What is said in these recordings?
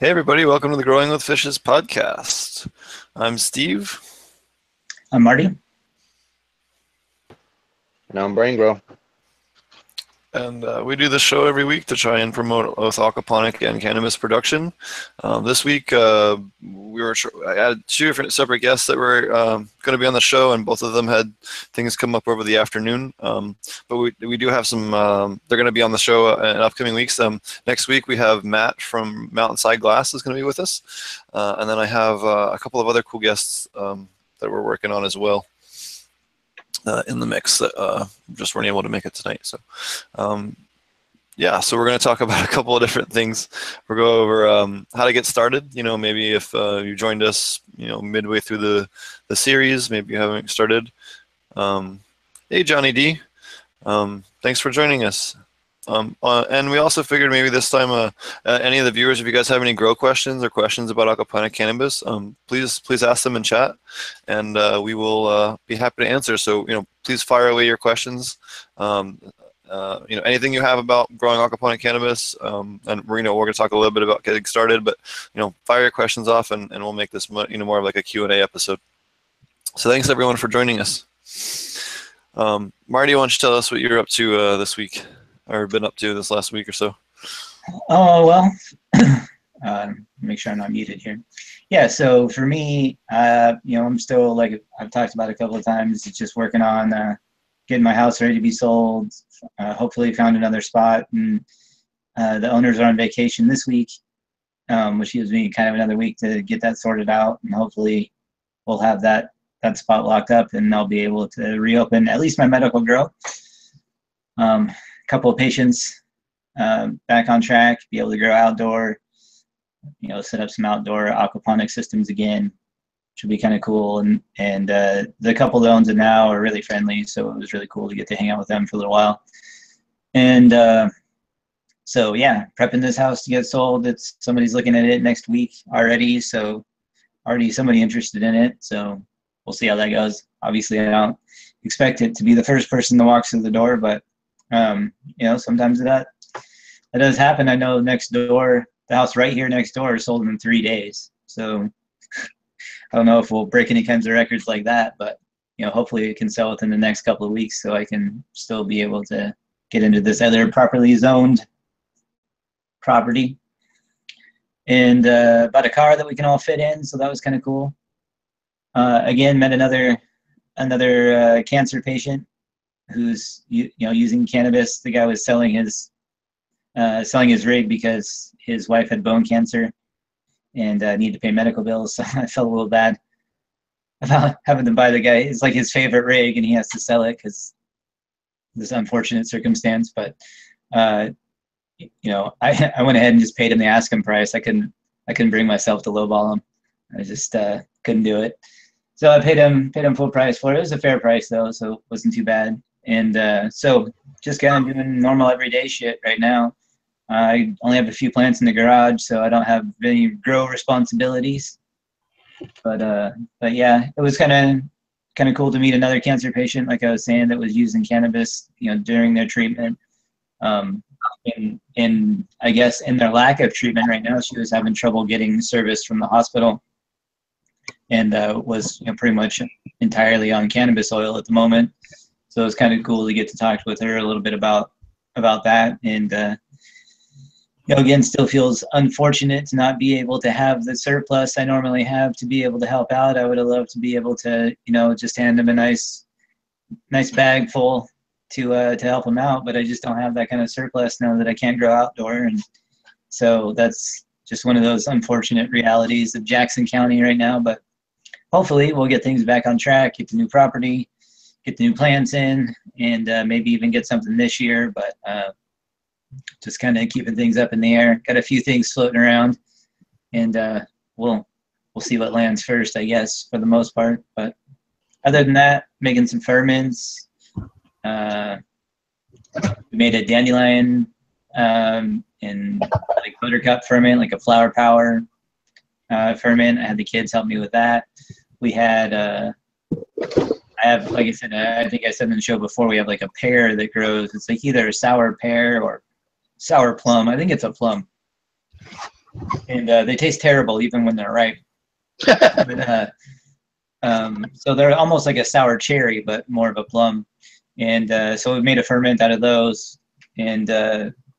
Hey everybody, welcome to the Growing with Fishes podcast. I'm Steve. I'm Marty. And I'm BrayneGro. And we do this show every week to try and promote both aquaponic and cannabis production. This week, I had two different separate guests that were going to be on the show, and both of them had things come up over the afternoon. But we do have some, they're going to be on the show in upcoming weeks. Next week, we have Matt from Mountainside Glass is going to be with us. And then I have a couple of other cool guests that we're working on as well. In the mix that just weren't able to make it tonight. So, yeah, so we're going to talk about a couple of different things. We'll go over how to get started. You know, maybe if you joined us, you know, midway through the series, maybe you haven't started. Hey, Johnny D. Thanks for joining us. And we also figured maybe this time, any of the viewers, if you guys have any grow questions or questions about aquaponic cannabis, please ask them in chat, and we will be happy to answer. So, you know, please fire away your questions. You know, anything you have about growing aquaponic cannabis, and we're going to talk a little bit about getting started. But you know, fire your questions off, and we'll make this more of like a Q&A episode. So thanks everyone for joining us. Marty, why don't you tell us what you're up to this week? Or been up to this last week or so? Oh, well, make sure I'm not muted here. Yeah, so for me, you know, I'm still, like I've talked about a couple of times, just working on getting my house ready to be sold. Hopefully found another spot, and the owners are on vacation this week, which gives me kind of another week to get that sorted out, and hopefully we'll have that spot locked up, and I'll be able to reopen at least my medical grow. Couple of patients back on track, be able to grow outdoor, you know, set up some outdoor aquaponic systems again, which would be kind of cool. And the couple that owns it now are really friendly, so it was really cool to get to hang out with them for a little while. And so yeah, prepping this house to get sold. Somebody's looking at it next week already, so already somebody interested in it. So we'll see how that goes. Obviously, I don't expect it to be the first person that walks through the door, but you know, sometimes that does happen. I know next door, the house right here next door sold in 3 days. So I don't know if we'll break any kinds of records like that, but you know, hopefully it can sell within the next couple of weeks so I can still be able to get into this other properly zoned property. And bought a car that we can all fit in, so that was kind of cool. Again, met another cancer patient who's using cannabis. The guy was selling his rig because his wife had bone cancer and needed to pay medical bills. So I felt a little bad about having to buy the guy. It's like his favorite rig, and he has to sell it because this unfortunate circumstance. But you know, I went ahead and just paid him the asking price. I couldn't bring myself to lowball him. I just couldn't do it. So I paid him full price for it. It was a fair price though, so it wasn't too bad. And so just kind of doing normal everyday shit right now. I only have a few plants in the garage, so I don't have any grow responsibilities. But yeah, it was kind of cool to meet another cancer patient, like I was saying, that was using cannabis, you know, during their treatment. And I guess in their lack of treatment right now, she was having trouble getting service from the hospital, and was, you know, pretty much entirely on cannabis oil at the moment. So it was kind of cool to get to talk with her a little bit about that. And you know, again, still feels unfortunate to not be able to have the surplus I normally have to be able to help out. I would have loved to be able to, you know, just hand him a nice bag full to help him out, but I just don't have that kind of surplus now that I can't grow outdoor. And so that's just one of those unfortunate realities of Jackson County right now. But hopefully we'll get things back on track, get the new property, get the new plants in, and maybe even get something this year. But just kind of keeping things up in the air. Got a few things floating around, and we'll see what lands first, I guess, for the most part. But other than that, making some ferments. We made a dandelion and like buttercup ferment, like a flower power ferment. I had the kids help me with that. We had I have, like I said, I think I said in the show before, we have like a pear that grows. It's like either a sour pear or sour plum. I think it's a plum. and they taste terrible even when they're ripe. But, so they're almost like a sour cherry, but more of a plum. And so we made a ferment out of those, and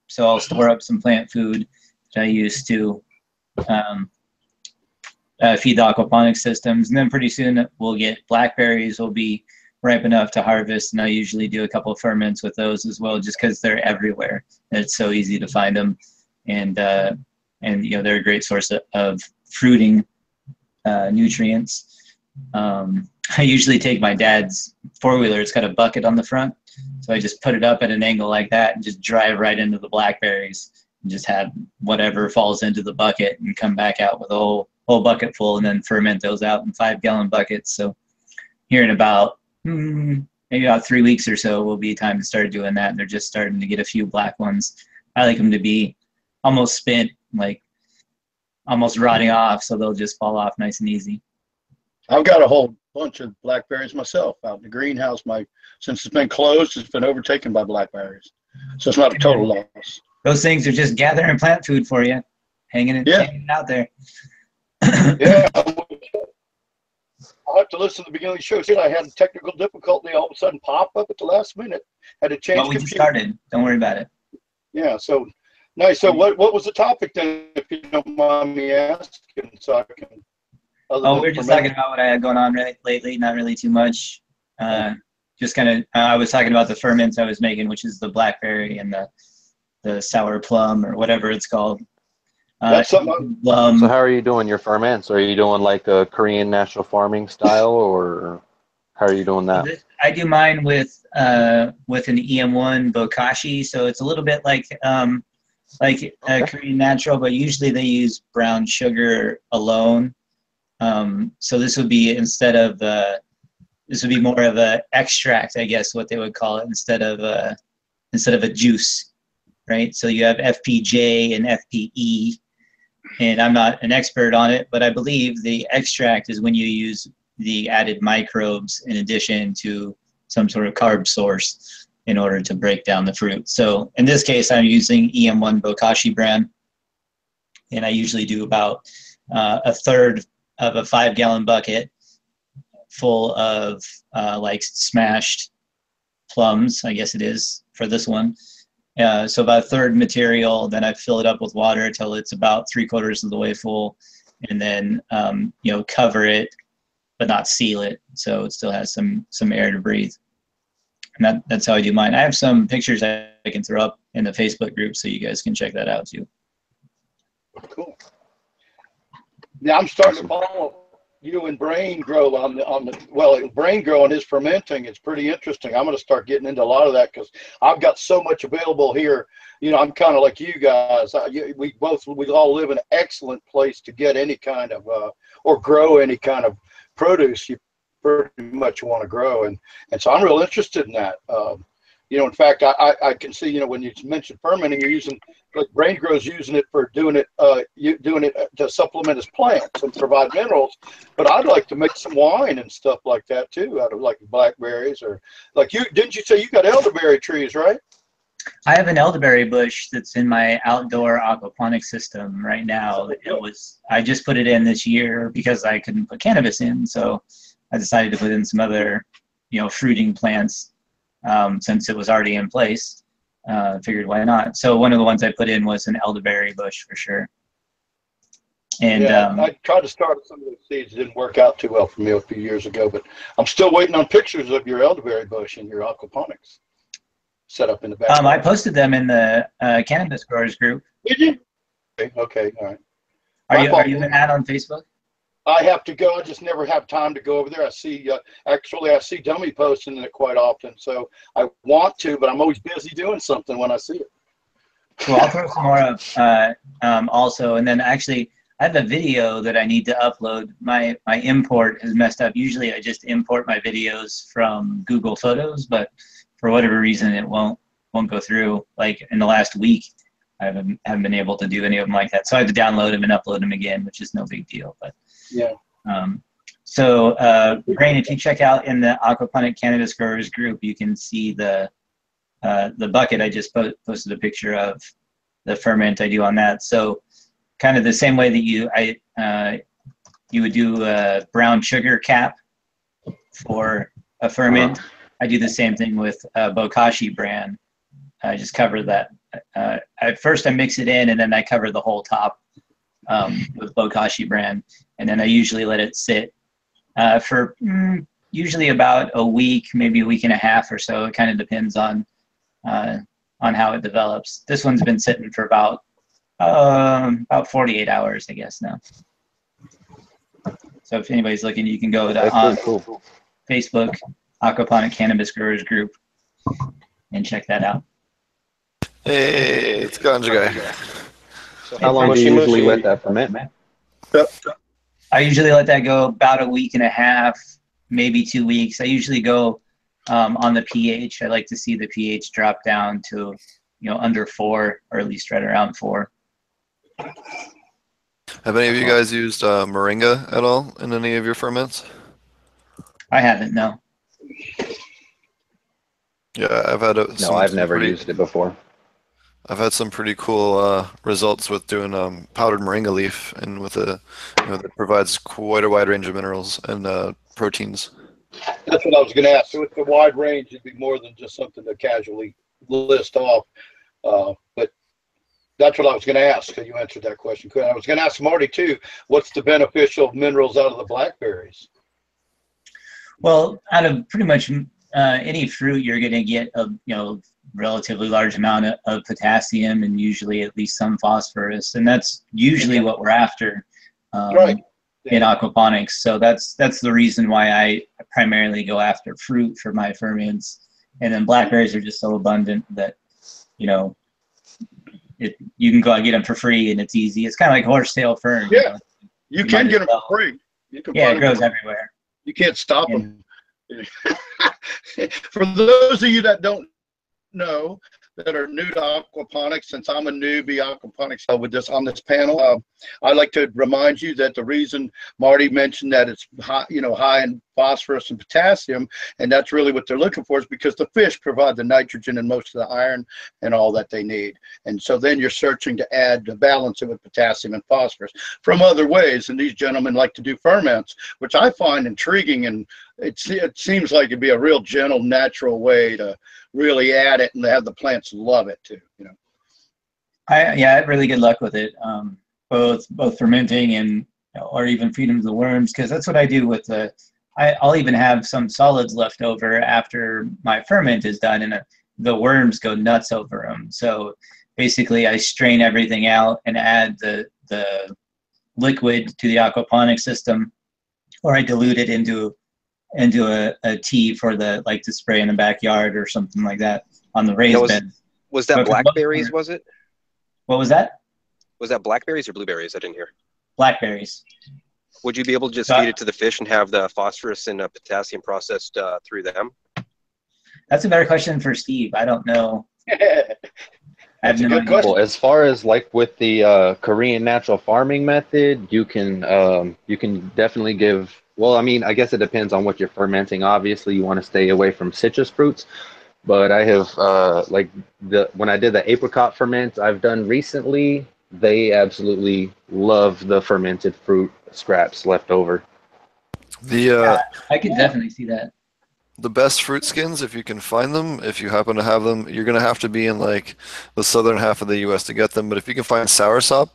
so I'll store up some plant food that I use to feed the aquaponic systems, and then pretty soon we'll get blackberries. Will be ripe enough to harvest, and I usually do a couple of ferments with those as well, just because they're everywhere. It's so easy to find them, and you know, they're a great source of fruiting nutrients. I usually take my dad's four-wheeler. It's got a bucket on the front, so I just put it up at an angle like that and just drive right into the blackberries and just have whatever falls into the bucket and come back out with a whole bucket full, and then ferment those out in 5-gallon buckets. So here in about maybe about 3 weeks or so will be time to start doing that. And they're just starting to get a few black ones. I like them to be almost spent, like almost rotting off, so they'll just fall off nice and easy. I've got a whole bunch of blackberries myself out in the greenhouse. Since it's been closed, it's been overtaken by blackberries. So it's not a total loss. Those things are just gathering plant food for you, hanging it out there. Yeah. I'll have to listen to the beginning of the show. See, I had a technical difficulty all of a sudden pop up at the last minute. Had to change. Well, we just started. Don't worry about it. Yeah, so nice. So what was the topic then, if you don't mind me asking, so I can... we're just talking about what I had going on lately. Not really too much. Just kind of, I was talking about the ferments I was making, which is the blackberry and the sour plum or whatever it's called. That's something. So how are you doing your ferments? Are you doing like a Korean natural farming style, or how are you doing that? I do mine with an EM1 bokashi, so it's a little bit like Korean natural, but usually they use brown sugar alone. So this would be this would be more of a extract, I guess, what they would call it, instead of a juice, right? So you have FPJ and FPE, and I'm not an expert on it, but I believe the extract is when you use the added microbes in addition to some sort of carb source in order to break down the fruit. So in this case, I'm using EM1 Bokashi brand, and I usually do about a third of a 5-gallon bucket full of like smashed plums, I guess it is for this one. So about a third material, then I fill it up with water till it's about 3/4 of the way full, and then you know, cover it but not seal it, so it still has some air to breathe. And that's how I do mine. I have some pictures I can throw up in the Facebook group, so you guys can check that out too. Cool. Yeah, I'm starting to follow you and BrayneGro on the BrayneGro and his fermenting. It's pretty interesting. I'm going to start getting into a lot of that because I've got so much available here. You know, I'm kind of like you guys. We all live in an excellent place to get any kind of or grow any kind of produce you pretty much want to grow, and so I'm real interested in that. You know, in fact, I can see, you know, when you mentioned fermenting, you're using, like BrayneGro's using it for doing it to supplement his plants and provide minerals. But I'd like to make some wine and stuff like that too, out of like blackberries, or like didn't you say you got elderberry trees, right? I have an elderberry bush that's in my outdoor aquaponic system right now. I just put it in this year because I couldn't put cannabis in, so I decided to put in some other, you know, fruiting plants. Since it was already in place, figured why not. So one of the ones I put in was an elderberry bush for sure. And yeah, I tried to start some of those seeds. It didn't work out too well for me a few years ago, but I'm still waiting on pictures of your elderberry bush and your aquaponics set up in the back. I posted them in the cannabis growers group. Did you? Okay, all right. Are you in that on Facebook? I have to go. I just never have time to go over there. I see, actually, I see Dumme posting it quite often. So I want to, but I'm always busy doing something when I see it. Well, I'll throw some more up also. And then actually, I have a video that I need to upload. My import is messed up. Usually I just import my videos from Google Photos, but for whatever reason, it won't go through. Like in the last week, I haven't been able to do any of them like that. So I have to download them and upload them again, which is no big deal. But yeah. So Brayne, if you check out in the Aquaponic Cannabis Growers group, you can see the bucket I just posted a picture of, the ferment I do on that. So kind of the same way that you would do a brown sugar cap for a ferment. I do the same thing with Bokashi brand. I just cover that. At first I mix it in, and then I cover the whole top with Bokashi brand, and then I usually let it sit for usually about a week, maybe a week and a half or so. It kind of depends on how it develops. This one's been sitting for about 48 hours, I guess now. So if anybody's looking, you can go to Facebook, Aquaponic Cannabis Growers Group, and check that out. Hey, it's Ganja Guy. So how long do you usually let that ferment? I usually let that go about a week and a half, maybe 2 weeks. I usually go on the pH. I like to see the pH drop down to, under 4, or at least right around 4. Have any of you guys used moringa at all in any of your ferments? I haven't, no. Yeah, I've had I've never used it before. I've had some pretty cool results with doing powdered moringa leaf, and with that provides quite a wide range of minerals and proteins. That's what I was going to ask. So with the wide range, it'd be more than just something to casually list off. But that's what I was going to ask. So you answered that question. I was going to ask Marty too. What's the beneficial minerals out of the blackberries? Well, out of pretty much any fruit, you're going to get a relatively large amount of potassium, and usually at least some phosphorus, and that's usually what we're after in aquaponics. So that's the reason why I primarily go after fruit for my ferments, and then blackberries are just so abundant that you can go out and get them for free, and it's easy. It's kind of like horsetail fern. Yeah, you can get them for free. You can it grows everywhere. You can't stop them. For those of you that don't know, that are new to aquaponics, since I'm a newbie aquaponics on this panel, I'd like to remind you that the reason Marty mentioned that it's high, high in phosphorus and potassium, and that's really what they're looking for, is because the fish provide the nitrogen and most of the iron and all that they need. And so then you're searching to add, to balance it with potassium and phosphorus from other ways. And these gentlemen like to do ferments, which I find intriguing, and it seems like it'd be a real gentle, natural way to really add it and have the plants love it too. I had really good luck with it, both fermenting and or even feeding the worms, because that's what I do with I'll even have some solids left over after my ferment is done, and the worms go nuts over them. So basically I strain everything out and add the liquid to the aquaponic system, or I dilute it into a tea for to spray in the backyard or something like that on the raised bed. Was that blackberries, was it? What was that? Was that blackberries or blueberries? I didn't hear. Blackberries. Would you be able to just feed it to the fish and have the phosphorus and potassium processed through them? That's a better question for Steve. I don't know. That's a good question. Well, as far as with the Korean natural farming method, you can definitely give. Well, I mean, I guess it depends on what you're fermenting. Obviously, you want to stay away from citrus fruits. But I have when I did the apricot ferment I've done recently, they absolutely love the fermented fruit scraps left over. I could definitely see that. The best fruit skins, if you can find them, if you happen to have them, you're going to have to be in the southern half of the U.S. to get them. But if you can find soursop,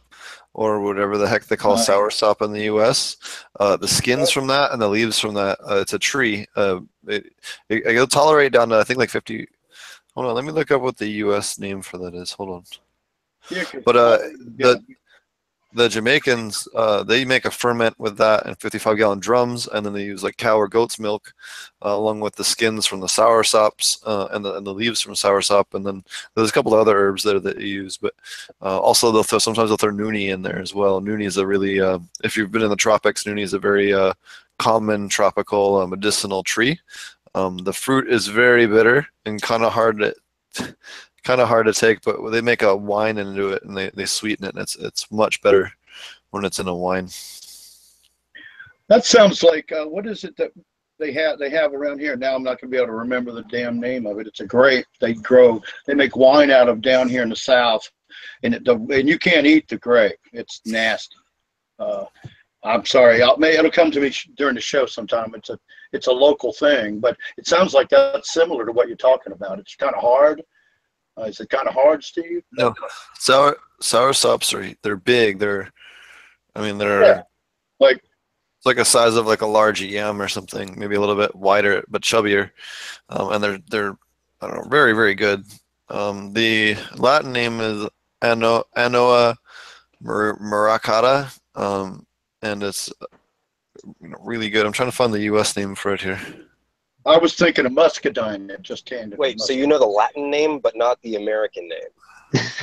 or whatever the heck they call soursop in the U.S., the skins from that and the leaves from that, it's a tree. It'll tolerate down to, I think, 50. Hold on, let me look up what the U.S. name for that is. Hold on. Yeah, but the Jamaicans, they make a ferment with that in 55-gallon drums, and then they use cow or goat's milk along with the skins from the soursops and the leaves from soursop, and then there's a couple of other herbs there that you use. But also sometimes they'll throw nuni in there as well. Nuni is a really, if you've been in the tropics, nuni is a very common tropical medicinal tree. The fruit is very bitter and kind of hard to take, but they make a wine into it and they sweeten it, and it's much better when it's in a wine. That sounds like what is it that they have around here? Now I'm not going to be able to remember the damn name of it. It's a grape they make wine out of down here in the South. and and you can't eat the grape. It's nasty. I'm sorry. It'll come to me during the show sometime. It's a local thing, but it sounds like that's similar to what you're talking about. It's kind of hard. Is it kind of hard, Steve? No, sour sops they're big. They're Yeah, like it's like a size of like a large yam or something, maybe a little bit wider but chubbier, and they're I don't know, very very good. The Latin name is Anoa maracata, and it's really good. I'm trying to find the U.S. name for it here. I was thinking of muscadine. It just came to me. Wait, so you know the Latin name, but not the American name?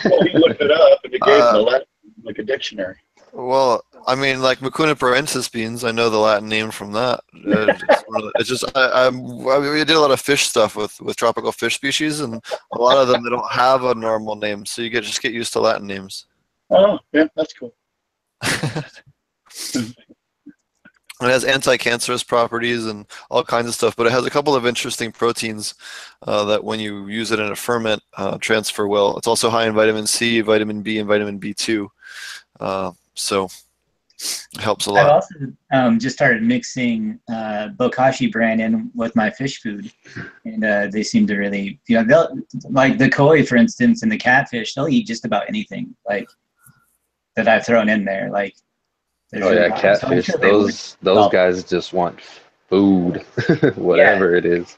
Well, he looked it up and it gave him the Latin, like a dictionary. Well, I mean, like Mucuna paraensis beans, I know the Latin name from that. It's just we did a lot of fish stuff with tropical fish species, and a lot of them they don't have a normal name, so you just get used to Latin names. Oh, yeah, that's cool. It has anti-cancerous properties and all kinds of stuff, but it has a couple of interesting proteins that when you use it in a ferment transfer well. It's also high in vitamin C, vitamin B, and vitamin B2. So it helps a lot. I've also just started mixing bokashi bran in with my fish food, and they seem to really, they'll, like the koi, for instance, and the catfish, they'll eat just about anything like that I've thrown in there. Like, oh yeah, catfish. Those guys just want food, whatever it is.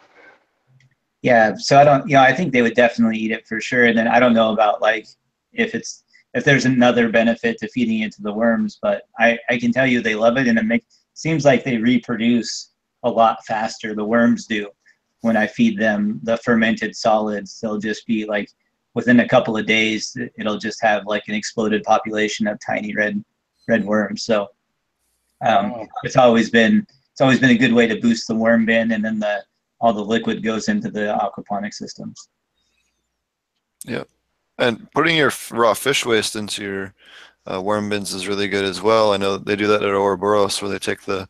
Yeah, so I don't, I think they would definitely eat it for sure. And then I don't know about like if there's another benefit to feeding it to the worms, but I can tell you they love it, and it seems like they reproduce a lot faster. The worms do. When I feed them the fermented solids, they'll just be like within a couple of days, it'll just have like an exploded population of tiny red worms. So it's always been a good way to boost the worm bin, and then all the liquid goes into the aquaponic systems. Yeah. And putting your raw fish waste into your worm bins is really good as well. I know they do that at Ouroboros, where they take the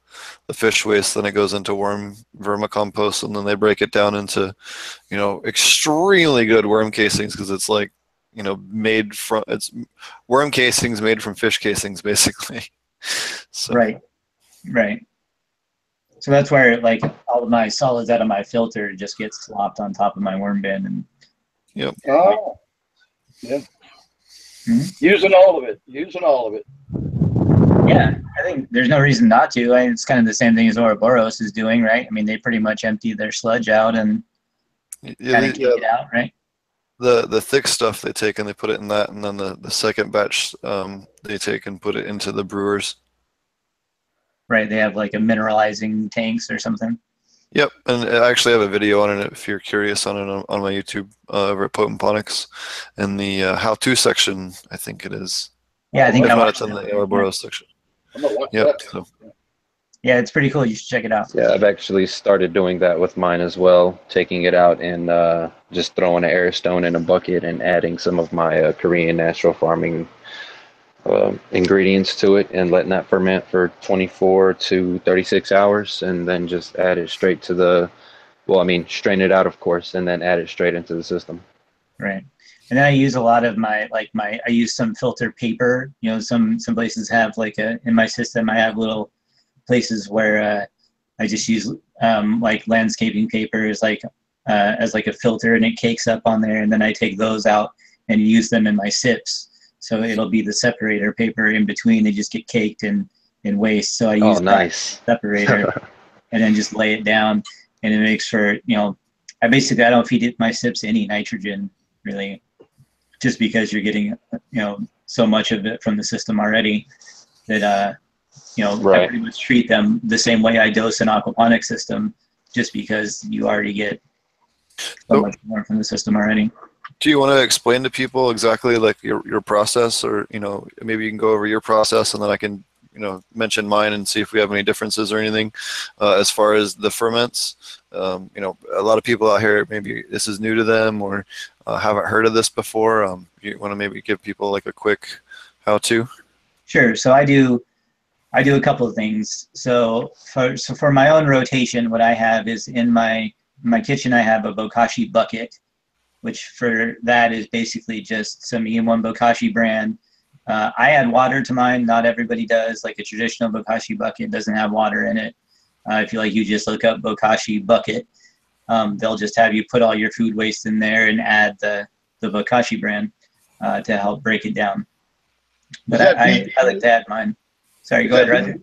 fish waste, then it goes into vermicompost, and then they break it down into, extremely good worm casings, because it's like, it's worm casings made from fish casings, basically. So. Right. So that's where like all of my solids out of my filter just gets slopped on top of my worm bin, and. Yep. Oh. Yeah. Mm-hmm. Using all of it. Yeah, I think there's no reason not to. It's kind of the same thing as Ouroboros is doing, right? I mean, they pretty much empty their sludge out and kind of kick it out, right? The thick stuff they take and they put it in that, and then the second batch they take and put it into the brewers. Right, they have like a mineralizing tanks or something. Yep, and I actually have a video on it if you're curious on it on my YouTube over at Ponics, in the how-to section, I think it is. Yeah, I think it's in the Ouroboros section. I'm gonna watch that. So. Yeah, it's pretty cool. You should check it out. Yeah, I've actually started doing that with mine as well, taking it out and just throwing an air stone in a bucket and adding some of my Korean natural farming ingredients to it, and letting that ferment for 24 to 36 hours, and then just add it straight to strain it out, of course, and then add it straight into the system. Right. And then I use a lot of I use some filter paper. Some places have in my system, I have little places where I just use like landscaping paper as a filter, and it cakes up on there, and then I take those out and use them in my sips. So it'll be the separator paper in between. They just get caked in waste. So I use that separator and then just lay it down, and it makes for, I don't feed my sips any nitrogen really, just because you're getting, so much of it from the system already that, I pretty much treat them the same way I dose an aquaponic system, just because you already get so much more from the system already. Do you want to explain to people exactly like your process, or maybe you can go over your process, and then I can mention mine and see if we have any differences or anything as far as the ferments. A lot of people out here, maybe this is new to them or haven't heard of this before. You want to maybe give people like a quick how-to? Sure. So I do a couple of things. So for my own rotation, what I have is in my kitchen, I have a bokashi bucket. which for that is basically just some EM1 Bokashi brand. I add water to mine. Not everybody does. Like a traditional Bokashi bucket doesn't have water in it. If you just look up Bokashi bucket, they'll just have you put all your food waste in there and add the Bokashi brand to help break it down. But I like to add mine. Sorry, go ahead, Roger.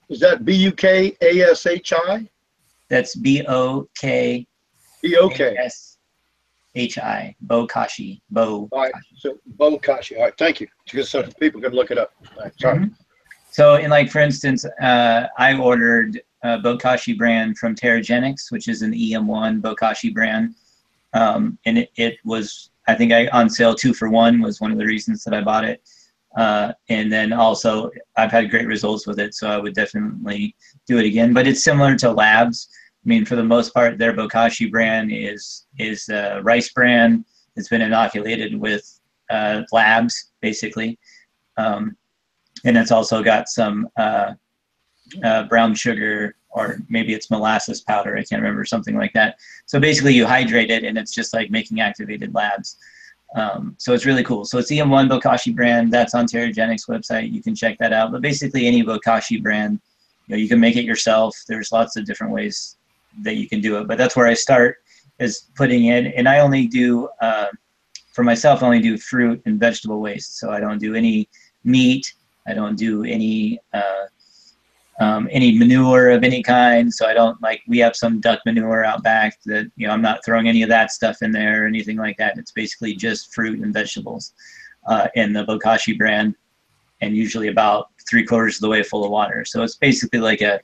Is that Bukashi? That's Bokashi. Bokashi. All right, so Bokashi. All right, thank you. Just so people can look it up. All right, sorry. Mm-hmm. So, for instance, I ordered a Bokashi brand from Terragenics, which is an EM1 Bokashi brand, and it was, I think, on sale 2 for 1 was one of the reasons that I bought it. And then also, I've had great results with it, so I would definitely do it again. But it's similar to Labs. I mean, for the most part, their Bokashi brand is a rice brand. It's been inoculated with Labs, basically. And it's also got some brown sugar, or maybe it's molasses powder. I can't remember, something like that. So basically, you hydrate it, and it's just like making activated Labs. So it's really cool. So it's EM1 Bokashi brand. That's on Terragenics website. You can check that out. But basically, any Bokashi brand, you can make it yourself. There's lots of different ways that you can do it. But that's where I start, is putting in. And I only do, for myself, I only do fruit and vegetable waste. So I don't do any meat. I don't do any manure of any kind. So I don't, like, we have some duck manure out back that, I'm not throwing any of that stuff in there or anything like that. It's basically just fruit and vegetables in the Bokashi brand, and usually about 3/4 of the way full of water. So it's basically like a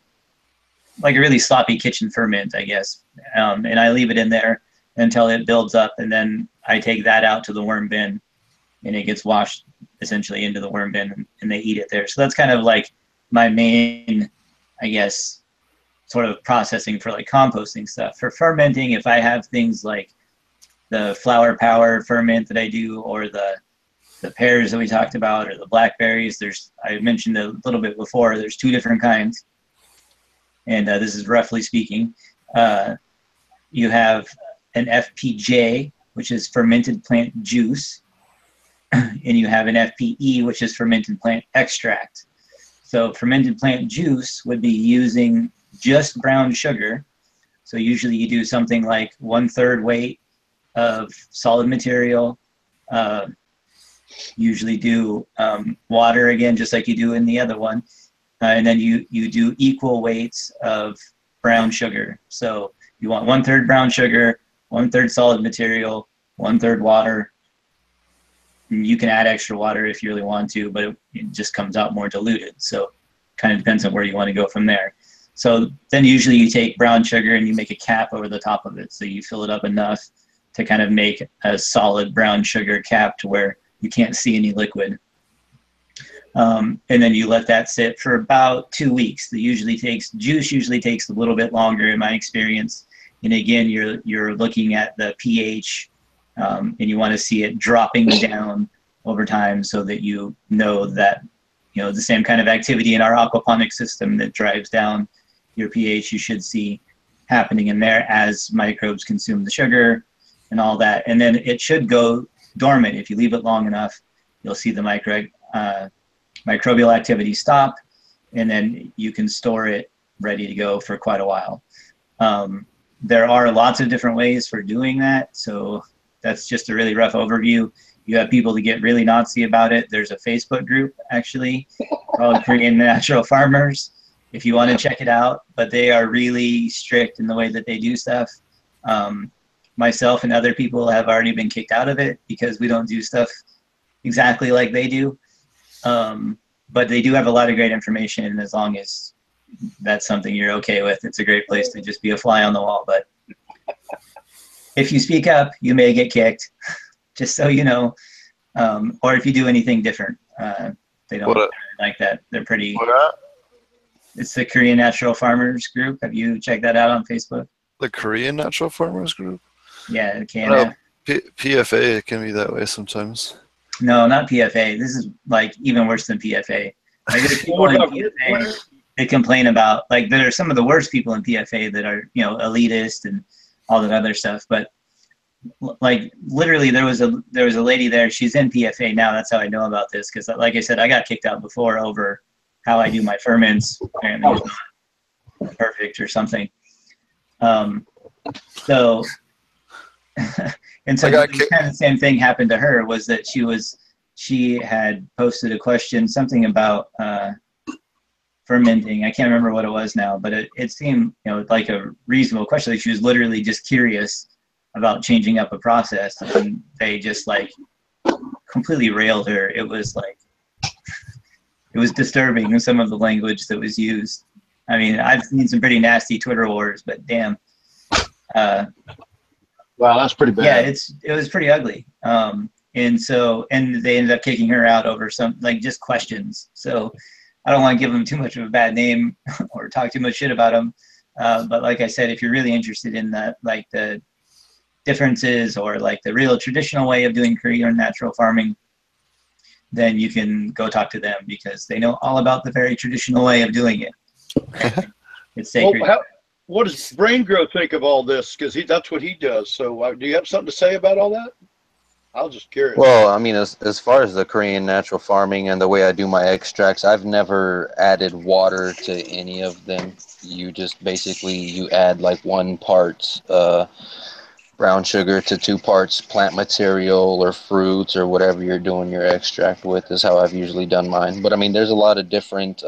really sloppy kitchen ferment, I guess. And I leave it in there until it builds up, and then I take that out to the worm bin, and it gets washed essentially into the worm bin, and they eat it there. So that's kind of like my main, I guess, sort of processing for like composting stuff. For fermenting, if I have things like the flower power ferment that I do, or the pears that we talked about, or the blackberries, I mentioned a little bit before, there's 2 different kinds. And this is roughly speaking. You have an FPJ, which is fermented plant juice, and you have an FPE, which is fermented plant extract. So fermented plant juice would be using just brown sugar. So usually you do something like 1/3 weight of solid material. Usually do water again, just like you do in the other one. And then you do equal weights of brown sugar. So you want 1/3 brown sugar, 1/3 solid material, 1/3 water. And you can add extra water if you really want to, but it just comes out more diluted. So kind of depends on where you want to go from there. So then usually you take brown sugar and you make a cap over the top of it. So you fill it up enough to kind of make a solid brown sugar cap to where you can't see any liquid. And then you let that sit for about 2 weeks. Juice usually takes a little bit longer in my experience. And again, you're looking at the pH, and you want to see it dropping down over time, so that you know that, the same kind of activity in our aquaponic system that drives down your pH, you should see happening in there as microbes consume the sugar and all that. And then it should go dormant. If you leave it long enough, you'll see the microbial activity stop, and then you can store it ready to go for quite a while. There are lots of different ways for doing that, so that's just a really rough overview. You have people that get really Nazi about it. There's a Facebook group, actually, called Korean Natural Farmers, if you want to check it out, but they are really strict in the way that they do stuff. Myself and other people have already been kicked out of it because we don't do stuff exactly like they do. But they do have a lot of great information, and as long as that's something you're okay with, it's a great place to just be a fly on the wall. But if you speak up, you may get kicked, just so you know. Or if you do anything different, they don't like that. They're pretty. It's the Korean Natural Farmers group. Have you checked that out on Facebook? The Korean Natural Farmers group? Yeah, it can. PFA can be that way sometimes. No, not PFA. This is like even worse than PFA. Like, there's people in PFA, they complain about, like, there are some of the worst people in PFA that are, elitist and all that other stuff. But like literally there was a lady there. She's in PFA now. That's how I know about this, because like I said, I got kicked out before over how I do my ferments. Apparently it's not perfect or something. So and so kind of the same thing happened to her, was that she had posted a question, something about fermenting. I can't remember what it was now, but it seemed, you know, like a reasonable question. Like she was literally just curious about changing up a process, and they just like completely railed her. It was like, it was disturbing, some of the language that was used. I mean, I've seen some pretty nasty Twitter wars, but damn. Wow, that's pretty bad. Yeah, it was pretty ugly. And they ended up kicking her out over some, like, just questions. So I don't want to give them too much of a bad name or talk too much shit about them. But like I said, if you're really interested in the differences, or like the real traditional way of doing Korean natural farming, then you can go talk to them, because they know all about the very traditional way of doing it. It's sacred. Well, what does BrayneGro think of all this? Because that's what he does. So do you have something to say about all that? I was just curious. Well, I mean, as far as the Korean natural farming and the way I do my extracts, I've never added water to any of them. You just basically, you add like 1 part brown sugar to 2 parts plant material or fruits or whatever you're doing your extract with, is how I've usually done mine. But I mean, there's a lot of different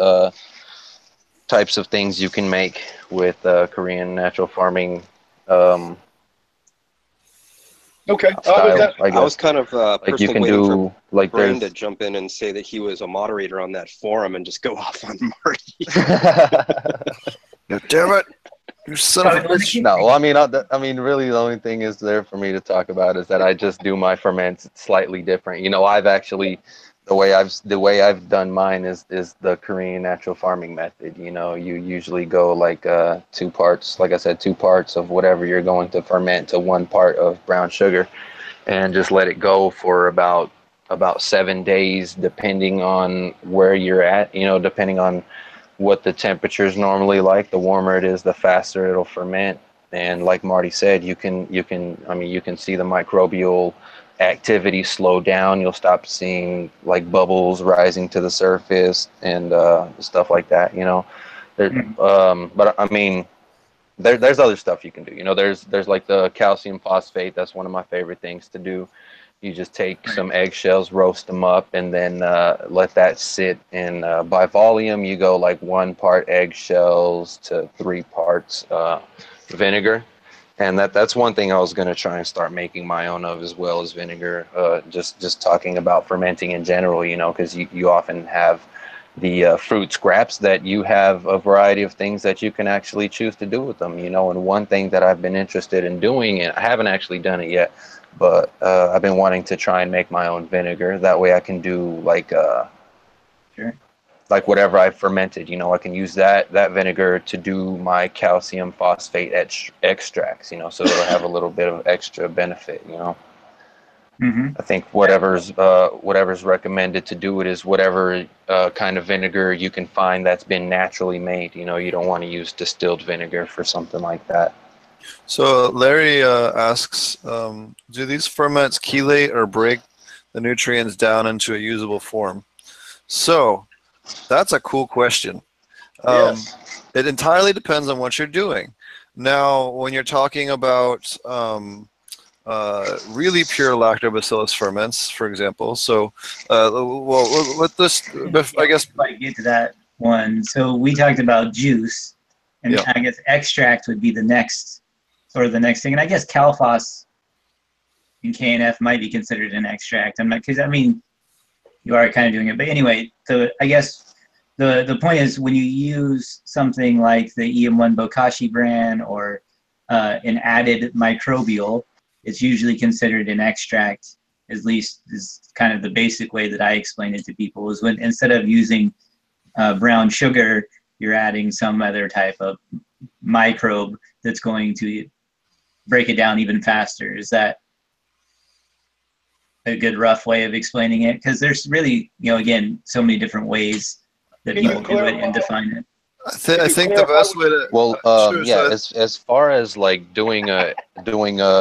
types of things you can make with Korean natural farming. Okay. Style, I was kind of like you personally can waiting do for like Brain there's to jump in and say that he was a moderator on that forum and just go off on Marty. Damn it! You son of a bitch! No, well, I mean, really, the only thing is there for me to talk about is that I just do my ferments slightly different. You know, I've actually the way I've done mine is the Korean natural farming method. You know, you usually go like 2 parts, like I said, 2 parts of whatever you're going to ferment to 1 part of brown sugar, and just let it go for about 7 days, depending on where you're at. You know, depending on what the temperature is normally like. The warmer it is, the faster it'll ferment. And like Marty said, you can see the microbial activity slow down. You'll stop seeing like bubbles rising to the surface and stuff like that. You know, but I mean, there's other stuff you can do. You know, there's like the calcium phosphate. That's one of my favorite things to do. You just take some eggshells, roast them up, and then let that sit. And by volume, you go like 1 part eggshells to 3 parts vinegar. And that's one thing I was going to try and start making my own of, as well as vinegar. Just talking about fermenting in general, you know, because you often have the fruit scraps that you have a variety of things that you can actually choose to do with them, you know. And one thing that I've been interested in doing, and I haven't actually done it yet, but I've been wanting to try and make my own vinegar. That way I can do like like whatever I've fermented, you know, I can use that vinegar to do my calcium phosphate extracts, you know, so it'll have a little bit of extra benefit, you know. I think whatever's recommended to do it is whatever kind of vinegar you can find that's been naturally made. You know, you don't want to use distilled vinegar for something like that. So Larry asks, do these ferments chelate or break the nutrients down into a usable form? So that's a cool question. Yes. It entirely depends on what you're doing. Now, when you're talking about really pure lactobacillus ferments, for example, so well, let this, I guess. If I get to that one, so we talked about juice, and Yeah. I guess extract would be the next thing, and I guess Calphos and KNF might be considered an extract. I'm not, because I mean, you are kind of doing it, but anyway. So I guess the point is, when you use something like the EM1 Bokashi brand or an added microbial, it's usually considered an extract. At least is kind of the basic way that I explain it to people, is when instead of using brown sugar, you're adding some other type of microbe that's going to break it down even faster. Is that a good rough way of explaining it? Because there's really, you know, again, so many different ways that people do it and define it. I think the best way to Well, sure, yeah, so as far as like doing a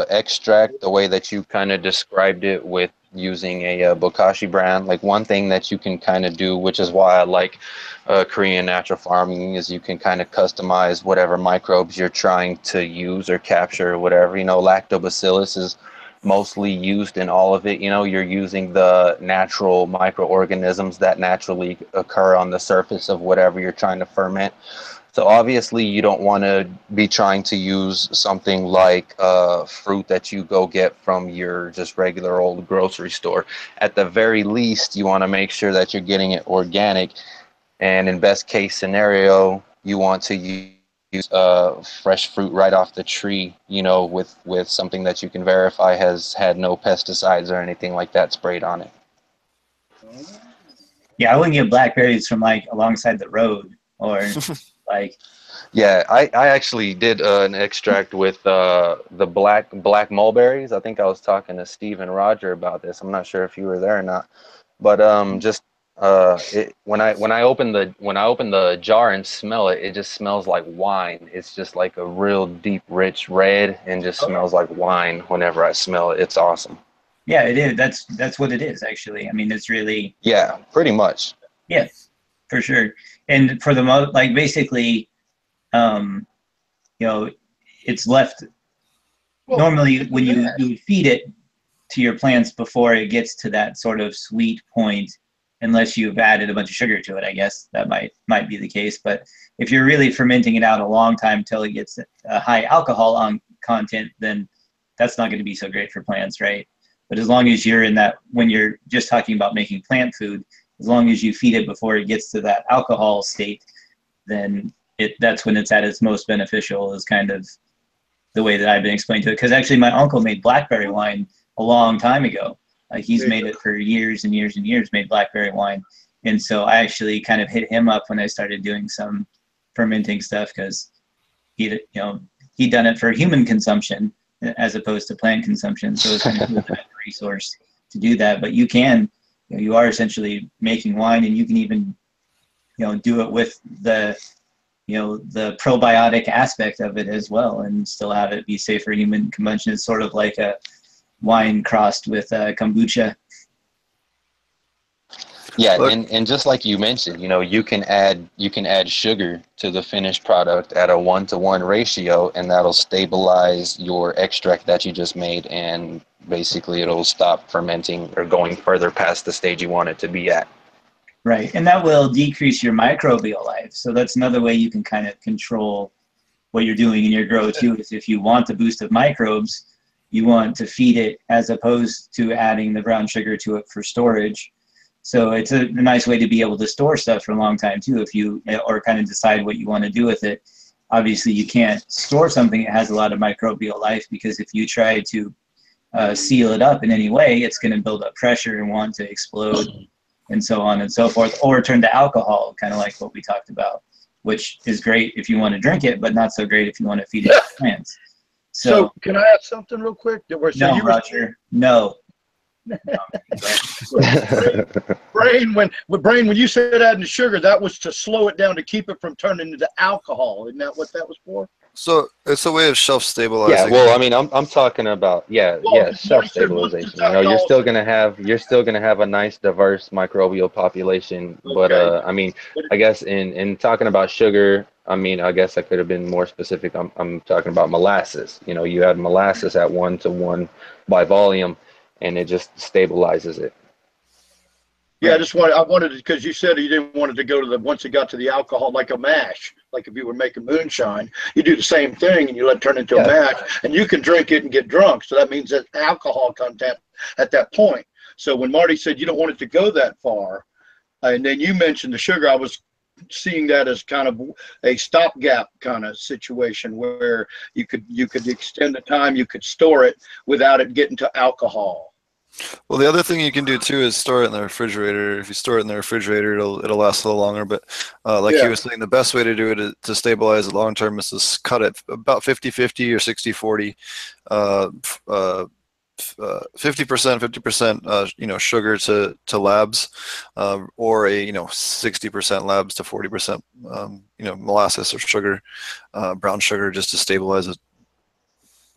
extract, the way that you kind of described it with using a bokashi brand, like one thing that you can kind of do, which is why I like Korean natural farming, is you can kind of customize whatever microbes you're trying to use or capture or whatever. You know, lactobacillus is mostly used in all of it. You know, you're using the natural microorganisms that naturally occur on the surface of whatever you're trying to ferment. So obviously you don't want to be trying to use something like fruit that you go get from your just regular old grocery store. At the very least, you want to make sure that you're getting it organic. And in best case scenario, you want to use fresh fruit right off the tree, you know, with something that you can verify has had no pesticides or anything like that sprayed on it. Yeah, I wouldn't get blackberries from like alongside the road or like. Yeah, I actually did an extract with the black mulberries. I think I was talking to Steve and Roger about this. I'm not sure if you were there or not, but just when I open the jar and smell it, it just smells like wine. It's just like a real deep, rich red, and just smells like wine whenever I smell it. It's awesome. Yeah, it is. That's what it is actually. I mean, it's really. Yeah, pretty much. Yeah, for sure. And for the most, like basically. You know, it's left normally when you feed it to your plants before it gets to that sort of sweet point, unless you've added a bunch of sugar to it. I guess that might be the case. But if you're really fermenting it out a long time till it gets a high alcohol on content, then that's not going to be so great for plants, right? But as long as you're in that, when you're just talking about making plant food, as long as you feed it before it gets to that alcohol state, then that's when it's at its most beneficial, is kind of the way that I've been explained to it. Because actually my uncle made blackberry wine a long time ago. He's made it for years and years and years, made blackberry wine. And so I actually kind of hit him up when I started doing some fermenting stuff, because he'd done it for human consumption as opposed to plant consumption. So it's kind of a resource to do that. But you can, you are essentially making wine, and you can even, do it with the probiotic aspect of it as well, and still have it be safe for human consumption. It's sort of like a wine crossed with kombucha. Yeah, and just like you mentioned, you can add sugar to the finished product at a 1-to-1 ratio, and that'll stabilize your extract that you just made, and basically it'll stop fermenting or going further past the stage you want it to be at. Right, and that will decrease your microbial life. So that's another way you can kind of control what you're doing in your grow too, is if you want the boost of microbes, you want to feed it as opposed to adding the brown sugar to it for storage. So it's a nice way to be able to store stuff for a long time too, or kind of decide what you want to do with it. Obviously, you can't store something that has a lot of microbial life, because if you try to seal it up in any way, it's going to build up pressure and want to explode, and so on and so forth, or turn to alcohol, kind of like what we talked about, which is great if you want to drink it, but not so great if you want to feed it to plants. So can I ask something real quick? No, Roger, no. Brain, when you said adding sugar, that was to slow it down, to keep it from turning into alcohol. Isn't that what that was for? So it's a way of shelf stabilizing. Yeah, well, I mean, I'm talking about shelf stabilization. You're still gonna have a nice diverse microbial population, but I mean, I guess in talking about sugar, I mean, I guess I could have been more specific. I'm talking about molasses. You add molasses at 1-to-1 by volume, and it just stabilizes it. Yeah, I wanted to, because you said you didn't want it to go to once it got to the alcohol, like a mash, like if you were making moonshine, you do the same thing and you let it turn into a mash, and you can drink it and get drunk. So that means that alcohol content at that point. So when Marty said you don't want it to go that far, and then you mentioned the sugar, I was seeing that as kind of a stopgap kind of situation where you could extend the time you could store it without it getting to alcohol. Well, the other thing you can do too is store it in the refrigerator. If you store it in the refrigerator, it'll last a little longer. But like he was saying, the best way to do it to stabilize it long term is to cut it about 50-50 or 60-40 50%, sugar to labs, or a 60% labs to 40% molasses or sugar, brown sugar, just to stabilize it.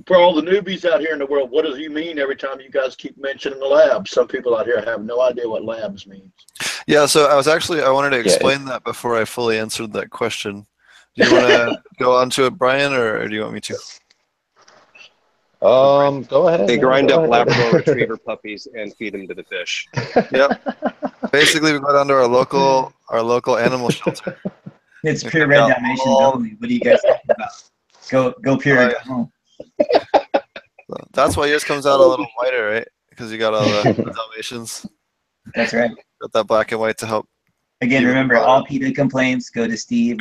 For all the newbies out here in the world, what does you mean every time you guys keep mentioning the labs? Some people out here have no idea what labs means. Yeah, so I wanted to explain that before I fully answered that question. Do you want to go on to it, Brian, or do you want me to? Go ahead. They grind up Labrador Retriever puppies and feed them to the fish. Yep. Basically, we go down to our local animal shelter. It's pure red Dalmatians only. What are you guys talking about? Go pure and go home. That's why yours comes out a little whiter, right? Because you got all the Dalmatians. That's right. Got that black and white to help. Again, remember, all PETA complaints go to Steve.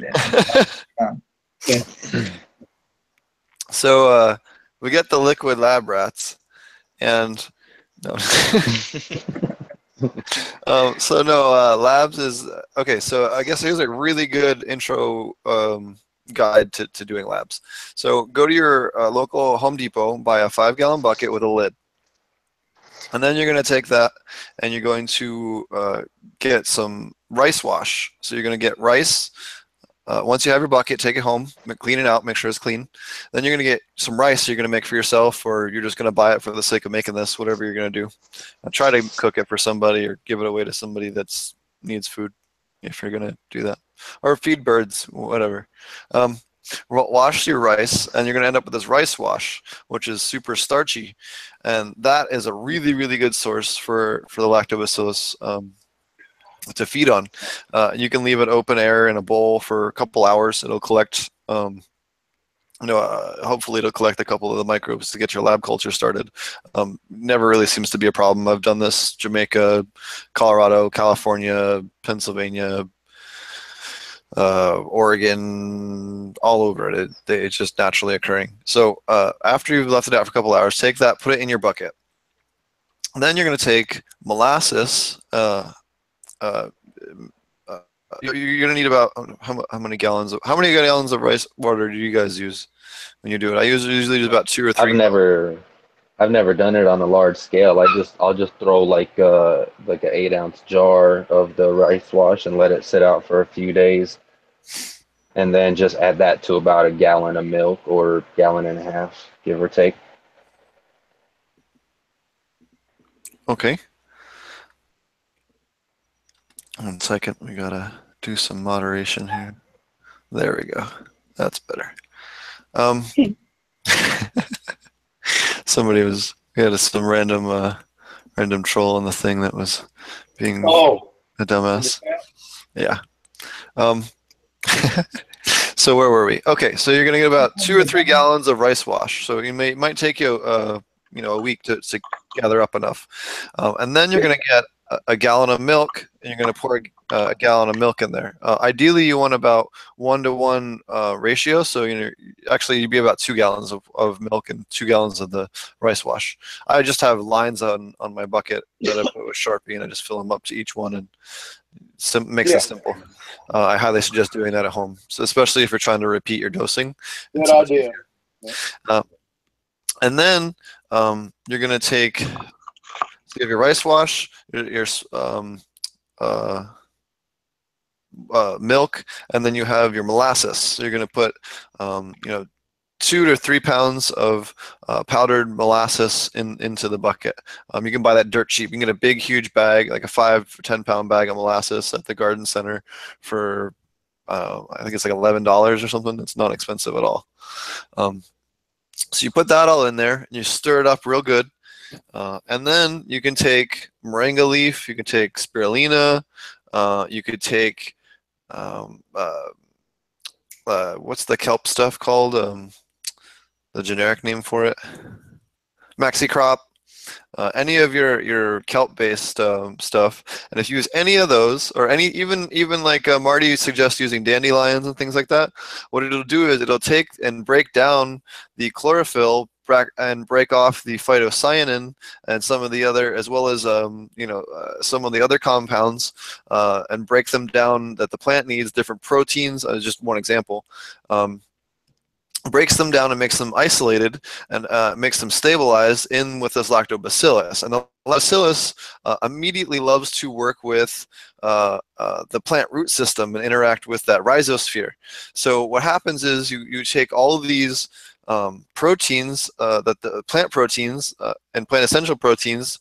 So we get the liquid lab rats, and labs is okay. So I guess here's a really good intro guide to doing labs. So go to your local Home Depot, buy a 5-gallon bucket with a lid, and then you're going to take that and you're going to get some rice wash. So you're going to get rice. Once you have your bucket, take it home, clean it out, make sure it's clean. Then you're going to get some rice you're going to make for yourself, or you're just going to buy it for the sake of making this, whatever you're going to do. Try to cook it for somebody or give it away to somebody that needs food if you're going to do that. Or feed birds, whatever. Wash your rice, and you're going to end up with this rice wash, which is super starchy. And that is a really, really good source for the lactobacillus to feed on. You can leave it open air in a bowl for a couple hours. It'll collect, hopefully it'll collect a couple of the microbes to get your lab culture started. Never really seems to be a problem. I've done this Jamaica, Colorado, California, Pennsylvania, Oregon, all over it. It's just naturally occurring. So after you've left it out for a couple hours, take that, put it in your bucket. And then you're going to take molasses. You're going to need about how many gallons of rice water do you guys use when you do it? I usually use about 2 or 3. I've never done it on a large scale. I'll just throw like an 8-ounce jar of the rice wash and let it sit out for a few days, and then just add that to about a gallon of milk or gallon and a half, give or take. Okay. 1 second, we gotta do some moderation here. There we go. That's better. We had some random troll on the thing that was being a dumbass. Yeah. So where were we? Okay, so you're gonna get about 2 or 3 gallons of rice wash. So it might take you a week to gather up enough, and then you're gonna get a gallon of milk, and you're going to pour a gallon of milk in there. Ideally, you want about 1-to-1 ratio. So actually, you'd be about 2 gallons of milk and 2 gallons of the rice wash. I just have lines on my bucket that I put with Sharpie, and I just fill them up to each one, and makes it simple. I highly suggest doing that at home, so especially if you're trying to repeat your dosing. Good idea. And then you're going to take. You have your rice wash, your milk, and then you have your molasses. So you're going to put 2 to 3 pounds of powdered molasses into the bucket. You can buy that dirt cheap. You can get a big, huge bag, like a 5 or 10 pound bag of molasses at the garden center for I think it's like $11 or something. It's not expensive at all. So you put that all in there and you stir it up real good. And then you can take moringa leaf, you can take spirulina, you could take what's the kelp stuff called? The generic name for it, maxi crop. Any of your kelp-based stuff, and if you use any of those, or even like Marty suggests using dandelions and things like that, what it'll do is it'll take and break down the chlorophyll and break off the phytocyanin and some of the other, as well as some of the other compounds, and break them down that the plant needs, different proteins. Just one example. breaks them down and makes them isolated and makes them stabilized in with this lactobacillus. And the bacillus immediately loves to work with the plant root system and interact with that rhizosphere. So what happens is you take all of these proteins, that the plant proteins and plant essential proteins,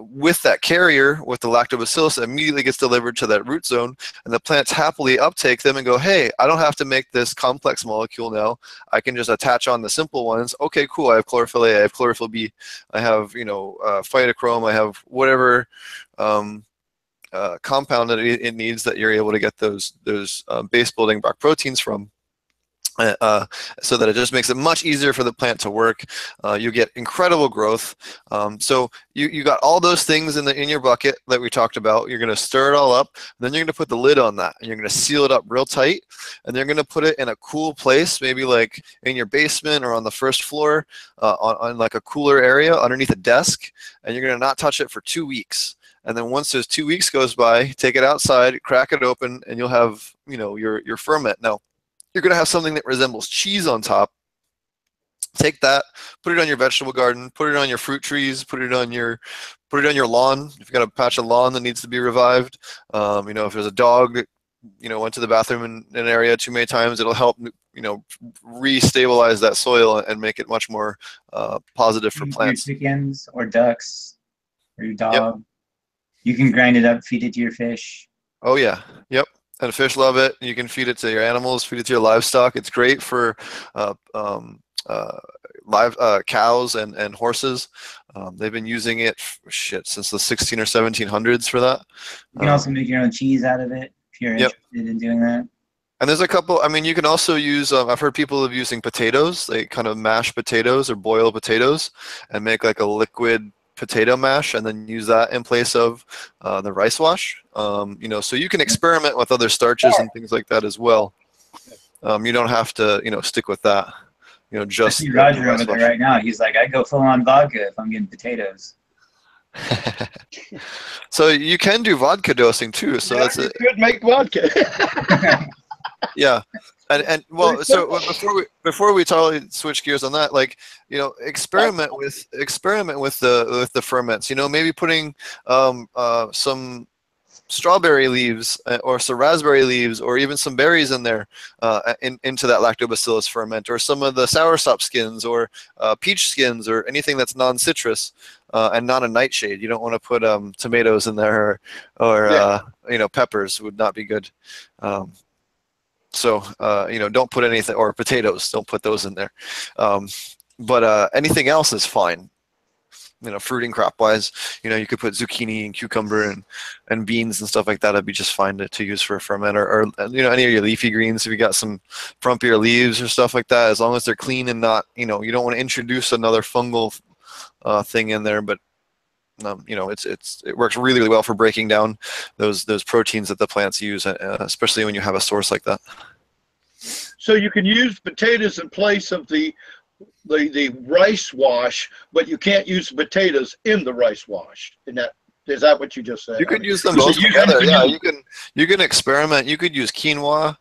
with that carrier, with the lactobacillus, it immediately gets delivered to that root zone, and the plants happily uptake them and go, hey, I don't have to make this complex molecule now. I can just attach on the simple ones. Okay, cool. I have chlorophyll A, I have chlorophyll B, I have, phytochrome, I have whatever compound that it needs that you're able to get those base building block proteins from. So that it just makes it much easier for the plant to work. You get incredible growth. So you got all those things in your bucket that we talked about. You're going to stir it all up. Then you're going to put the lid on that, and you're going to seal it up real tight. And you're going to put it in a cool place, maybe like in your basement or on the first floor, on like a cooler area underneath a desk. And you're going to not touch it for 2 weeks. And then once those 2 weeks goes by, take it outside, crack it open, and you'll have your ferment. Now, you're going to have something that resembles cheese on top. Take that, put it on your vegetable garden, put it on your fruit trees, put it on your lawn. If you've got a patch of lawn that needs to be revived, if there's a dog that went to the bathroom in an area too many times, it'll help re-stabilize that soil and make it much more positive for plants. Your chickens or ducks or your dog, yep. You can grind it up, feed it to your fish. Oh yeah, yep. And fish love it. You can feed it to your animals, feed it to your livestock. It's great for cows and horses. They've been using it since the 16 or 1700s for that. You can also make your own cheese out of it if you're interested in doing that. And there's a couple. I mean, you can also use. I've heard people of using potatoes. They kind of mash potatoes or boil potatoes and make like a liquid potato mash, and then use that in place of the rice wash. So you can experiment with other starches and things like that as well. You don't have to, stick with that. Just. I see Roger over there right now. He's like, I go full on vodka if I'm getting potatoes. So you can do vodka dosing too. So that's it. You could make vodka. Yeah. And well, so before we totally switch gears on that, experiment with the ferments. Maybe putting some strawberry leaves or some raspberry leaves or even some berries in there into that lactobacillus ferment, or some of the soursop skins or peach skins or anything that's non-citrus and not a nightshade. You don't want to put tomatoes in there or peppers would not be good. So, don't put anything, or potatoes, don't put those in there. But anything else is fine. Fruiting crop-wise, you could put zucchini and cucumber and beans and stuff like that. That'd be just fine to use for a ferment, or any of your leafy greens. If you got some frumpier leaves or stuff like that, as long as they're clean and not, you don't want to introduce another fungal thing in there. But it works really, really well for breaking down those proteins that the plants use, especially when you have a source like that. So you can use potatoes in place of the rice wash, but you can't use potatoes in the rice wash. Is that what you just said? You could use them both together. Yeah, you can experiment. You could use quinoa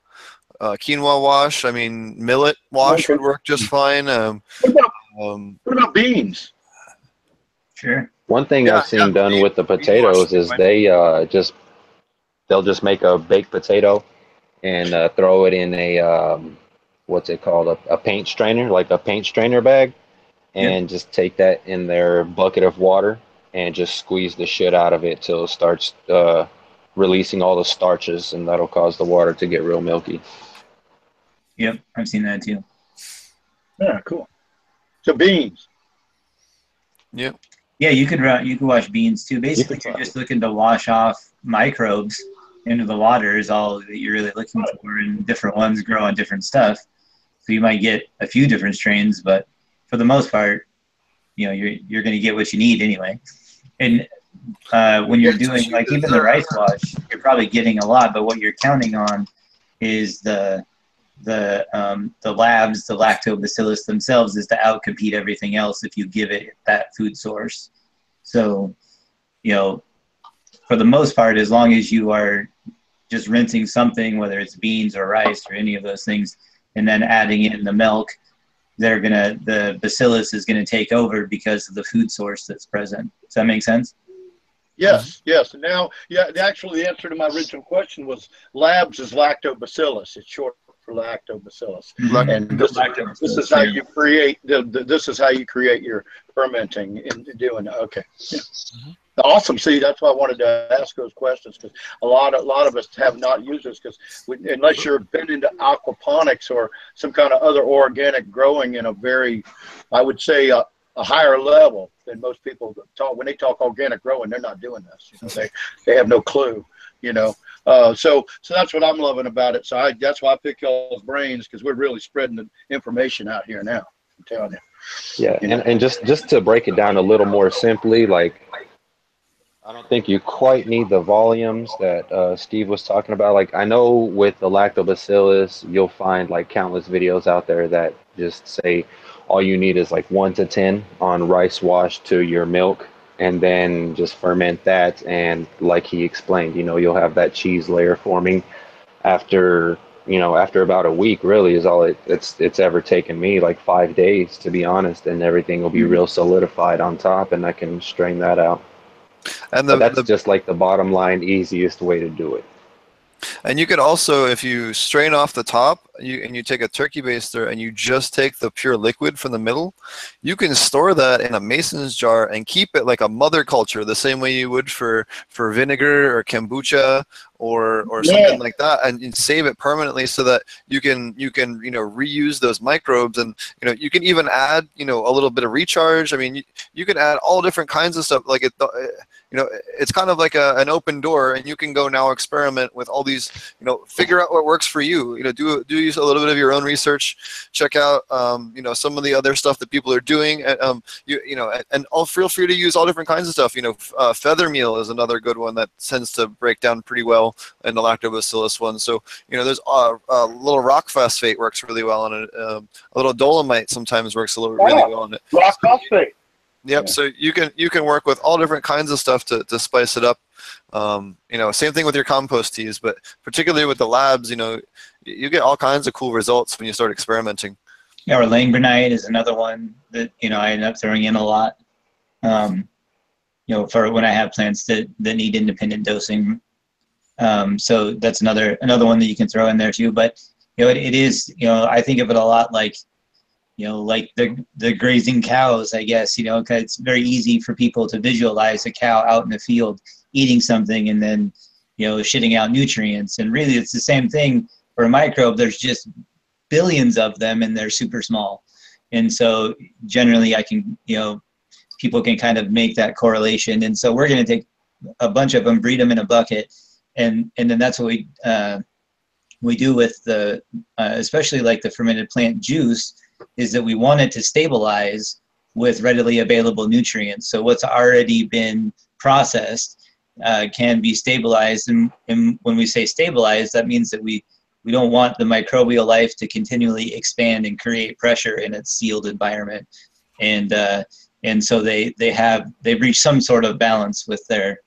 wash. I mean, millet wash would work just fine. What about beans? Sure. One thing I've seen done with the potatoes is they'll just make a baked potato and throw it in a what's it called, a paint strainer, like a paint strainer bag, and just take that in their bucket of water and just squeeze the shit out of it till it starts releasing all the starches, and that'll cause the water to get real milky. Yep, I've seen that too. Yeah, cool. So beans. Yep. Yeah, you could wash beans too. Basically, you're just looking to wash off microbes into the water is all that you're really looking for, and different ones grow on different stuff. So you might get a few different strains, but for the most part, you're going to get what you need anyway. And when you're doing like even the rice wash, you're probably getting a lot, but what you're counting on is the labs, the lactobacillus themselves, is to outcompete everything else if you give it that food source. So, for the most part, as long as you are just rinsing something, whether it's beans or rice or any of those things, and then adding in the milk the bacillus is gonna take over because of the food source that's present. Does that make sense? Yes, yes. And now, yeah, actually, the answer to my original question was labs is lactobacillus. It's short for lactobacillus. And this is how you create this is how you create your fermenting in doing it. Okay. Yeah. Awesome. See, that's why I wanted to ask those questions, because a lot of us have not used this, because unless you've been into aquaponics or some kind of other organic growing in a very, I would say, a higher level than most people talk. When they talk organic growing, they're not doing this. You know, they have no clue. You know, so that's what I'm loving about it. So that's why I pick y'all's brains, because we're really spreading the information out here now. I'm telling you. Yeah, and just to break it down a little more simply, like, I don't think you quite need the volumes that Steve was talking about. Like, I know with the lactobacillus, you'll find like countless videos out there that just say all you need is like 1 to 10 on rice wash to your milk, and then just ferment that. And like he explained, you know, you'll have that cheese layer forming after, you know, after about a week. Really is all it's ever taken me, like 5 days, to be honest, and everything will be real solidified on top, and I can strain that out. And that's just like the bottom line, easiest way to do it. And you could also, if you strain off the top and you take a turkey baster and you just take the pure liquid from the middle, you can store that in a mason's jar and keep it like a mother culture, the same way you would for vinegar or kombucha or something like that, and save it permanently so that you can reuse those microbes. And you can even add a little bit of recharge. I mean, you can add all different kinds of stuff. Like it's kind of like an open door, and you can go now experiment with all these, figure out what works for you. Do use a little bit of your own research, check out some of the other stuff that people are doing, and feel free to use all different kinds of stuff. Feather meal is another good one that tends to break down pretty well in the lactobacillus one. So there's a little rock phosphate works really well on it. A little dolomite sometimes works really well on it. Rock phosphate. Yep. Yeah. So you can work with all different kinds of stuff to spice it up. Same thing with your compost teas, but particularly with the labs, you get all kinds of cool results when you start experimenting. Yeah, or langbronite is another one that I end up throwing in a lot. For when I have plants that need independent dosing. So that's another one that you can throw in there too. But it is, I think of it a lot like like the grazing cows, I guess, because it's very easy for people to visualize a cow out in the field eating something and then, shitting out nutrients. And really it's the same thing for a microbe. There's just billions of them and they're super small. And so generally I can, people can kind of make that correlation. And so we're going to take a bunch of them, breed them in a bucket. And then that's what we do with the, especially like the fermented plant juice, is that we want it to stabilize with readily available nutrients. So what's already been processed can be stabilized. And when we say stabilized, that means that we don't want the microbial life to continually expand and create pressure in its sealed environment. And so they've reached some sort of balance with their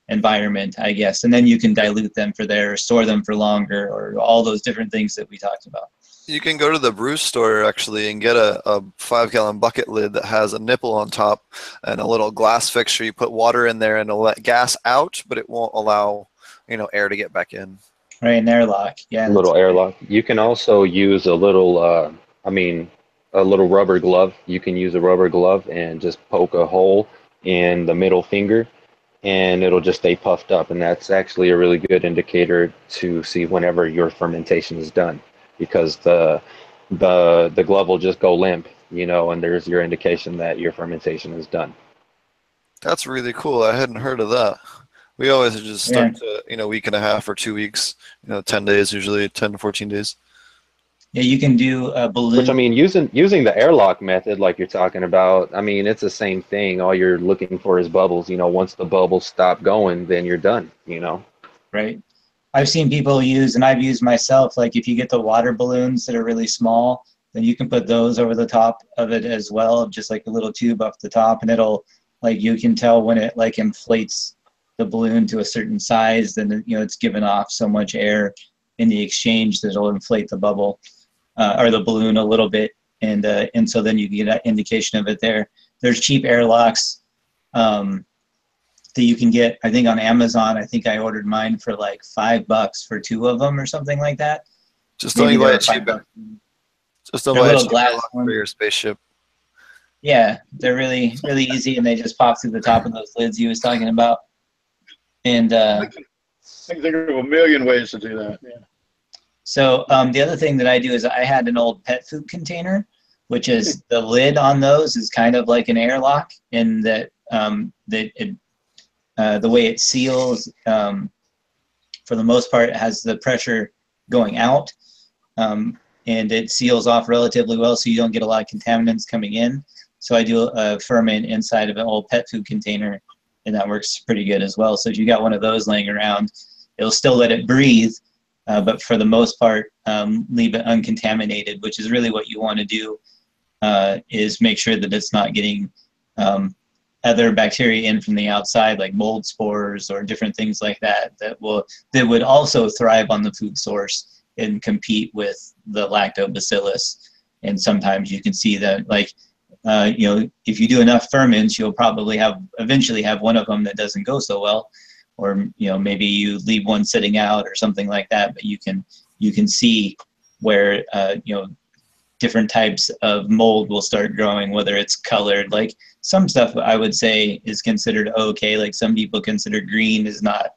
environment, I guess. And then you can dilute them store them for longer, or all those different things that we talked about. You can go to the brew store actually and get a 5-gallon bucket lid that has a nipple on top and a little glass fixture. You put water in there and it'll let gas out, but it won't allow air to get back in. Right, an airlock. Yeah. A little airlock. You can also use a little a little rubber glove. You can use a rubber glove and just poke a hole in the middle finger, and it'll just stay puffed up. And that's actually a really good indicator to see whenever your fermentation is done, because the glove will just go limp, and there's your indication that your fermentation is done. That's really cool. I hadn't heard of that. We always just start to, a week and a half or 2 weeks, 10 days, usually 10 to 14 days. Yeah, you can do a balloon. Which, I mean, using the airlock method like you're talking about, I mean, it's the same thing. All you're looking for is bubbles. Once the bubbles stop going, then you're done, Right. I've seen people use, and I've used myself, like if you get the water balloons that are really small, then you can put those over the top of it as well, just like a little tube off the top, and it'll, like, you can tell when it like inflates the balloon to a certain size, then it's given off so much air in the exchange that it'll inflate the bubble. or the balloon a little bit, and so then you get an indication of it there. There's cheap airlocks that you can get, I think, on Amazon. I think I ordered mine for like $5 for 2 of them or something like that. Just don't buy a cheap. Just don't buy a cheap glass airlock for your spaceship. Yeah, they're really easy, and they just pop through the top of those lids you was talking about. And I can think of a million ways to do that. Yeah. So the other thing that I do is I had an old pet food container, which is the lid on those is kind of like an airlock, in that the way it seals, for the most part, it has the pressure going out, and it seals off relatively well, so you don't get a lot of contaminants coming in. So I do a ferment inside of an old pet food container, and that works pretty good as well. So if you got one of those laying around, it'll still let it breathe, but for the most part, leave it uncontaminated, which is really what you want to do, is make sure that it's not getting other bacteria in from the outside, like mold spores or different things like that, that would also thrive on the food source and compete with the lactobacillus. And sometimes you can see that, like, if you do enough ferments, you'll probably eventually have one of them that doesn't go so well, or maybe you leave one sitting out or something like that. But you can see where different types of mold will start growing, whether it's colored. Like some stuff I would say is considered okay. Like some people consider green is not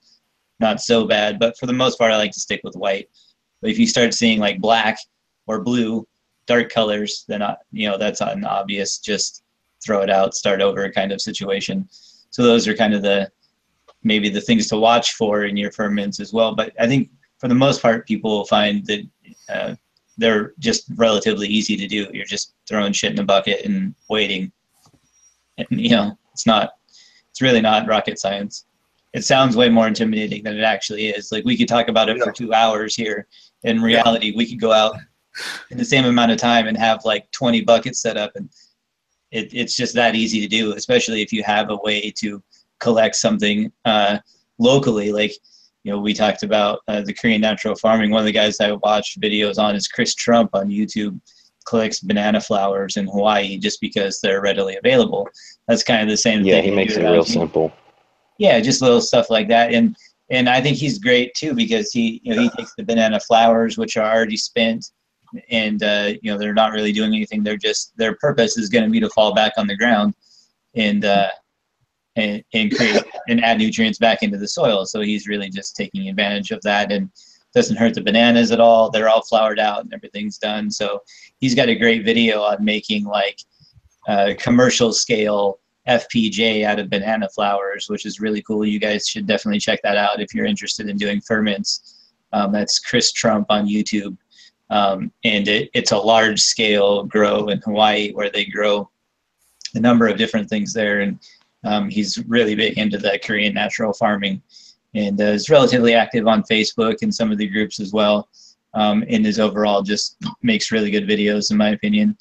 so bad, but for the most part, I like to stick with white. But if you start seeing like black or blue, dark colors, then that's an obvious just throw it out, start over kind of situation. So those are kind of maybe the things to watch for in your ferments as well. But I think for the most part, people will find that they're just relatively easy to do. You're just throwing shit in a bucket and waiting. And, it's really not rocket science. It sounds way more intimidating than it actually is. Like, we could talk about it for 2 hours here. In reality, we could go out in the same amount of time and have like 20 buckets set up, and it's just that easy to do, especially if you have a way to collect something locally. Like, we talked about the Korean natural farming. One of the guys I watched videos on is Chris Trump on YouTube. Collects banana flowers in Hawaii just because they're readily available. That's kind of the same thing. Yeah, he makes it real simple. Yeah, just little stuff like that. And I think he's great too, because he takes the banana flowers, which are already spent, and they're not really doing anything. Their purpose is going to be to fall back on the ground and create and add nutrients back into the soil. So he's really just taking advantage of that, and doesn't hurt the bananas at all. They're all flowered out and everything's done. So he's got a great video on making like commercial scale FPJ out of banana flowers, which is really cool. You guys should definitely check that out if you're interested in doing ferments. That's Chris Trump on YouTube. And it's a large scale grow in Hawaii where they grow a number of different things there. And he's really big into the Korean natural farming, and is relatively active on Facebook and some of the groups as well. And his overall just makes really good videos, in my opinion.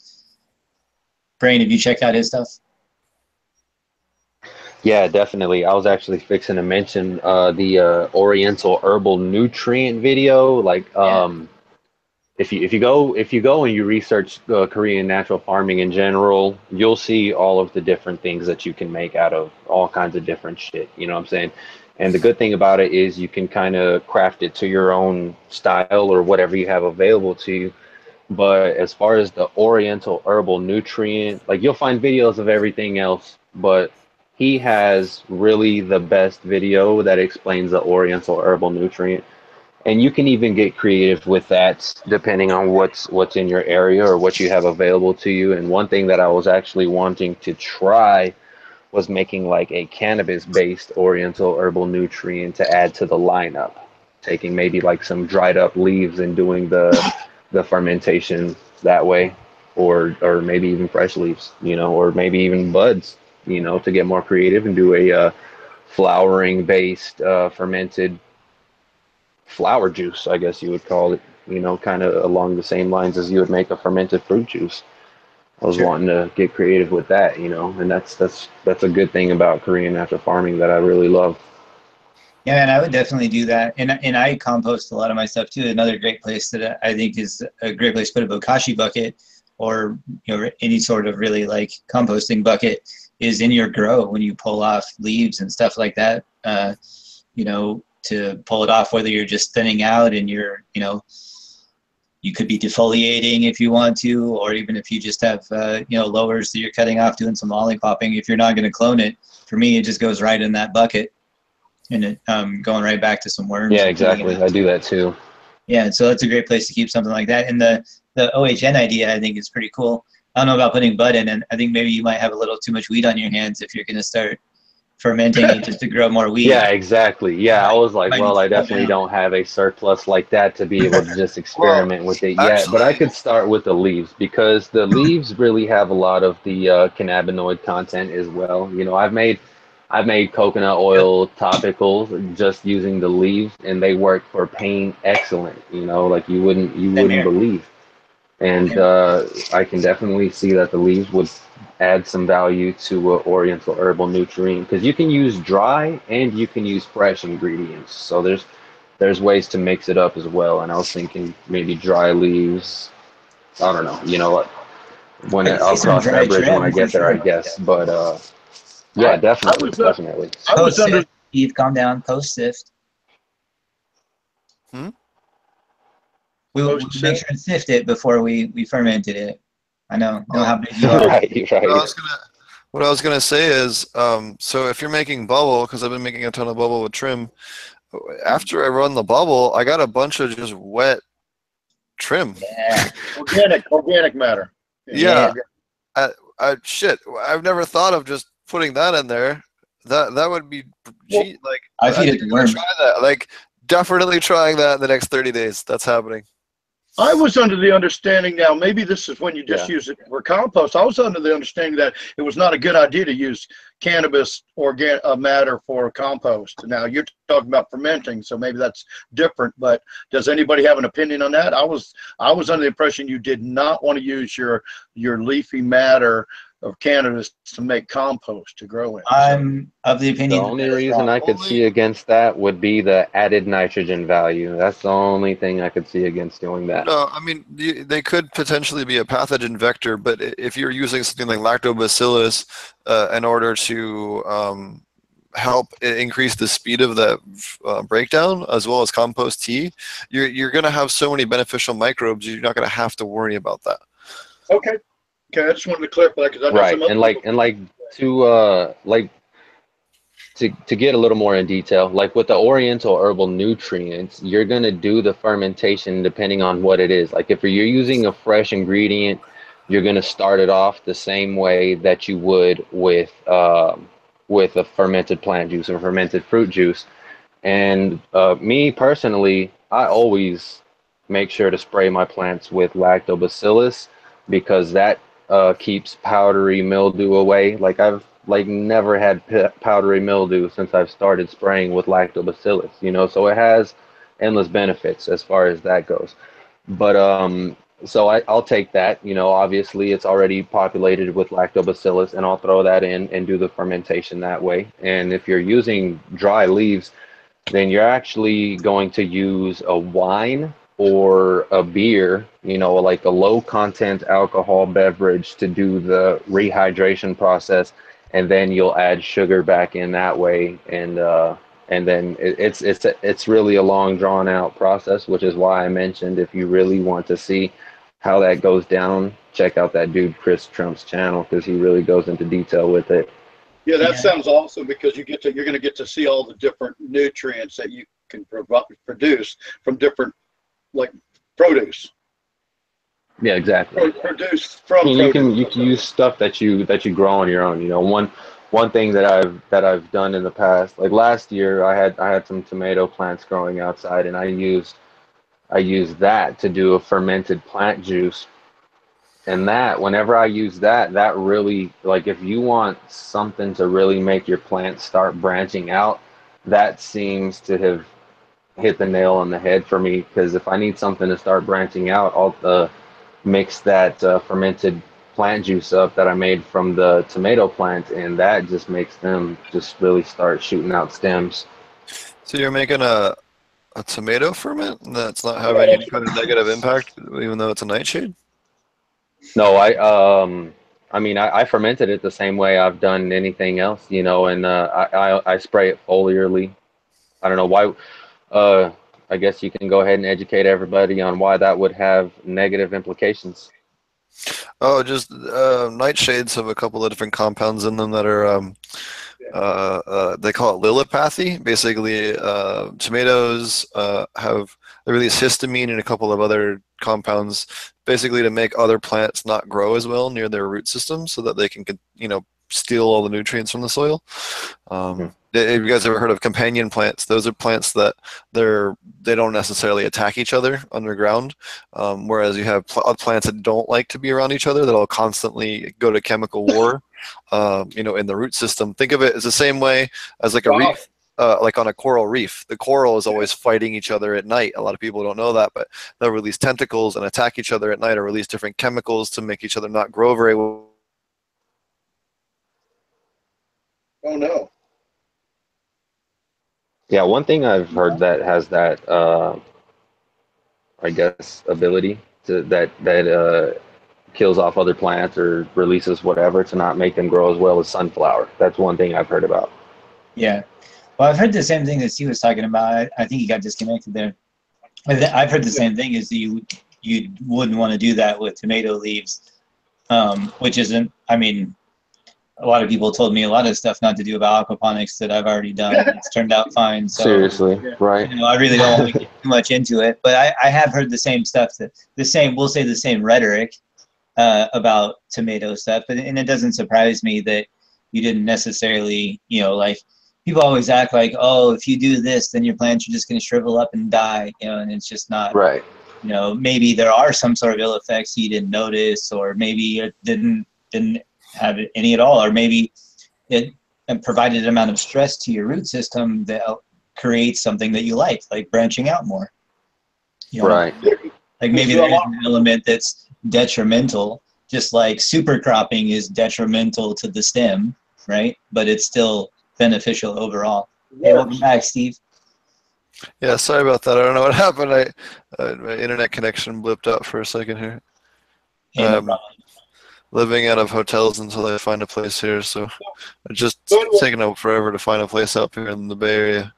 Brayne, have you checked out his stuff? Yeah, definitely. I was actually fixing to mention the Oriental Herbal Nutrient video. Like, if you go and you research Korean natural farming in general, you'll see all of the different things that you can make out of all kinds of different shit. You know what I'm saying? And the good thing about it is you can kind of craft it to your own style or whatever you have available to you. But as far as the Oriental Herbal Nutrient, like, you'll find videos of everything else, but he has really the best video that explains the Oriental Herbal Nutrient. And you can even get creative with that depending on what's in your area or what you have available to you. And one thing that I was actually wanting to try was making like a cannabis-based Oriental Herbal Nutrient to add to the lineup, taking maybe like some dried up leaves and doing the fermentation that way, or maybe even fresh leaves, or maybe even buds, to get more creative and do a flowering based fermented flower juice, I guess you would call it, kind of along the same lines as you would make a fermented fruit juice. I was wanting to get creative with that, and that's a good thing about Korean natural farming that I really love. Yeah, and I would definitely do that. And I compost a lot of my stuff too. Another great place that I think is a great place to put a bokashi bucket, or any sort of really like composting bucket, is in your grow when you pull off leaves and stuff like that. To pull it off, whether you're just thinning out and you could be defoliating if you want to, or even if you just have lowers that you're cutting off, doing some lollipopping. If you're not going to clone it, for me, it just goes right in that bucket. And it going right back to some worms. Yeah, exactly. I do that too. Yeah, so that's a great place to keep something like that. And the OHN idea, I think, is pretty cool. I don't know about putting bud in, and I think maybe you might have a little too much weed on your hands if you're going to start fermenting it just to grow more weed. Yeah, exactly. Yeah, I was like, well, I definitely don't have a surplus like that to be able to just experiment with it yet. But I could start with the leaves, because the leaves really have a lot of the cannabinoid content as well. I've made coconut oil topicals just using the leaves, and they work for pain excellent. Like you wouldn't believe. And I can definitely see that the leaves would add some value to oriental herbal nutrient, because you can use dry and you can use fresh ingredients. So there's ways to mix it up as well. And I was thinking maybe dry leaves. I don't know. You know what? I'll cross that bridge when I get there, I guess. But yeah, definitely. Post-sift. Keith, calm down. Post-sift. We'll make sure to sift it before we fermented it. I know how big you are. Right. What I was gonna say is, so if you're making bubble, because I've been making a ton of bubble with trim, after I run the bubble, I got a bunch of just wet trim. Yeah. Organic matter. Yeah. Shit, I've never thought of just putting that in there. That would be, I feed it to worms. Try that. Like, definitely trying that in the next 30 days. That's happening. I was under the understanding, now maybe this is when you just use it for compost. I was under the understanding that it was not a good idea to use cannabis organic matter for compost. Now you're talking about fermenting, so maybe that's different. But does anybody have an opinion on that? I was under the impression you did not want to use your leafy matter of cannabis to make compost to grow in. I'm of the opinion. The only reason I could see against that would be the added nitrogen value. That's the only thing I could see against doing that. No, I mean, they could potentially be a pathogen vector, but if you're using something like lactobacillus in order to help increase the speed of that breakdown, as well as compost tea, you're going to have so many beneficial microbes, you're not going to have to worry about that. Okay. Okay, I just wanted to clarify because I know some other to get a little more in detail, like with the oriental herbal nutrients, you're gonna do the fermentation depending on what it is. Like if you're using a fresh ingredient, you're gonna start it off the same way that you would with a fermented plant juice or fermented fruit juice. And me personally, I always make sure to spray my plants with lactobacillus, because that keeps powdery mildew away. Like I've never had powdery mildew since I've started spraying with lactobacillus, so it has endless benefits as far as that goes. But so I'll take that, obviously it's already populated with lactobacillus, and I'll throw that in and do the fermentation that way. And if you're using dry leaves, then you're actually going to use a wine or a beer, like a low content alcohol beverage to do the rehydration process, and then you'll add sugar back in that way, and then it's really a long drawn out process, which is why I mentioned if you really want to see how that goes down, check out that dude Chris Trump's channel, because he really goes into detail with it. Yeah, that sounds awesome, because you're going to get to see all the different nutrients that you can produce from different, like, produce. Yeah, exactly. Produce from you can use stuff that you grow on your own. One thing that I've done in the past, like last year, I had some tomato plants growing outside, and I used that to do a fermented plant juice. And that, whenever I use that really, like, if you want something to really make your plants start branching out, that seems to have hit the nail on the head for me. Because if I need something to start branching out, I'll mix that fermented plant juice up that I made from the tomato plant, and that just makes them just really start shooting out stems. So you're making a tomato ferment and that's not having any kind of negative impact, even though it's a nightshade? No, I mean, I fermented it the same way I've done anything else, you know, and I spray it foliarly. I don't know why. I guess you can go ahead and educate everybody on why that would have negative implications. Oh, just nightshades have a couple of different compounds in them that are they call it lilipathy. Basically, tomatoes they release histamine and a couple of other compounds, basically to make other plants not grow as well near their root system, so that they can, steal all the nutrients from the soil. Have you guys ever heard of companion plants? Those are plants that they don't necessarily attack each other underground, whereas you have plants that don't like to be around each other, that'll constantly go to chemical war, in the root system. Think of it as the same way as like a reef, like on a coral reef. The coral is always fighting each other at night. A lot of people don't know that, but they'll release tentacles and attack each other at night, or release different chemicals to make each other not grow very well. Oh no. Yeah, one thing I've heard that has that, I guess, ability that kills off other plants or releases whatever to not make them grow as well as sunflower. That's one thing I've heard about. Yeah. Well, I've heard the same thing that Steve was talking about. I think he got disconnected there. I've heard the same thing, is that you wouldn't want to do that with tomato leaves, which isn't, I mean, a lot of people told me a lot of stuff not to do about aquaponics that I've already done. It's turned out fine. So, seriously, right? I really don't want to get too much into it, but I have heard the same stuff, we'll say the same rhetoric about tomato stuff, and it doesn't surprise me that you didn't necessarily, like, people always act like, oh, if you do this, then your plants are just going to shrivel up and die, and it's just not. Right. Maybe there are some sort of ill effects you didn't notice, or maybe it didn't have any at all, or maybe it provided an amount of stress to your root system that creates something that you like branching out more. Right. Like maybe there's an element that's detrimental, just like super cropping is detrimental to the stem, right? But it's still beneficial overall. Hey, welcome back, Steve. Yeah, sorry about that. I don't know what happened. My internet connection blipped out for a second here. Hey, no problem. Living out of hotels until I find a place here, so it's just taking forever to find a place up here in the Bay Area,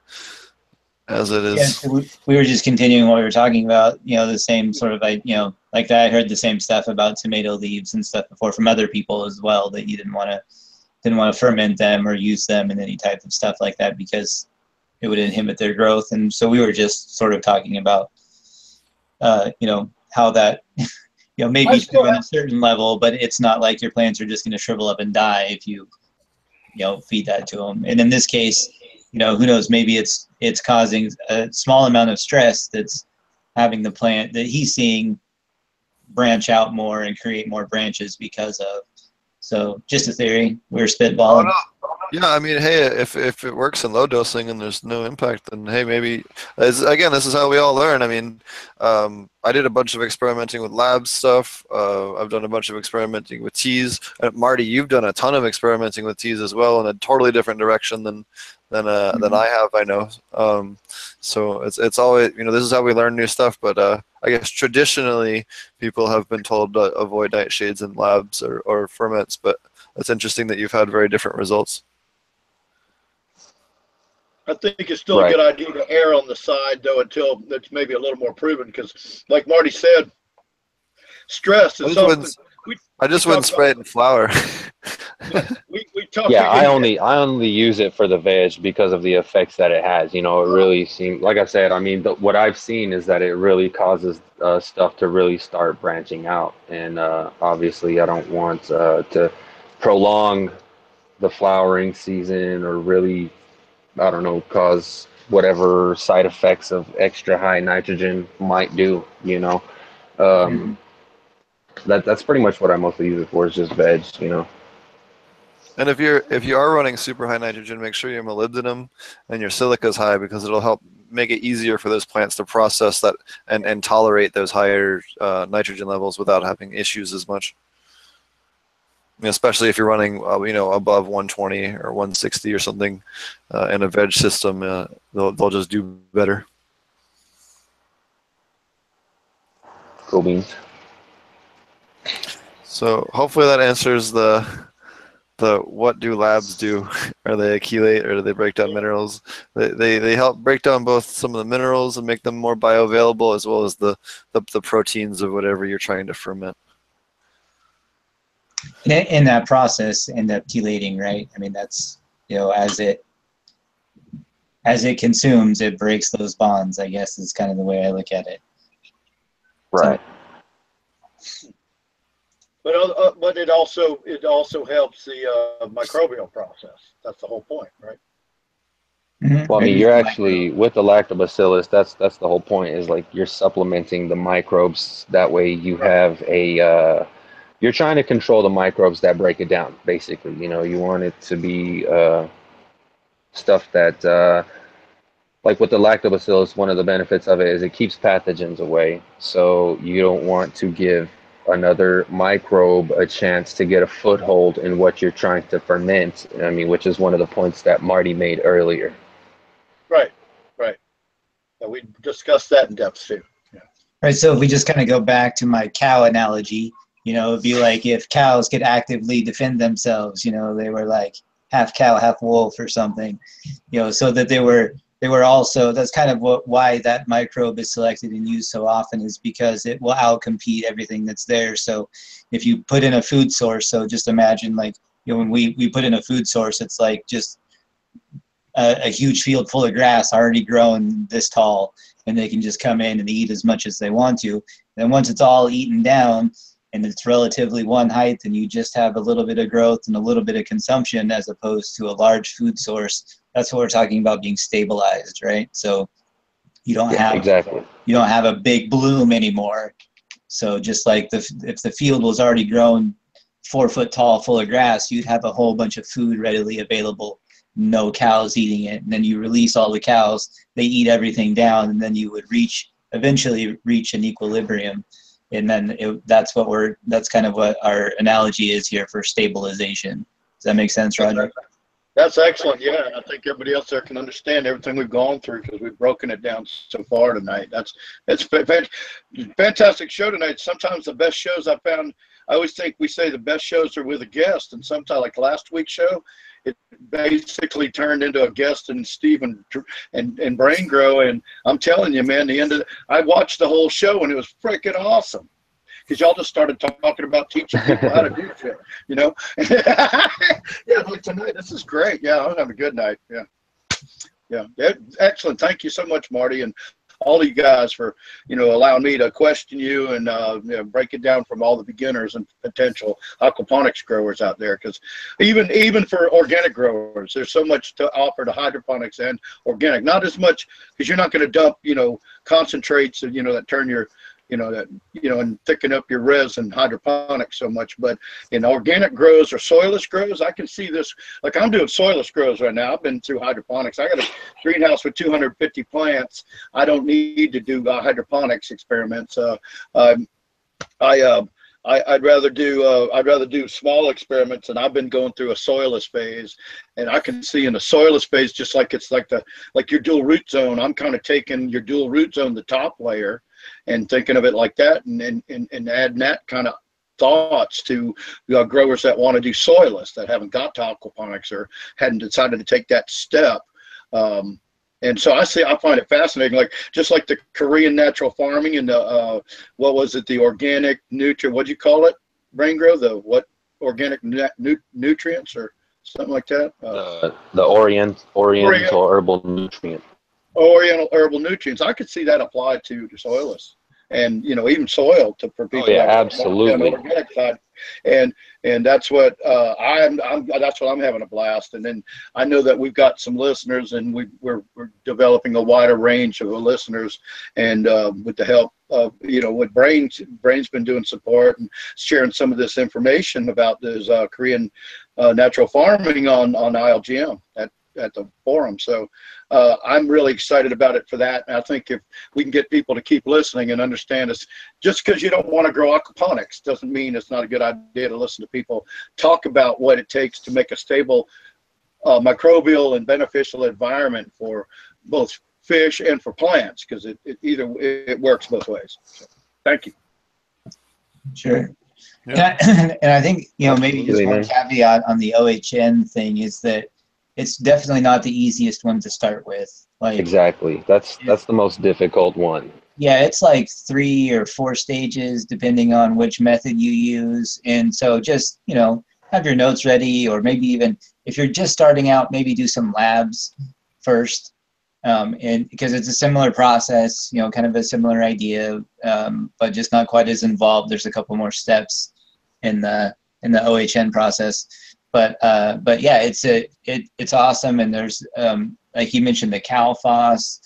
as it is. Yeah, so we were just continuing what we were talking about, the same sort of, like that. I heard the same stuff about tomato leaves and stuff before from other people as well, that you didn't want to ferment them or use them in any type of stuff like that because it would inhibit their growth. And so we were just sort of talking about, how that, maybe true on a certain level, but it's not like your plants are just going to shrivel up and die if you, feed that to them. And in this case, who knows, maybe it's causing a small amount of stress that's having the plant that he's seeing branch out more and create more branches because of. So just a theory, we're spitballing. Yeah, I mean, hey, if it works in low dosing and there's no impact, then hey, maybe, again, this is how we all learn. I mean, I did a bunch of experimenting with lab stuff. I've done a bunch of experimenting with teas. Marty, you've done a ton of experimenting with teas as well in a totally different direction than I have, I know. So it's always, this is how we learn new stuff. But I guess traditionally people have been told to avoid nightshades in labs or ferments. But it's interesting that you've had very different results. I think it's still a good idea to err on the side, though, until it's maybe a little more proven. Because, like Marty said, stress is something. I just wouldn't spray it in flour. I only use it for the veg because of the effects that it has. It really seems, like I said, I mean, what I've seen is that it really causes stuff to really start branching out. And obviously, I don't want to prolong the flowering season or really, I don't know, cause whatever side effects of extra high nitrogen might do, That's pretty much what I mostly use it for, is just veg, And if you are running super high nitrogen, make sure your molybdenum and your silica is high, because it'll help make it easier for those plants to process that and tolerate those higher nitrogen levels without having issues as much. especially if you're running, above 120 or 160 or something in a veg system, they'll just do better. Cool beans. So hopefully that answers the what do labs do? Are they chelate or do they break down minerals? They help break down both some of the minerals and make them more bioavailable, as well as the proteins of whatever you're trying to ferment. In that process, end up chelating, right? I mean, that's, as it consumes, it breaks those bonds, I guess is kind of the way I look at it. Right. So, But it also helps the microbial process. That's the whole point, right? Well, I mean, you're actually with the lactobacillus. That's the whole point. Is like you're supplementing the microbes. That way, you have a. You're trying to control the microbes that break it down. Basically, you want it to be stuff that, like with the lactobacillus, one of the benefits of it is it keeps pathogens away. So you don't want to give another microbe a chance to get a foothold in what you're trying to ferment. I mean, which is one of the points that Marty made earlier. Right. Yeah, we discussed that in depth too. Yeah. Right. So if we just kind of go back to my cow analogy, it'd be like if cows could actively defend themselves, they were like half cow, half wolf or something, so that they were also, that's kind of why that microbe is selected and used so often, is because it will outcompete everything that's there. So if you put in a food source, so just imagine like, when we put in a food source, it's like just a huge field full of grass already grown this tall, and they can just come in and eat as much as they want to. And once it's all eaten down and it's relatively one height, and you just have a little bit of growth and a little bit of consumption as opposed to a large food source. That's what we're talking about, being stabilized, right? So you don't have you don't have a big bloom anymore. So just like if the field was already grown 4 foot tall, full of grass, you'd have a whole bunch of food readily available, no cows eating it. And then you release all the cows, they eat everything down, and then you would eventually reach an equilibrium. And then that's kind of what our analogy is here for stabilization. Does that make sense, Roger? That's excellent. Yeah, and I think everybody else there can understand everything we've gone through because we've broken it down so far tonight. It's fantastic show tonight. Sometimes the best shows I found, I always think we say the best shows are with a guest, and sometimes like last week's show, it basically turned into a guest and Steve and BrayneGro, and I'm telling you, man, I watched the whole show and it was freaking awesome. Because y'all just started talking about teaching people how to do shit, Yeah, like tonight, this is great. Yeah, I'm having a good night. Yeah, excellent. Thank you so much, Marty, and all of you guys for, allowing me to question you and break it down from all the beginners and potential aquaponics growers out there. Because even for organic growers, there's so much to offer to hydroponics and organic. Not as much, because you're not going to dump, concentrates, that turn your and thicken up your resin hydroponics so much. But in organic grows or soilless grows, I can see this. Like I'm doing soilless grows right now. I've been through hydroponics. I got a greenhouse with 250 plants. I don't need to do hydroponics experiments. I'd rather do small experiments, and I've been going through a soilless phase, and I can see in a soilless phase, just like it's like your dual root zone. I'm kind of taking your dual root zone, the top layer, and thinking of it like that, and adding that kind of thoughts to growers that want to do soilless, that haven't got to aquaponics or hadn't decided to take that step. And so I find it fascinating, just like the Korean natural farming and the what was it, the organic nutrient? What'd you call it, BrayneGro? The what organic nutrients or something like that? The Oriental herbal nutrient. Oriental herbal nutrients. I could see that applied to soilless, and even soil for people. Oh yeah, absolutely. On the organic side, and that's what that's what I'm having a blast. And then I know that we've got some listeners, and we're developing a wider range of listeners, and with the help of what Brayne's been doing support and sharing some of this information about this Korean natural farming on ILGM. at the forum. So I'm really excited about it for that. And I think if we can get people to keep listening and understand us, just because you don't want to grow aquaponics doesn't mean it's not a good idea to listen to people talk about what it takes to make a stable microbial and beneficial environment for both fish and for plants, because it works both ways. So, thank you. Sure. Yeah. And I think, maybe just one caveat on the OHN thing is that it's definitely not the easiest one to start with. Like, exactly. That's the most difficult one. Yeah, it's like 3 or 4 stages depending on which method you use. And so just, have your notes ready, or maybe even if you're just starting out, maybe do some labs first. And because it's a similar process, kind of a similar idea, but just not quite as involved. There's a couple more steps in the OHN process, but yeah, it's awesome. And there's like you mentioned, the cow foss.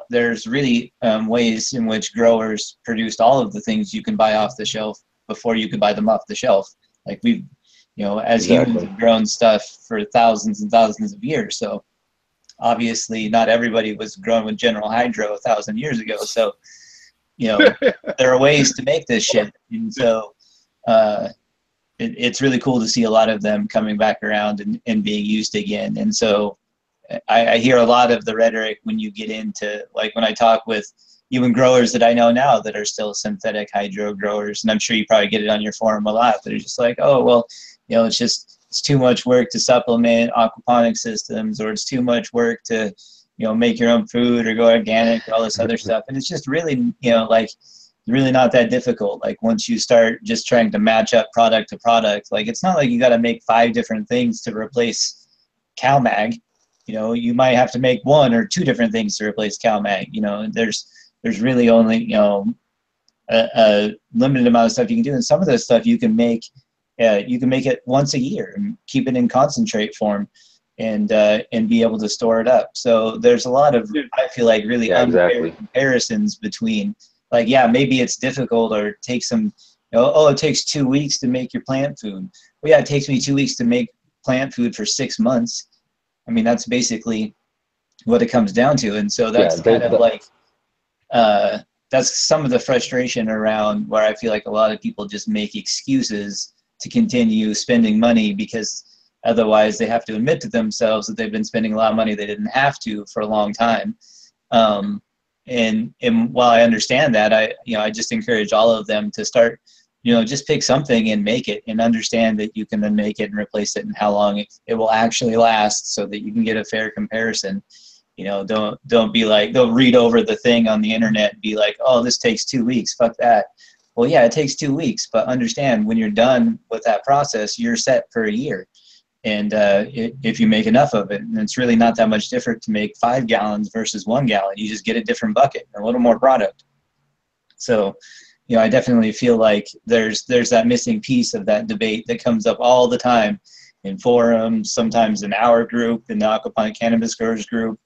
There's really ways in which growers produced all of the things you can buy off the shelf before you could buy them off the shelf. Like we've, as humans have grown stuff for thousands and thousands of years. So obviously not everybody was growing with General Hydro 1,000 years ago. So, there are ways to make this shit. And so it's really cool to see a lot of them coming back around and being used again. And so I hear a lot of the rhetoric when you get into, like when I talk with even growers that I know now that are still synthetic hydro growers, and I'm sure you probably get it on your forum a lot, but it's just like, oh, well, it's too much work to supplement aquaponic systems, or it's too much work to, make your own food or go organic or all this other stuff. And it's just really, really not that difficult. Like once you start just trying to match up product to product, like it's not like you got to make 5 different things to replace CalMag. You might have to make 1 or 2 different things to replace CalMag. There's really only, a limited amount of stuff you can do. And some of this stuff you can make it once a year and keep it in concentrate form and be able to store it up. So there's a lot of, I feel like, really unfair comparisons between, like, yeah, maybe it's difficult, or it takes some, it takes 2 weeks to make your plant food. Well, yeah, it takes me 2 weeks to make plant food for 6 months. I mean, that's basically what it comes down to. And so that's that's some of the frustration around where I feel like a lot of people just make excuses to continue spending money, because otherwise they have to admit to themselves that they've been spending a lot of money they didn't have to for a long time. And while I understand that, I just encourage all of them to start, just pick something and make it, and understand that you can then make it and replace it, and how long it will actually last, so that you can get a fair comparison. Don't be like, they'll read over the thing on the internet and be like, oh, this takes 2 weeks, fuck that. Well, yeah, it takes 2 weeks, but understand when you're done with that process, you're set for a year. And if you make enough of it, and it's really not that much different to make 5 gallons versus 1 gallon. You just get a different bucket, a little more product. So, I definitely feel like there's that missing piece of that debate that comes up all the time in forums, sometimes in our group, in the Aquaponic Cannabis Growers group.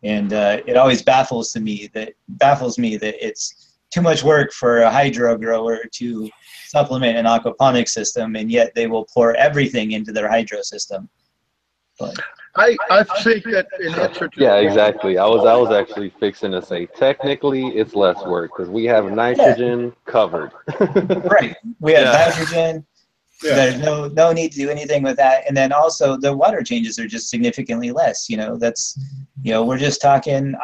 And it always baffles me that it's too much work for a hydro grower to supplement an aquaponic system, and yet they will pour everything into their hydro system. But I think that in answer to exactly. I was actually fixing to say, technically it's less work because we have nitrogen covered. Right. We have nitrogen. Yeah. There's no need to do anything with that. And then also the water changes are just significantly less. That's, I'm just talking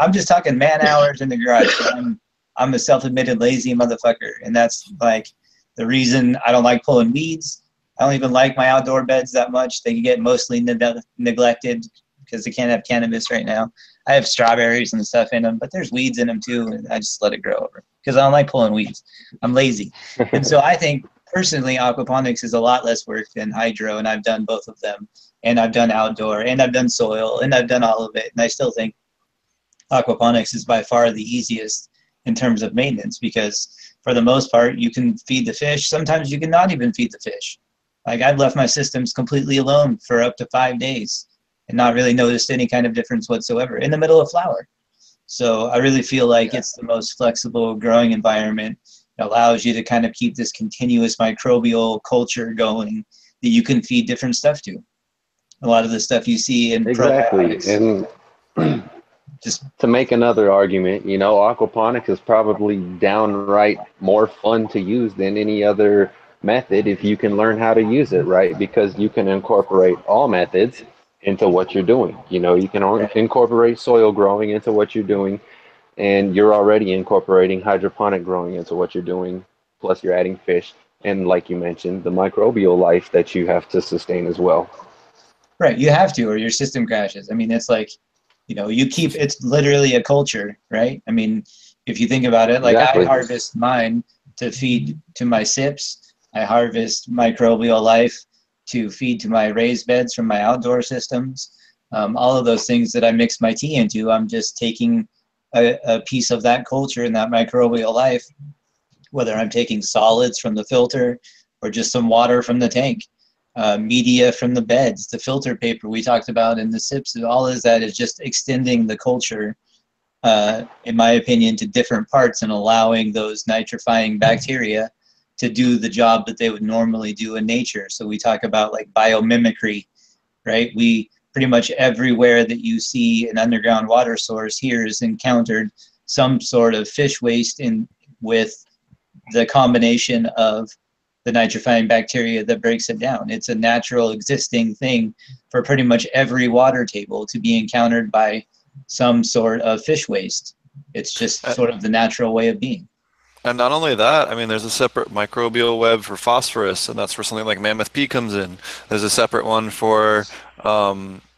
man hours in the garage. I'm a self-admitted lazy motherfucker. And that's like the reason I don't like pulling weeds. I don't even like my outdoor beds that much. They can get mostly neglected because they can't have cannabis right now. I have strawberries and stuff in them, but there's weeds in them too. And I just let it grow over because I don't like pulling weeds. I'm lazy. And so I think, personally, aquaponics is a lot less work than hydro, and I've done both of them. And I've done outdoor, and I've done soil, and I've done all of it. And I still think aquaponics is by far the easiest in terms of maintenance, because for the most part, you can feed the fish. Sometimes you can not even feed the fish. Like, I've left my systems completely alone for up to 5 days and not really noticed any kind of difference whatsoever in the middle of flower. So I really feel like it's the most flexible growing environment. It allows you to kind of keep this continuous microbial culture going that you can feed different stuff to. A lot of the stuff you see in Exactly. probiotics. And Just to make another argument, you know, aquaponics is probably downright more fun to use than any other method if you can learn how to use it right, because you can incorporate all methods into what you're doing. You know, you can incorporate soil growing into what you're doing, and you're already incorporating hydroponic growing into what you're doing. Plus, you're adding fish, and like you mentioned, the microbial life that you have to sustain as well. right, you have to, or your system crashes. I mean, it's like, you know, it's literally a culture, right? I mean, if you think about it, like I Exactly. harvest mine to feed to my sips. I harvest microbial life to feed to my raised beds from my outdoor systems. All of those things that I mix my tea into, I'm just taking a piece of that culture and that microbial life, whether I'm taking solids from the filter or just some water from the tank. Media from the beds, the filter paper we talked about in the sips, all of that is just extending the culture, in my opinion, to different parts and allowing those nitrifying bacteria to do the job that they would normally do in nature. So we talk about like biomimicry, right? We pretty much everywhere that you see an underground water source here is encountered some sort of fish waste with the combination of the nitrifying bacteria that breaks it down. It's a natural existing thing for pretty much every water table to be encountered by some sort of fish waste. It's just sort of the natural way of being. And not only that, I mean, there's a separate microbial web for phosphorus, and that's where something like Mammoth P comes in. There's a separate one for,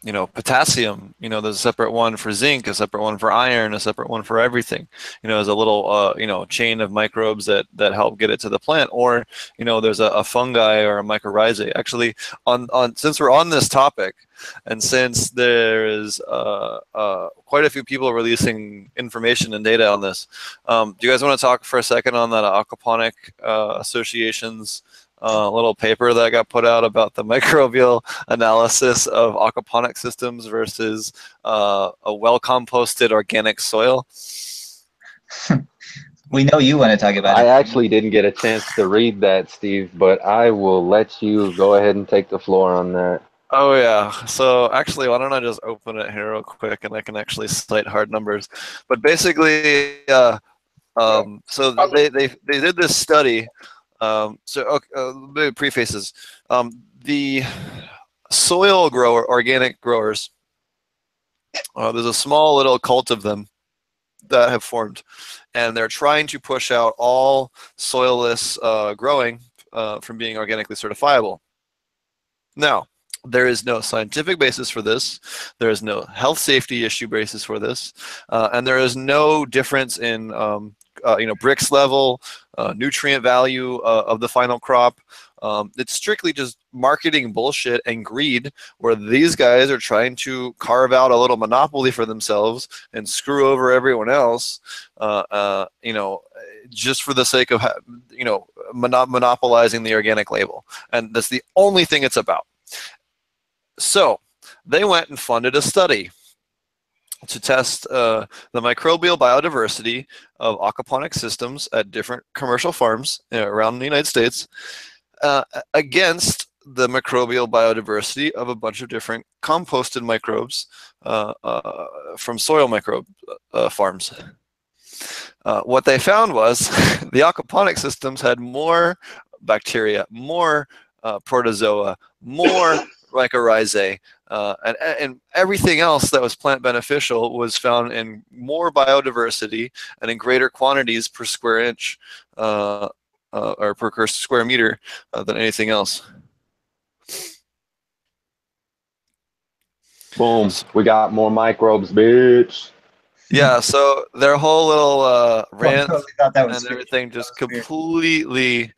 you know, potassium. You know, there's a separate one for zinc, a separate one for iron, a separate one for everything. You know, there's a little, you know, chain of microbes that help get it to the plant. Or, you know, there's a fungi or a mycorrhizae. Actually, since we're on this topic, and since there is quite a few people releasing information and data on this, do you guys want to talk for a second on that Aquaponic Association's little paper that got put out about the microbial analysis of aquaponic systems versus a well-composted organic soil? We know you want to talk about it. I actually didn't get a chance to read that, Steve, but I will let you go ahead and take the floor on that. Oh yeah. So actually, why don't I just open it here real quick, and I can actually cite hard numbers. But basically, so they did this study. Maybe prefaces. The soil grower, organic growers. There's a small little cult of them that have formed, and they're trying to push out all soilless growing from being organically certifiable. Now, there is no scientific basis for this. There is no health safety issue basis for this, and there is no difference in you know, Brix level, nutrient value of the final crop. It's strictly just marketing bullshit and greed, where these guys are trying to carve out a little monopoly for themselves and screw over everyone else. You know, just for the sake of you know, monopolizing the organic label, and that's the only thing it's about. So they went and funded a study to test the microbial biodiversity of aquaponic systems at different commercial farms around the United States against the microbial biodiversity of a bunch of different composted microbes from soil microbe farms. What they found was the aquaponic systems had more bacteria, more protozoa, more mycorrhizae, and everything else that was plant beneficial was found in more biodiversity and in greater quantities per square inch or per square meter than anything else. Boom. We got more microbes, bitch. Yeah, so their whole little rant thought that was and everything just completely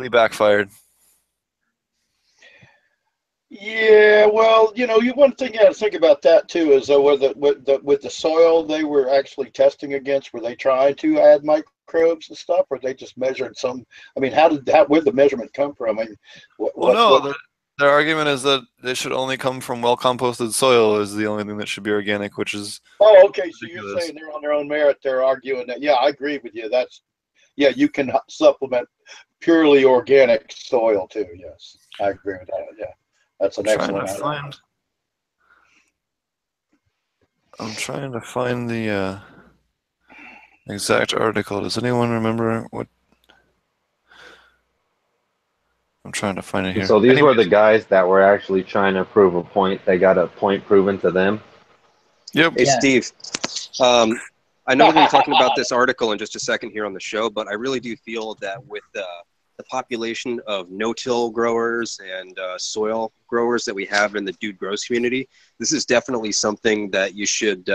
backfired. Yeah, well, you know, one thing you got to think about that too is with the soil they were actually testing against, were they trying to add microbes and stuff, or they just measured some? I mean, where'd the measurement come from? I mean, their argument is that they should only come from well-composted soil is the only thing that should be organic, which is okay. So ridiculous. You're saying they're on their own merit. They're arguing that. Yeah, I agree with you. You can supplement purely organic soil too. Yes, I agree with that. Yeah. That's an excellent idea. I'm trying to find the exact article. Does anyone remember what? I'm trying to find it here. So these were the guys that were actually trying to prove a point. They got a point proven to them. Yep. Hey, Steve. I know we're going to be talking about this article in just a second here on the show, but I really do feel that with the population of no-till growers and soil growers that we have in the Dude Grows community, this is definitely something that you should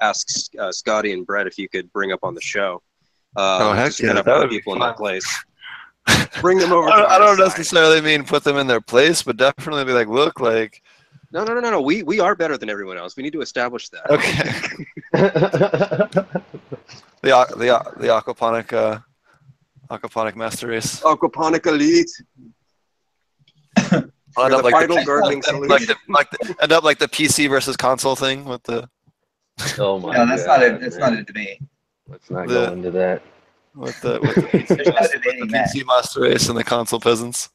ask Scotty and Brett if you could bring up on the show. Heck just yeah, kind of that put would be people in fun. their place. Bring them over. I don't necessarily mean put them in their place, but definitely be like, look, like. No. We are better than everyone else. We need to establish that. Okay. the aquaponic master race. Aquaponic elite. End up like the PC versus console thing with the. Oh my! No, that's not a debate. Let's not go into that. With the PC master race and the console peasants.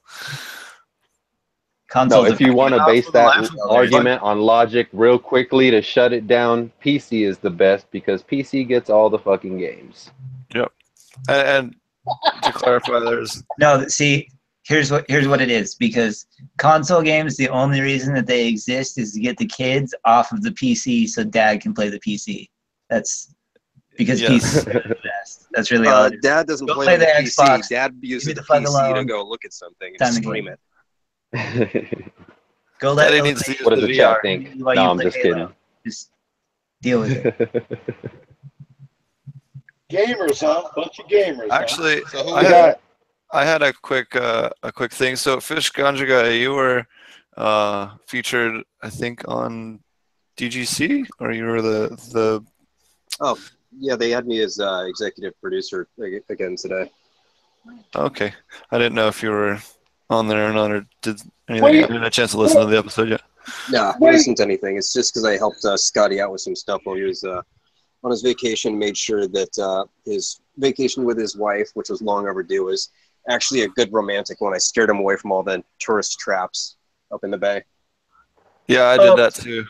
No, if you want to base that argument on logic real quickly to shut it down, PC is the best because PC gets all the fucking games. Yep. And to clarify, there's no. See, here's what it is, because console games, the only reason that they exist is to get the kids off of the PC so Dad can play the PC. That's because PC is the best. That's really all. Dad doesn't play the PC. Xbox. Dad uses the PC to go look at something and scream it. Go let Daddy needs to use what does the VR. chat think? No, I'm just kidding. Just deal with it. Gamers, huh? Bunch of gamers. Actually, Huh? I had a quick thing. So, Fish Ganja Guy, you were featured, I think, on DGC, or you were the. Oh yeah, they had me as executive producer again today. Okay, I didn't know if you were on there or not, or did anything. I didn't have a chance to listen to the episode yet. No, he listened to anything. It's just because I helped Scotty out with some stuff while he was on his vacation. Made sure that his vacation with his wife, which was long overdue, was actually a good romantic one. I scared him away from all the tourist traps up in the bay. Yeah, I did that too.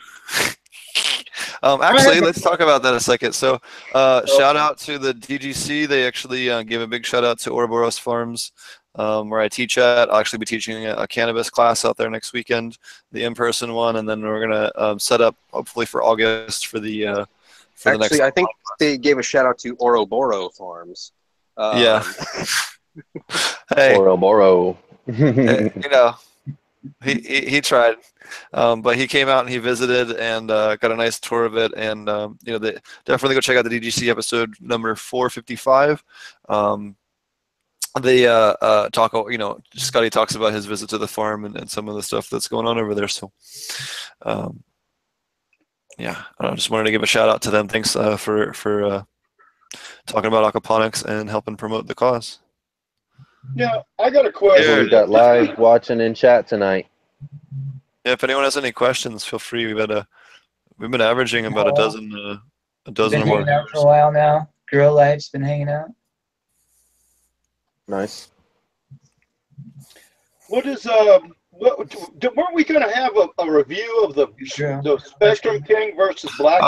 Actually, let's talk about that a second. So, shout out to the DGC. They actually gave a big shout out to Ouroboros Farms, where I teach at. I'll actually be teaching a cannabis class out there next weekend, the in-person one, and then we're gonna set up hopefully for August for the for the next. Actually, I think they gave a shout out to Ouroboros Farms. Yeah. Hey, Ouroboros. you know, he tried. But he came out and he visited and got a nice tour of it, and definitely go check out the DGC episode number 455. They talk, Scotty talks about his visit to the farm and some of the stuff that's going on over there. So, yeah, I just wanted to give a shout out to them. Thanks for talking about aquaponics and helping promote the cause. Yeah, I got a question. We got live watching in chat tonight. Yeah, if anyone has any questions, feel free. We've been averaging about a dozen or more. Been hanging out for a while now. Grow Life's been hanging out. Nice. What is weren't we going to have a review of the Spectrum King versus Black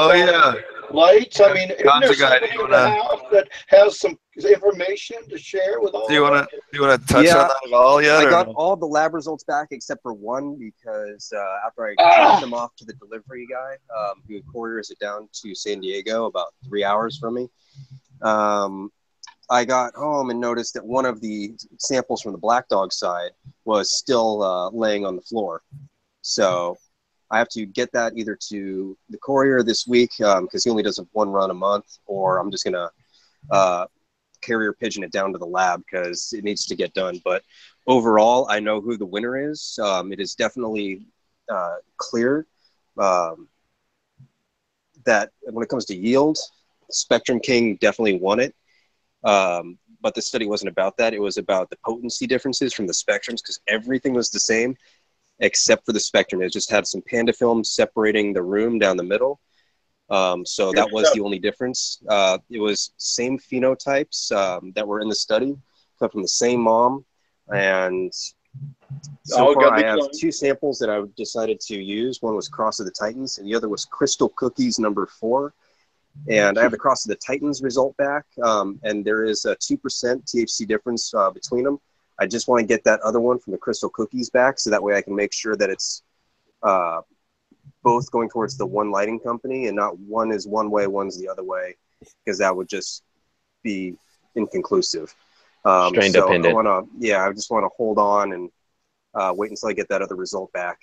lights? I mean, isn't there somebody in the house that has some information to share with all? Do you want to touch on that at all yet? I got all the lab results back except for one, because after I sent them off to the delivery guy, who couriers it down to San Diego, about 3 hours from me, I got home and noticed that one of the samples from the Black Dog side was still laying on the floor. So I have to get that either to the courier this week, because he only does one run a month, or I'm just going to carrier pigeon it down to the lab because it needs to get done. But overall, I know who the winner is. It is definitely clear that when it comes to yield, Spectrum King definitely won it. But the study wasn't about that. It was about the potency differences from the spectrums, because everything was the same except for the spectrum. It just had some panda film separating the room down the middle. So that was the only difference. It was same phenotypes that were in the study, come from the same mom, and So far, got I me have going. 2 samples that I decided to use. One was Cross of the Titans, and the other was Crystal Cookies number 4. And I have the Cross of the Titans result back, and there is a 2% THC difference between them. I just want to get that other one from the Crystal Cookies back, so that way I can make sure that it's both going towards the one lighting company and not one is one way, one's the other way, because that would just be inconclusive. Strain so dependent. I just want to hold on and wait until I get that other result back,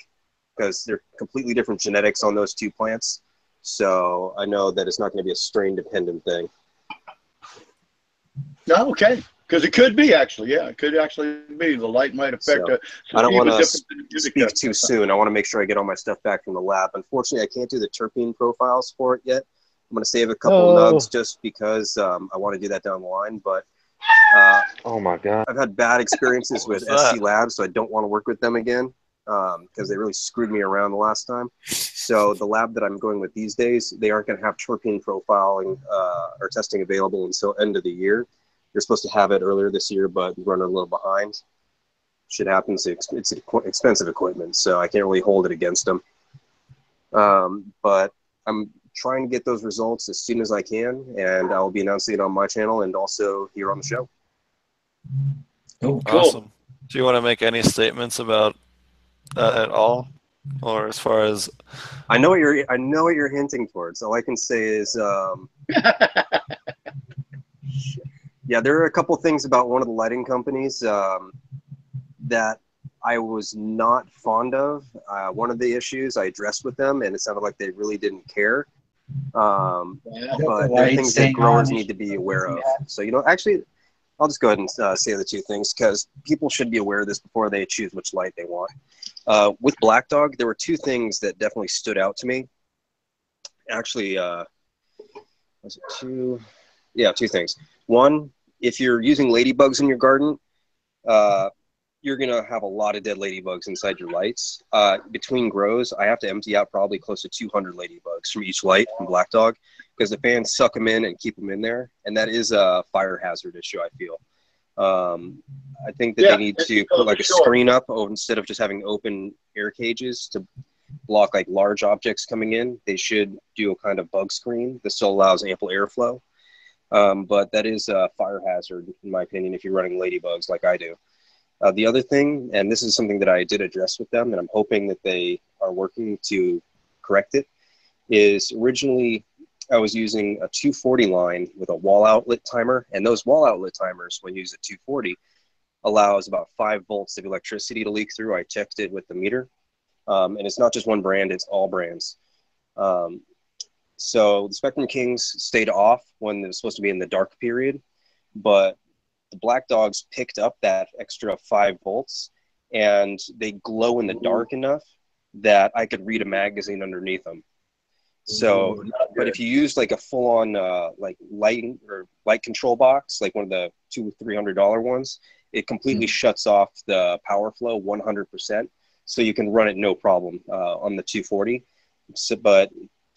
because they're completely different genetics on those 2 plants. So I know that it's not going to be a strain dependent thing. No, okay. Because it could be actually, yeah, it could actually be. The light might affect So, it. I don't want to speak too soon. I want to make sure I get all my stuff back from the lab. Unfortunately, I can't do the terpene profiles for it yet. I'm going to save a couple nugs just because I want to do that down the line. But Oh my God. I've had bad experiences with What's that? SC Labs, so I don't want to work with them again because they really screwed me around the last time. So the lab that I'm going with these days, they aren't going to have terpene profiling or testing available until end of the year. They're supposed to have it earlier this year, but we're running a little behind. Shit happens. It's expensive equipment, so I can't really hold it against them. But I'm trying to get those results as soon as I can, and I'll be announcing it on my channel and also here on the show. Cool. Awesome. Do you want to make any statements about that at all, or as far as? I know what you're hinting towards. All I can say is, yeah, there are a couple things about one of the lighting companies that I was not fond of. One of the issues I addressed with them, and it sounded like they really didn't care. But there are things that growers need to be aware of. So, actually, I'll just go ahead and say the 2 things, because people should be aware of this before they choose which light they want. With Black Dog, there were 2 things that definitely stood out to me. Actually, was it 2? Yeah, 2 things. One, if you're using ladybugs in your garden, you're going to have a lot of dead ladybugs inside your lights. Between grows, I have to empty out probably close to 200 ladybugs from each light from Black Dog, because the fans suck them in and keep them in there. And that is a fire hazard issue, I feel. I think that they need to put like a screen up instead of just having open air cages to block like large objects coming in. They should do a kind of bug screen that still allows ample airflow. But that is a fire hazard, in my opinion, if you're running ladybugs like I do. The other thing, and this is something that I did address with them, and I'm hoping that they are working to correct it, is originally I was using a 240 line with a wall outlet timer, and those wall outlet timers, when used at 240, allows about 5 volts of electricity to leak through. I checked it with the meter, and it's not just one brand, it's all brands. So the Spectrum Kings stayed off when it was supposed to be in the dark period, but the Black Dogs picked up that extra 5 volts, and they glow in the dark enough that I could read a magazine underneath them. So, but if you use like a full-on like light control box, like one of the $200-300 ones, it completely shuts off the power flow 100%. So you can run it no problem on the 240. So, but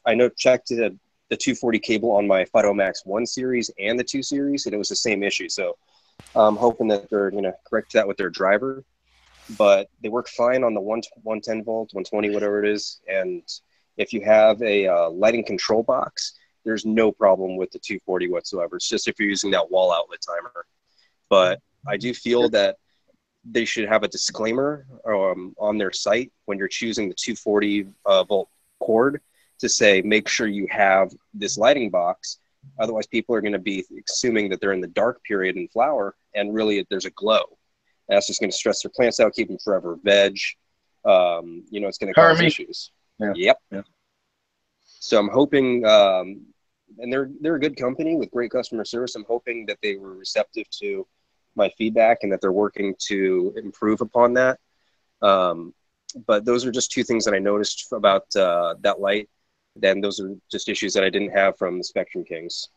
I checked the 240 cable on my Phytomax 1 series and the 2 series, and it was the same issue. So I'm hoping that they're going to correct that with their driver. But they work fine on the 110 volt, 120, whatever it is. And if you have a lighting control box, there's no problem with the 240 whatsoever. It's just if you're using that wall outlet timer. But I do feel that they should have a disclaimer on their site when you're choosing the 240 volt cord to say, make sure you have this lighting box. Otherwise, people are going to be assuming that they're in the dark period in flower, and really there's a glow. And that's just going to stress their plants out, keep them forever veg. It's going to cause issues. Yeah. Yep. Yeah. So I'm hoping, and they're a good company with great customer service. I'm hoping that they were receptive to my feedback and that they're working to improve upon that. But those are just 2 things that I noticed about that light. Then those are just issues that I didn't have from the Spectrum Kings.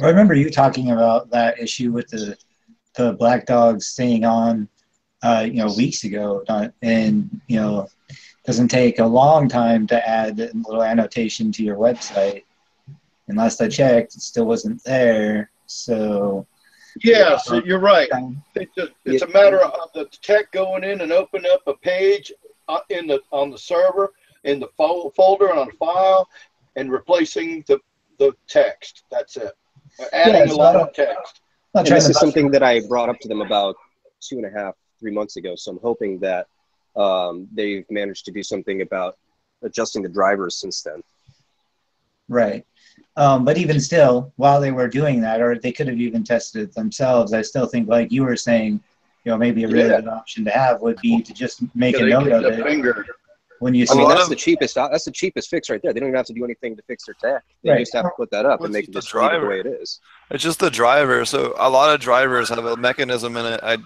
I remember you talking about that issue with the Black Dogs staying on, weeks ago, and doesn't take a long time to add a little annotation to your website. And last I checked, it still wasn't there. So Yes, you're right. It's a matter of the tech going in and opening up a page on the server in the folder and on the file and replacing the text. That's it. Adding a lot of text. And this is something that I brought up to them about 2.5, 3 months ago. So I'm hoping that they've managed to do something about adjusting the drivers since then. Right. But even still, while they were doing that, or they could have even tested it themselves, I still think, like you were saying, maybe a really good option to have would be to just make a note of it. When you see that's the cheapest. That's the cheapest fix right there. They don't even have to do anything to fix their tech. They just have to put that up and make it just leave it the way it is. It's just the driver. So a lot of drivers have a mechanism in it. I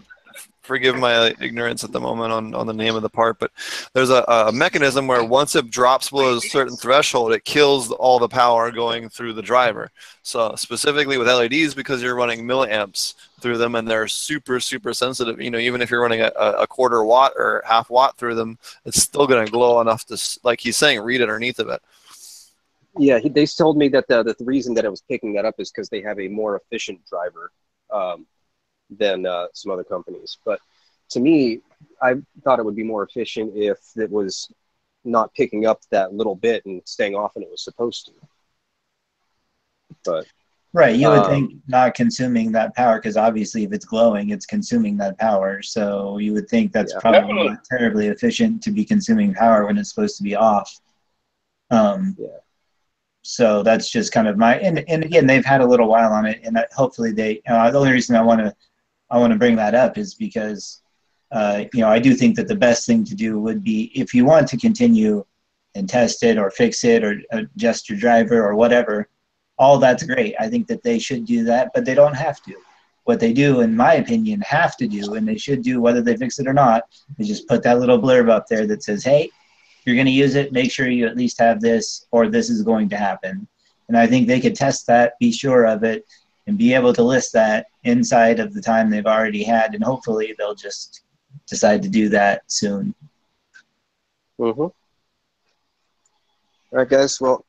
forgive my ignorance at the moment on the name of the part, but there's a mechanism where once it drops below a certain threshold, it kills all the power going through the driver. So specifically with LEDs, because you're running milliamps through them and they're super, super sensitive, even if you're running a quarter watt or half watt through them, it's still going to glow enough to, like he's saying, read underneath of it. Yeah, they told me that the reason that it was picking that up is because they have a more efficient driver than some other companies. But to me, I thought it would be more efficient if it was not picking up that little bit and staying off when it was supposed to. But right, you would think not consuming that power, because obviously if it's glowing, it's consuming that power. So you would think that's probably not terribly efficient to be consuming power when it's supposed to be off. So that's just kind of and again, they've had a little while on it, and hopefully they. The only reason I want to bring that up is because I do think that the best thing to do would be, if you want to continue and test it or fix it or adjust your driver or whatever, all that's great. I think that they should do that, but they don't have to. What they do, in my opinion, have to do, and they should do whether they fix it or not, is just put that little blurb up there that says, hey, if you're going to use it, make sure you at least have this, or this is going to happen. And I think they could test that, be sure of it, and be able to list that inside of the time they've already had, and hopefully they'll just decide to do that soon. All right, guys. Well,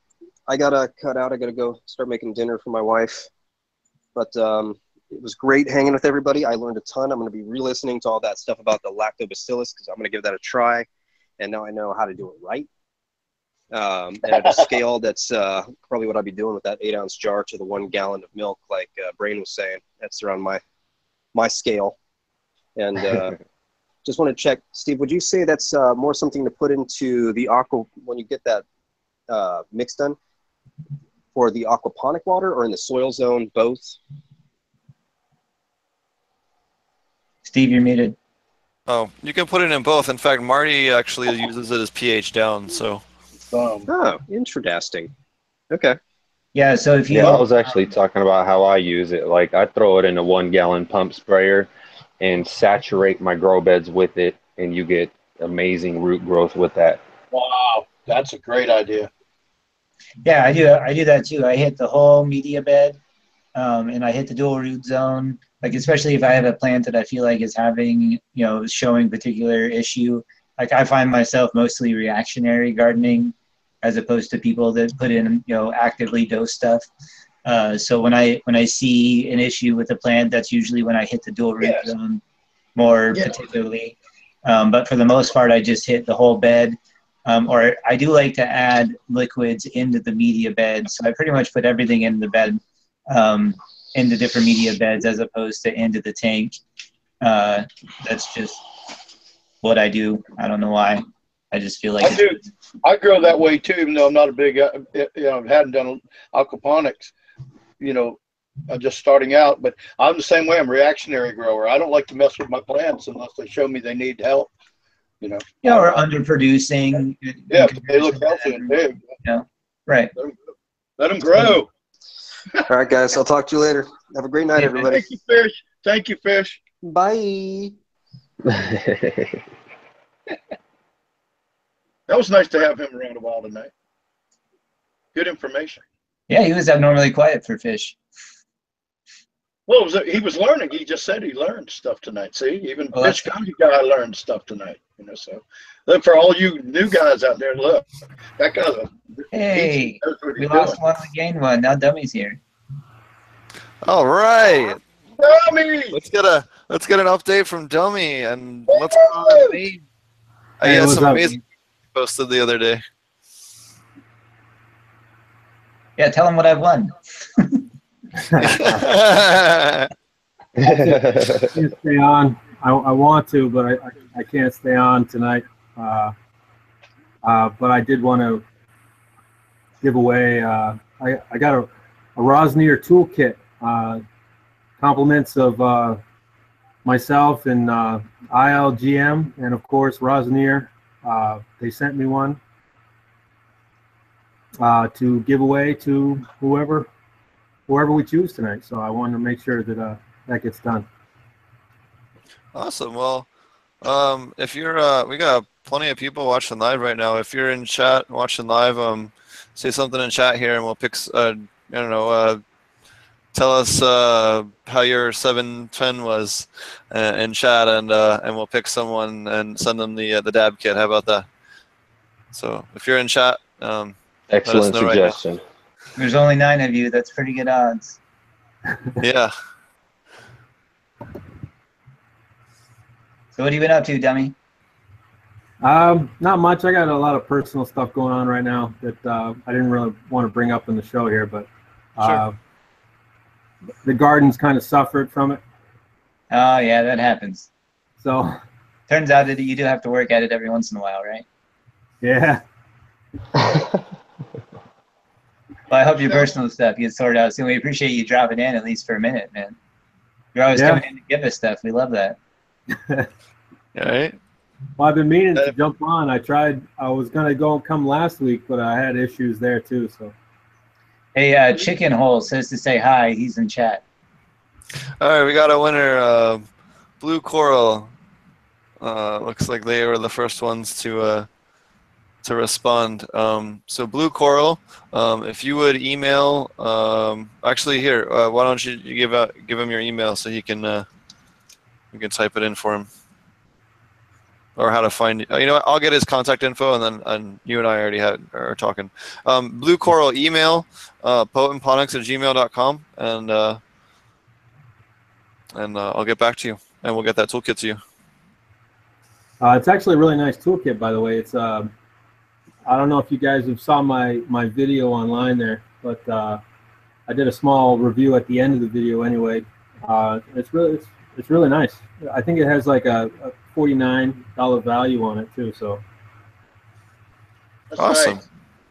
I gotta cut out. I gotta go start making dinner for my wife. But it was great hanging with everybody. I learned a ton. I'm gonna be re-listening to all that stuff about the lactobacillus because I'm gonna give that a try, and now I know how to do it right. And at a scale that's probably what I'd be doing with that 8-ounce jar to the 1 gallon of milk, like Brayne was saying. That's around my scale. And just want to check, Steve, would you say that's more something to put into the when you get that mix done, for the aquaponic water or in the soil zone, both? Steve, you're muted. Oh, you can put it in both. In fact, Marty actually uses it as pH down, so. Oh, interesting. Okay. Yeah, so if you... Yeah, I was actually talking about how I use it. Like, I throw it in a 1 gallon pump sprayer and saturate my grow beds with it, and you get amazing root growth with that. Wow, that's a great idea. Yeah, I do that too. I hit the whole media bed, and I hit the dual root zone. Like, especially if I have a plant that I feel like is having, showing particular issue. Like, I find myself mostly reactionary gardening, as opposed to people that put in, actively dose stuff. So when I see an issue with a plant, that's usually when I hit the dual root zone more particularly. But for the most part, I just hit the whole bed. Or I do like to add liquids into the media bed. So I pretty much put everything in the bed, into different media beds, as opposed to into the tank. That's just what I do. I don't know why. I just feel like I grow that way too, even though I'm not a big, hadn't done aquaponics, I'm just starting out. But I'm the same way. I'm a reactionary grower. I don't like to mess with my plants unless they show me they need help. Or underproducing. Yeah, they look healthy and big. Right. Let them grow. All right, guys. I'll talk to you later. Have a great night, everybody. Thank you, Fish. Thank you, Fish. Bye. That was nice to have him around a while tonight. Good information. Yeah, he was abnormally quiet for Fish. Well, he was learning. He just said he learned stuff tonight. See, even Fish Ganja Guy learned stuff tonight. So look, for all you new guys out there, look, that guy's hey, we lost one, we gained one. Now Dummy's here. All right. Dummy! Let's get an update from Dumme and what's going on. He had some amazing posted the other day. Yeah, tell him what I've won. I can't stay on. I want to, but I can't stay on tonight. But I did want to give away. I got a Rosnier toolkit. Compliments of myself and ILGM, and of course Rosnier. They sent me one to give away to whoever we choose tonight. So I wanted to make sure that that gets done. Awesome. Well, if you're, we got plenty of people watching live right now. If you're in chat watching live, say something in chat here, and we'll pick. I don't know. Tell us how your 710 was in chat, and we'll pick someone and send them the dab kit. How about that? So if you're in chat, excellent suggestion. Right. There's only 9 of you. That's pretty good odds. Yeah. So what have you been up to, Dummy? Not much. I got a lot of personal stuff going on right now that I didn't really want to bring up in the show here, but Sure. The garden's kind of suffered from it. Oh, yeah, that happens. So turns out that you do have to work at it every once in a while, right? Yeah. Well, I hope your personal stuff gets sorted out soon. We appreciate you dropping in at least for a minute, man. You're always coming in to give us stuff. We love that. All right. Well, I've been meaning to jump on. I was going to come last week, but I had issues there too. So. Hey, Chicken Hole says to say hi. He's in chat. All right, we got a winner. Blue Coral. Looks like they were the first ones to respond. So Blue Coral, if you would email, actually here, why don't you give him your email so he can you can type it in for him, or how to find you know what, I'll get his contact info, and then you and I already are talking. Blue Coral email potentponics@gmail.com, and I'll get back to you, and we'll get that toolkit to you. It's actually a really nice toolkit, by the way. It's I don't know if you guys have saw my video online there, but I did a small review at the end of the video anyway. It's really nice. I think it has like a $49 value on it too. So That's awesome. Nice.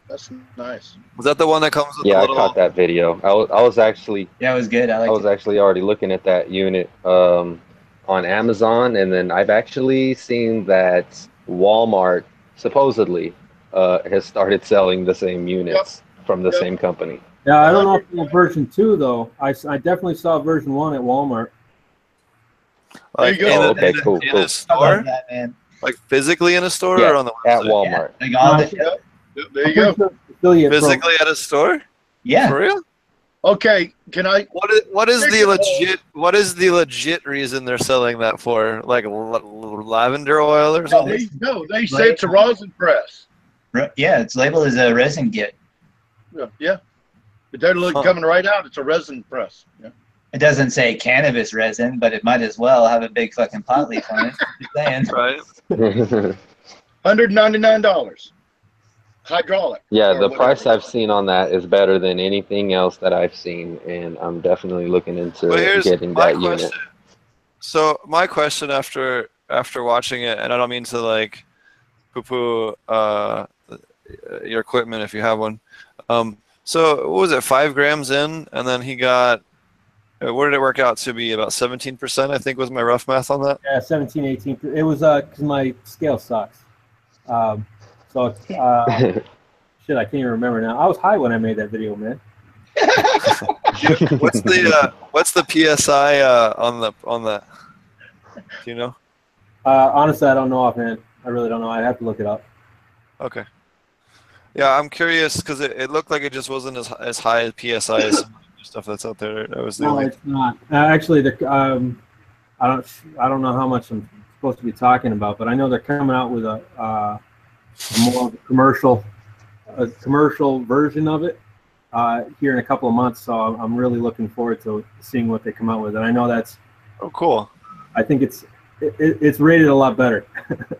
That's nice. Was that the one that comes with Yeah, the I little... caught that video. I was actually Yeah, it was good. I was actually already looking at that unit on Amazon, and then I've actually seen that Walmart supposedly has started selling the same units from the same company. Yeah, I don't know if it's version 2 though. I definitely saw version 1 at Walmart. There you go. Okay, cool. In a store? That, man. Like physically in a store, Yeah, or on the at website? Walmart. Yeah, like all the, There you go. Physically at a store? yeah. For real? Okay, can I? What is the legit reason they're selling that for? Like lavender oil or something? No, they say it's a rosin press. Yeah, it's labeled as a resin kit. Yeah, but they're coming right out. It's a resin press. Yeah. It doesn't say cannabis resin, but it might as well have a big fucking pot leaf on it. Just saying. Right. $199. Hydraulic. Yeah, or the whatever. price I've seen on that is better than anything else that I've seen, and I'm definitely looking into getting that unit. So my question after watching it, and I don't mean to like poo-poo your equipment if you have one. So what was it, 5 grams in, and then he got, what did it work out to be, about 17%, I think was my rough math on that? Yeah, 17, 18. It was because my scale sucks. So shit, I can't even remember now. I was high when I made that video, man. What's the PSI on that? Do you know? Honestly, I don't know offhand. I really don't know. I'd have to look it up. Okay. Yeah, I'm curious because it looked like it just wasn't as high as PSI as some stuff that's out there. That was the No, only... it's not. Actually, I don't know how much I'm supposed to be talking about, but I know they're coming out with a more of a commercial version of it. here in a couple of months, so I'm really looking forward to seeing what they come out with. And I know that's, Oh, cool. I think it's rated a lot better.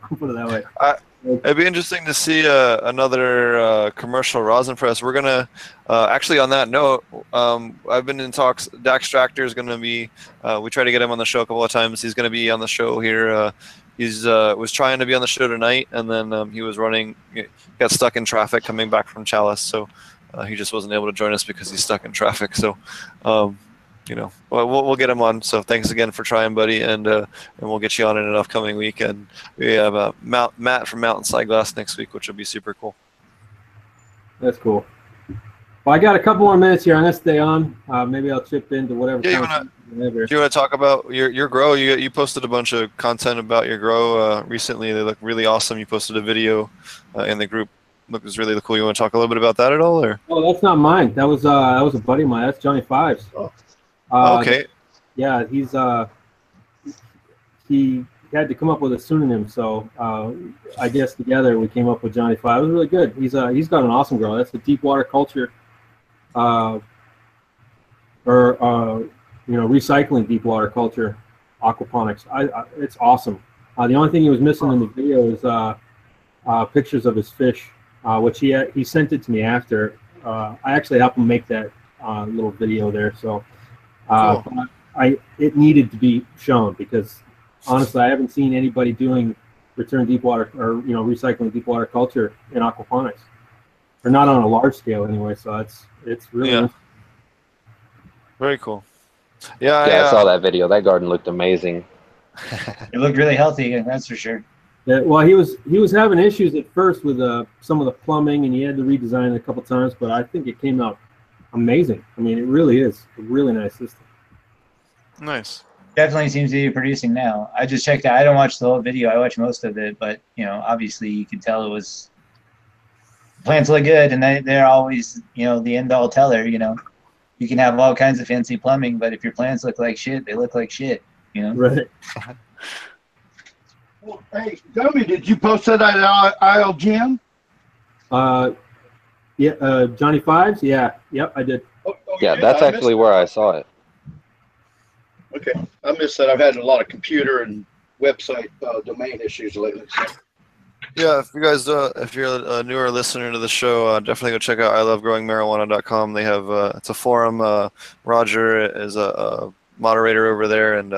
I'll put it that way. It'd be interesting to see another commercial rosin press. We're gonna actually, on that note, I've been in talks. Dax Tractor is gonna be. We tried to get him on the show a couple of times. He's gonna be on the show here. He's was trying to be on the show tonight, and then he was running. Got stuck in traffic coming back from Chalice, so he just wasn't able to join us because he's stuck in traffic. So. You know, we'll get him on. So thanks again for trying, buddy, and we'll get you on in an upcoming week. And we have Matt from Mountainside Glass next week, which will be super cool. That's cool. Well, I got a couple more minutes here. I'm gonna stay on. Maybe I'll chip into whatever. Yeah, do you want to talk about your grow? You posted a bunch of content about your grow recently. They look really awesome. You posted a video in the group. Looks really cool. You want to talk a little bit about that at all, or? Oh, that's not mine. That was a buddy of mine. That's Johnny Fives. Oh. Okay. Yeah, he had to come up with a pseudonym, so I guess together we came up with Johnny Five. It was really good. He's got an awesome grow. That's a deep water culture, recycling deep water culture, aquaponics. It's awesome. The only thing he was missing in the video is pictures of his fish, which he sent it to me after. I actually helped him make that little video there, so. Cool. It needed to be shown because honestly, I haven't seen anybody doing return deep water or recycling deep water culture in aquaponics, or not on a large scale anyway. So it's really nice. Very cool. Yeah, I saw that video. That garden looked amazing. It looked really healthy, that's for sure. Yeah, well, he was having issues at first with some of the plumbing, and he had to redesign it a couple times. But I think it came out amazing. I mean, it really is a really nice system. Nice. Definitely seems to be producing now. I just checked out. I don't watch the whole video. I watched most of it, but obviously you could tell it was plants look good, and they're always the end all teller. You can have all kinds of fancy plumbing, but if your plants look like shit, they look like shit. Right. Well, hey, Dumme, did you post that at ILGM? Yeah, Johnny Fives. Yeah, yep, I did. Yeah, that's actually where I saw it. Okay, I missed that. I've had a lot of computer and website domain issues lately. So. Yeah, if you guys, if you're a newer listener to the show, definitely go check out ilovegrowingmarijuana.com. They have it's a forum. Roger is a moderator over there, and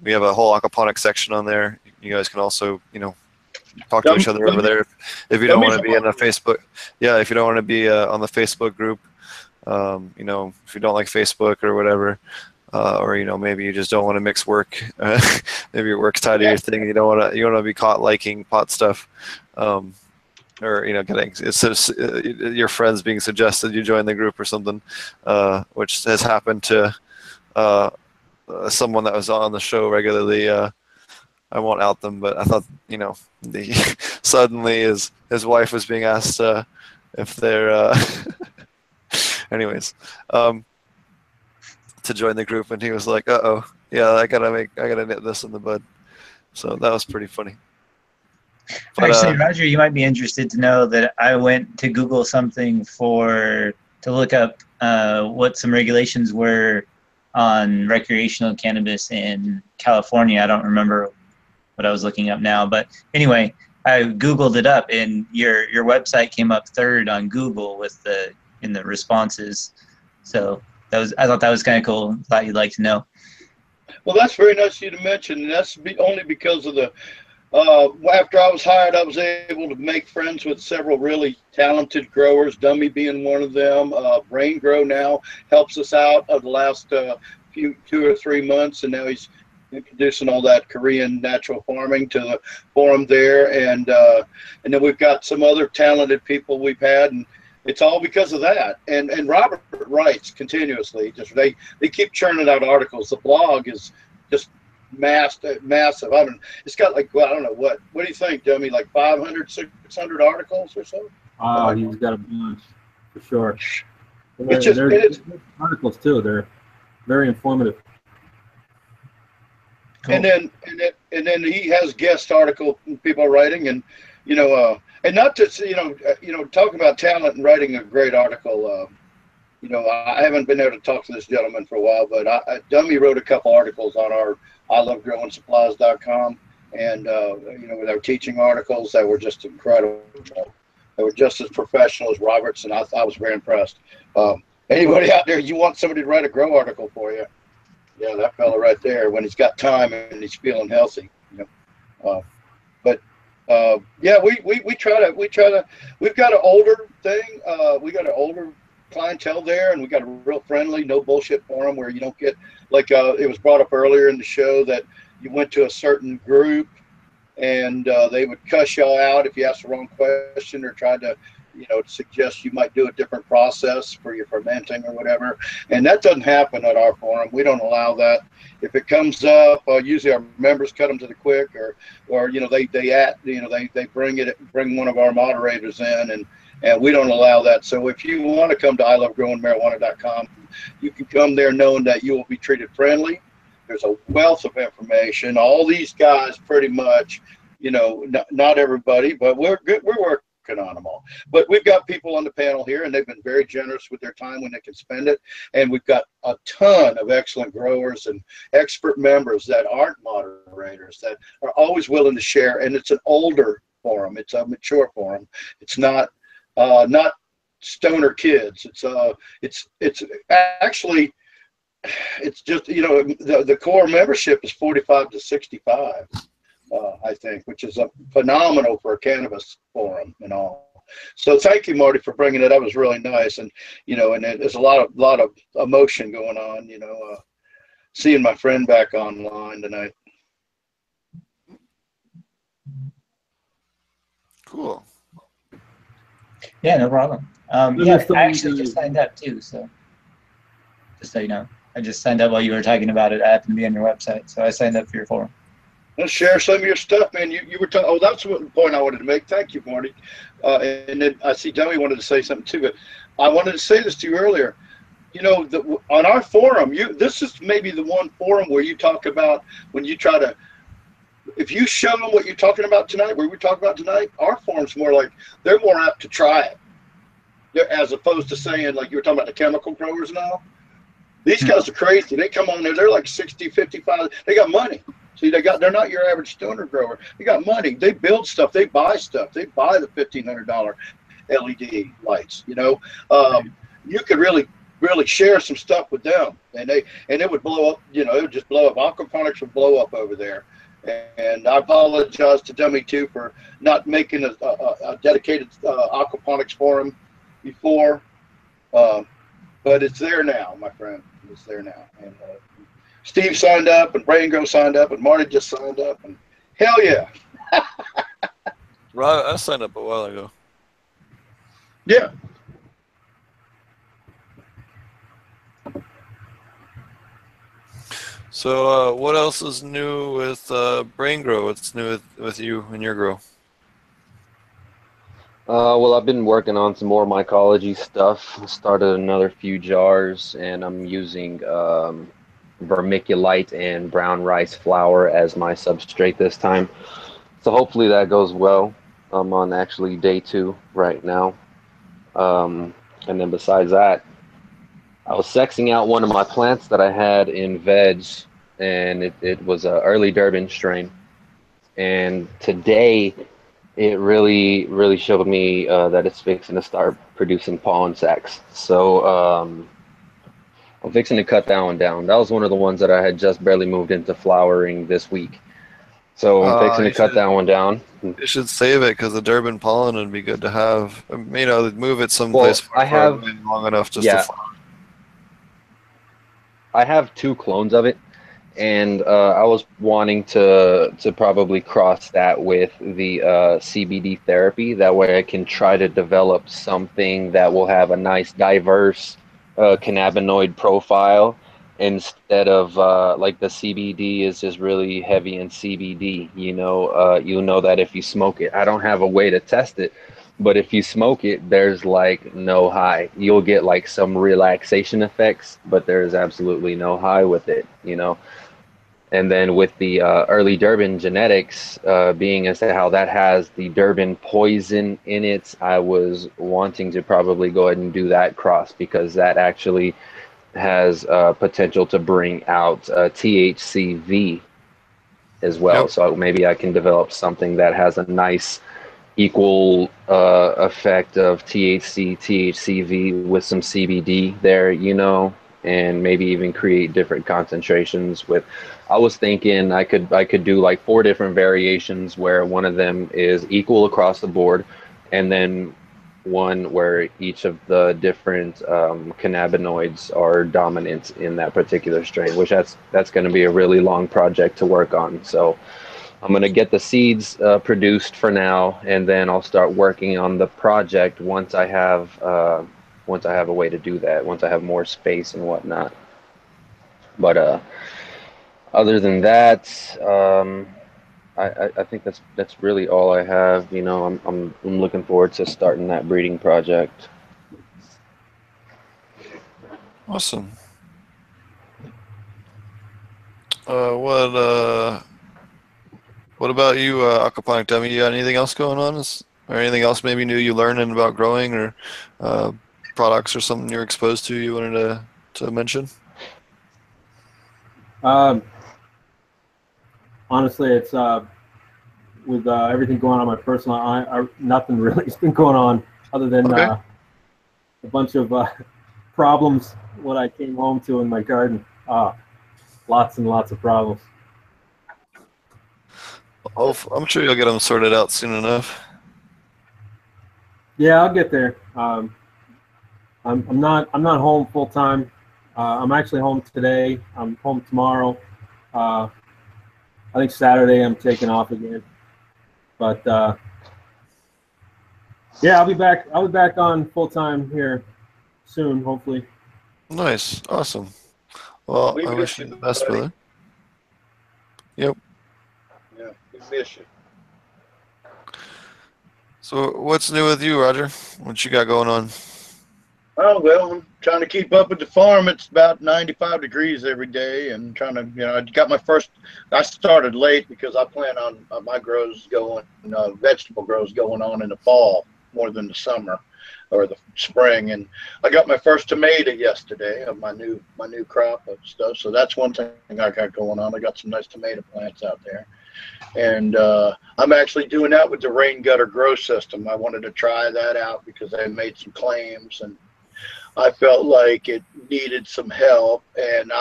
we have a whole aquaponics section on there. You guys can also, talk to each other over there. If you don't want to be in a Facebook, if you don't want to be on the Facebook group, if you don't like Facebook or whatever, or maybe you just don't want to mix work. Maybe your work's tied to your thing. You don't want to be caught liking pot stuff, or getting your friends being suggested you join the group or something, which has happened to someone that was on the show regularly. I won't out them, but I thought, suddenly his wife was being asked if they're, anyways, to join the group, and he was like, "Uh-oh, yeah, I gotta nip this in the bud." So that was pretty funny. But, actually, Roger, you might be interested to know that I went to Google something to look up what some regulations were on recreational cannabis in California. I don't remember what I was looking up now, but anyway, I Googled it up, and your website came up third on Google in the responses. So I thought that was kind of cool. Thought you'd like to know. Well, that's very nice of you to mention, and that's only because of the. After I was hired, I was able to make friends with several really talented growers, Dumme being one of them. BrayneGro now helps us out of the last 2 or 3 months, and now he's introducing all that Korean natural farming to the forum there, and then we've got some other talented people we've had, and it's all because of that. And Robert writes continuously. They keep churning out articles. The blog is just massive. It's got I don't know what do you think, Dumme? Like 500, 600 articles or so? Oh, he's got a bunch for sure. It's articles too. They're very informative. Cool. And then he has guest article people are writing, and And not just, talking about talent and writing a great article. I haven't been able to talk to this gentleman for a while, but Dumme wrote a couple articles on our ilovegrowingsupplies.com, and with our teaching articles that were just incredible. They were just as professional as Robert's, and I was very impressed. Anybody out there, you want somebody to write a grow article for you? Yeah, that fella right there, when he's got time and he's feeling healthy. Yeah, we try to. We've got an older thing. We got an older clientele there, and we got a real friendly, no bullshit forum where you don't get like it was brought up earlier in the show that you went to a certain group and they would cuss y'all out if you asked the wrong question or tried to suggest you might do a different process for your fermenting or whatever. And that doesn't happen at our forum. We don't allow that. If it comes up, usually our members cut them to the quick, or they bring one of our moderators in, and we don't allow that. So if you want to come to ilovegrowingmarijuana.com, you can come there knowing that you will be treated friendly. There's a wealth of information. All these guys pretty much, not everybody, but we're good. We're working on them all. But we've got people on the panel here, and they've been very generous with their time when they can spend it. And we've got a ton of excellent growers and expert members that aren't moderators that are always willing to share. And it's an older forum. It's a mature forum. It's not stoner kids. It's actually, it's just, the core membership is 45 to 65. I think, which is phenomenal for a cannabis forum and all. So thank you, Marty, for bringing it up. It was really nice, and and there's a lot of emotion going on. Seeing my friend back online tonight. Cool. Yeah, no problem. I actually just signed up too, so just so you know, I just signed up while you were talking about it. I happened to be on your website, so I signed up for your forum. Let's share some of your stuff, man. You were talking. Oh, that's what the point I wanted to make. Thank you, Marty. And then I see Dumme wanted to say something too, but I wanted to say this to you earlier. On our forum, this is maybe the one forum where you talk about when you try to. If you show them what you're talking about tonight, what we're talking about tonight, our forum's more like they're more apt to try it, as opposed to saying like you were talking about the chemical growers now. These guys are crazy. They come on there. They're like 60, 55. They got money. See, they're not your average stoner grower. They got money. They build stuff. They buy stuff. They buy the $1,500 LED lights. You could really share some stuff with them, and it would blow up. It would just blow up. Aquaponics would blow up over there. And I apologize to Dumme too for not making a dedicated aquaponics forum before, but it's there now, my friend. It's there now. And Steve signed up, and BrayneGro signed up, and Marty just signed up, and hell yeah. Right, I signed up a while ago. Yeah. So what else is new with BrayneGro? What's new with you and your grow? Well, I've been working on some more mycology stuff. Started another few jars, and I'm using vermiculite and brown rice flour as my substrate this time. So hopefully that goes well. I'm on actually day 2 right now. And then besides that, I was sexing out one of my plants that I had in veg, and it was an early Durban strain. And today, it really showed me that it's fixing to start producing pollen sacs. So I'm fixing to cut that one down. That was one of the ones that I had just barely moved into flowering this week. So I'm fixing to cut that one down. You should save it because the Durban pollen would be good to have. Move it someplace well, long enough just to flower. I have 2 clones of it, and I was wanting to probably cross that with the CBD therapy. That way I can try to develop something that will have a nice diverse cannabinoid profile instead of like the CBD is just really heavy in CBD. You know that if you smoke it, I don't have a way to test it, but if you smoke it, there's like no high. You'll get like some relaxation effects, but there's absolutely no high with it, And then with the early Durban genetics, being as to how that has the Durban poison in it, I was wanting to probably go ahead and do that cross, because that actually has potential to bring out THCV as well. Yep. So maybe I can develop something that has a nice equal effect of THC, THCV with some CBD there, you know, and maybe even create different concentrations with. I was thinking I could do like 4 different variations where one of them is equal across the board, and then one where each of the different cannabinoids are dominant in that particular strain, which that's going to be a really long project to work on. So I'm going to get the seeds produced for now, and then I'll start working on the project once I have a way to do that, once I have more space and whatnot. But other than that, I think that's really all I have. You know, I'm looking forward to starting that breeding project. Awesome. What about you, Aquaponic Dumme? You got anything else going on? Or anything else maybe new you learning about growing, or products or something you're exposed to you wanted to mention? Honestly, it's with everything going on in my personal, nothing really has been going on other than Okay. a bunch of problems. What I came home to in my garden, lots and lots of problems. I'm sure you'll get them sorted out soon enough. Yeah, I'll get there. I'm not home full time. I'm actually home today. I'm home tomorrow. I think Saturday I'm taking off again. But yeah, I'll be back. I'll be back on full time here soon, hopefully. Nice. Awesome. Well, We I miss wish you you, the best, buddy. brother. Yep. Yeah, we miss you. So what's new with you, Roger? What you got going on? Oh, well, I'm trying to keep up with the farm. It's about 95 degrees every day, and trying to, I got my first, I started late because I plan on my grows going, vegetable grows going on in the fall more than the summer or the spring. And I got my first tomato yesterday of my new crop of stuff. So that's one thing I got going on. I got some nice tomato plants out there. And I'm actually doing that with the rain gutter grow system. I wanted to try that out because they made some claims, and I felt like it needed some help. And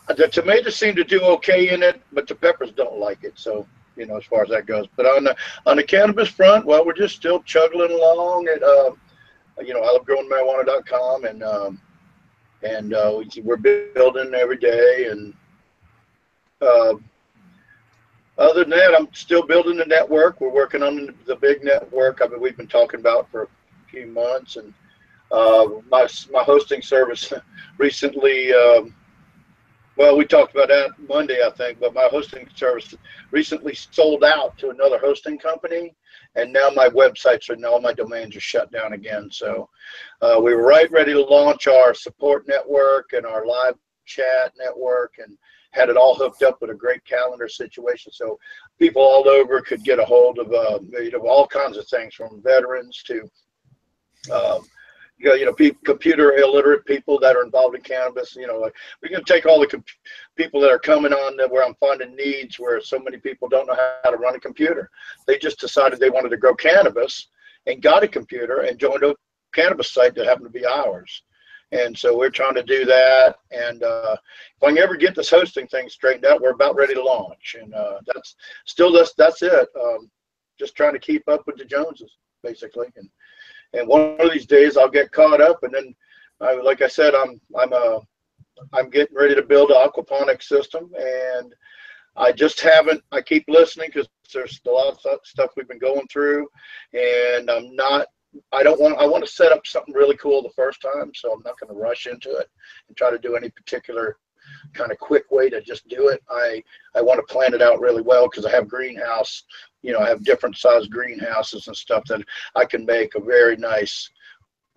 the tomatoes seem to do okay in it, but the peppers don't like it. So, as far as that goes. But on the cannabis front, well, we're just still chugging along at, IloveGrowingMarijuana.com, and we're building every day. And other than that, I'm still building the network. We're working on the big network we've been talking about for a few months. And my hosting service recently, we talked about that Monday, I think, but my hosting service recently sold out to another hosting company, and now my websites all my domains are shut down again. So we were ready to launch our support network and our live chat network, and had it all hooked up with a great calendar situation, so people all over could get a hold of all kinds of things, from veterans to computer illiterate people that are involved in cannabis. We can take all the people that are coming on where I'm finding needs where so many people don't know how to run a computer. They just decided they wanted to grow cannabis and got a computer and joined a cannabis site that happened to be ours. And so we're trying to do that. And if I can ever get this hosting thing straightened out, we're about ready to launch. And that's it. Just trying to keep up with the Joneses, basically. And one of these days I'll get caught up, and then, like I said, I'm getting ready to build an aquaponic system, and I just haven't. I keep listening because there's a lot of stuff we've been going through, and I want to set up something really cool the first time, so I'm not going to rush into it and try to do any particular kind of quick way to just do it. I want to plan it out really well because I have greenhouse. I have different size greenhouses and stuff that I can make a very nice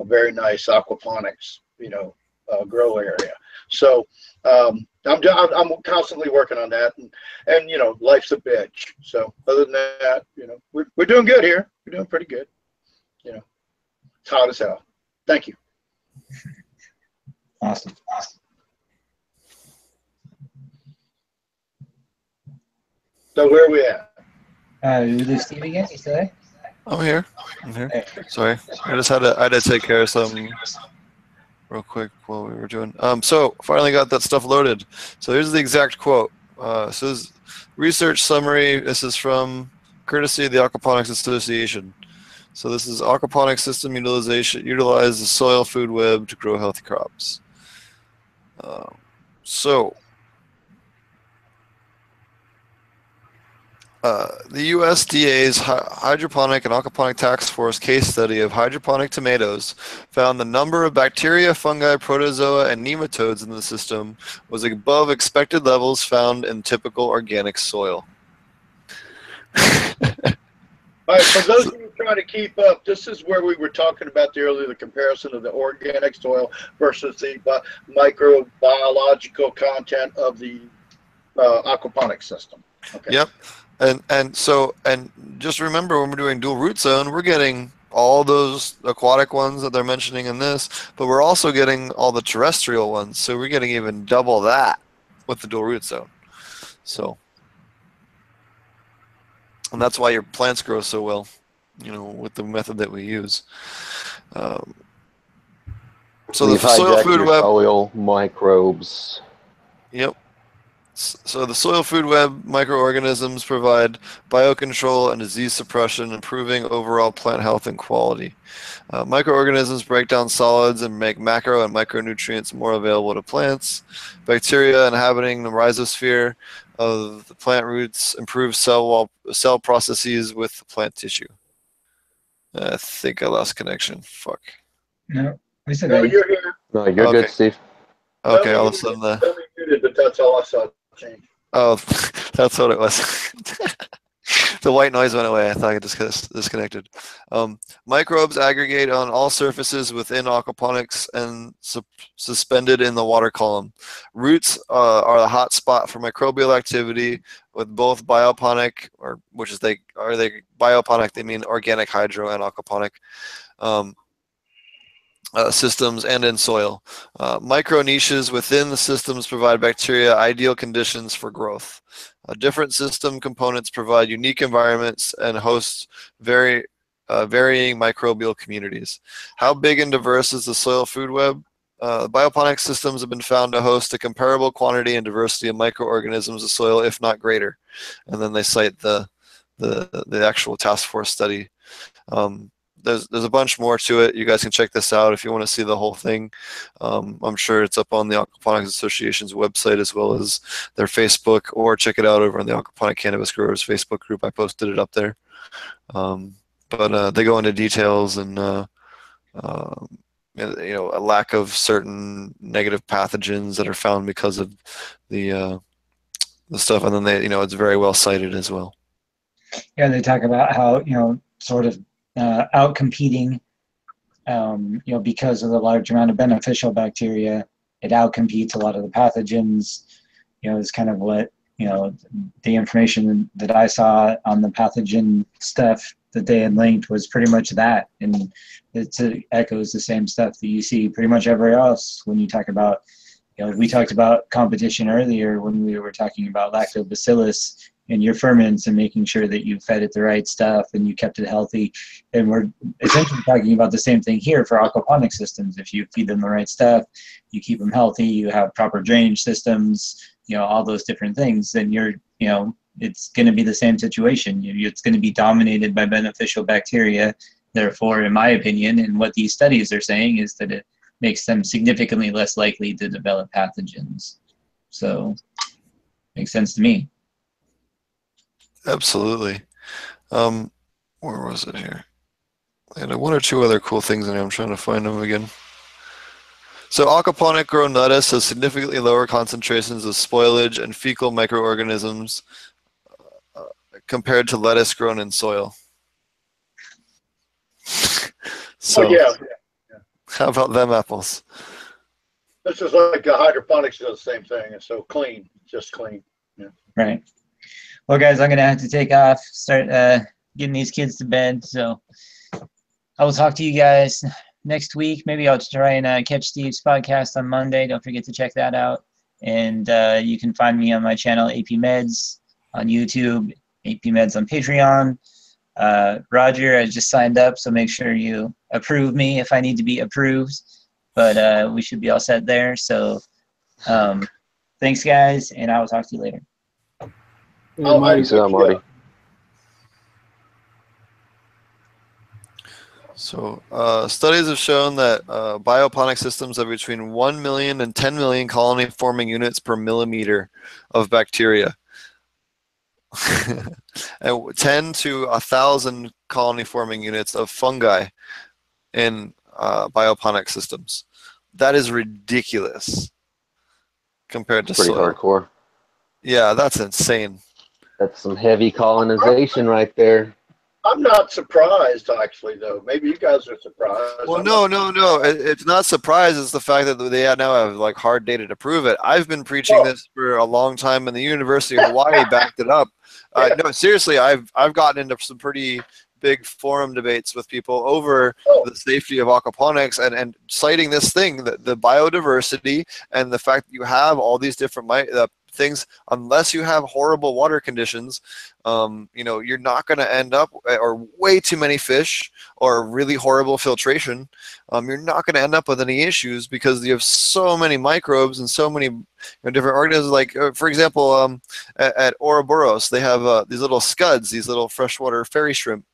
aquaponics, grow area. So I'm constantly working on that, and you know, life's a bitch. So other than that, you know, we're doing good here. We're doing pretty good. You know, it's hot as hell. Thank you. Awesome. So where are we at? You lose Steve again? You still there? I'm here. Sorry, I had to take care of some real quick while we were doing. So finally got that stuff loaded. So here's the exact quote. So this is research summary. This is from courtesy of the Aquaponics Association. So this is aquaponic system utilization. Utilize the soil food web to grow healthy crops. The USDA's Hydroponic and Aquaponic Task Force case study of hydroponic tomatoes found the number of bacteria, fungi, protozoa, and nematodes in the system was above expected levels found in typical organic soil. All right, for those of you trying to keep up, this is where we were talking about earlier, the comparison of the organic soil versus the microbiological content of the aquaponic system. Okay. Yep. And just remember, when we're doing dual root zone, we're getting all those aquatic ones that they're mentioning in this, but we're also getting all the terrestrial ones. So we're getting even double that with the dual root zone. So, and that's why your plants grow so well, you know, with the method that we use. So the soil food web, soil microbes. Yep. So the soil food web microorganisms provide biocontrol and disease suppression, improving overall plant health and quality. Microorganisms break down solids and make macro and micronutrients more available to plants. Bacteria inhabiting the rhizosphere of the plant roots improve cell processes with the plant tissue. I think I lost connection. Fuck. No, we said No, you're here. No, you're Okay. good, Steve. Okay, all of a sudden But that's all I saw change. Oh, that's what it was. The white noise went away. I thought I disconnected. Microbes aggregate on all surfaces within aquaponics and suspended in the water column. Roots are the hot spot for microbial activity with both bioponic, bioponic, they mean organic hydro and aquaponic. Systems and in soil. Micro niches within the systems provide bacteria ideal conditions for growth. Different system components provide unique environments and host varying microbial communities. How big and diverse is the soil food web? Bioponic systems have been found to host a comparable quantity and diversity of microorganisms of soil, if not greater. And then they cite the actual task force study. There's a bunch more to it. You guys can check this out if you want to see the whole thing. I'm sure it's up on the Aquaponics Association's website as well as their Facebook, or check it out over on the Aquaponic Cannabis Growers Facebook group. I posted it up there. But they go into details and you know, a lack of certain negative pathogens that are found because of the stuff, and then they, you know, it's very well cited as well. Yeah, they talk about how, you know, sort of outcompeting, you know, because of the large amount of beneficial bacteria, it outcompetes a lot of the pathogens. You know, it's kind of what, you know, the information that I saw on the pathogen stuff that they had linked was pretty much that, and it echoes the same stuff that you see pretty much everywhere else when you talk about, you know, we talked about competition earlier when we were talking about lactobacillus in your ferments and making sure that you fed it the right stuff and you kept it healthy. And we're essentially talking about the same thing here for aquaponic systems. If you feed them the right stuff, you keep them healthy, you have proper drainage systems, you know, all those different things, then you're, you know, it's going to be the same situation. It's going to be dominated by beneficial bacteria. Therefore, in my opinion, and what these studies are saying is that it makes them significantly less likely to develop pathogens. So, makes sense to me. Absolutely. Where was it here? I had one or two other cool things in here. I'm trying to find them again. So aquaponic grown lettuce has significantly lower concentrations of spoilage and fecal microorganisms compared to lettuce grown in soil. So, oh, yeah. How about them apples? This is like hydroponics does the same thing. It's so clean, just clean. Yeah. Right. Well, guys, I'm gonna have to take off. Start getting these kids to bed. So I will talk to you guys next week. Maybe I'll try and catch Steve's podcast on Monday. Don't forget to check that out. And you can find me on my channel, AP Meds, on YouTube, AP Meds on Patreon. Roger, I just signed up, so make sure you approve me if I need to be approved. But we should be all set there. So thanks, guys, and I will talk to you later. Yeah, Marty. Marty. So studies have shown that bioponic systems have between 1 million and 10 million colony forming units per millimeter of bacteria. And 10 to 1,000 colony forming units of fungi in bioponic systems. That is ridiculous compared to Pretty soil. hardcore. Yeah, that's insane. That's some heavy colonization right there. I'm not surprised, actually, though. Maybe you guys are surprised. Well, no. It's not surprise. It's the fact that they now have like hard data to prove it. I've been preaching this for a long time, and the University of Hawaii backed it up. No, seriously, I've gotten into some pretty big forum debates with people over the safety of aquaponics and citing this thing, the biodiversity and the fact that you have all these different things. Unless you have horrible water conditions, you're not going to end up, or way too many fish or really horrible filtration, you're not going to end up with any issues because you have so many microbes and so many different organisms. Like for example, at Ouroboros, they have these little scuds, these little freshwater fairy shrimp,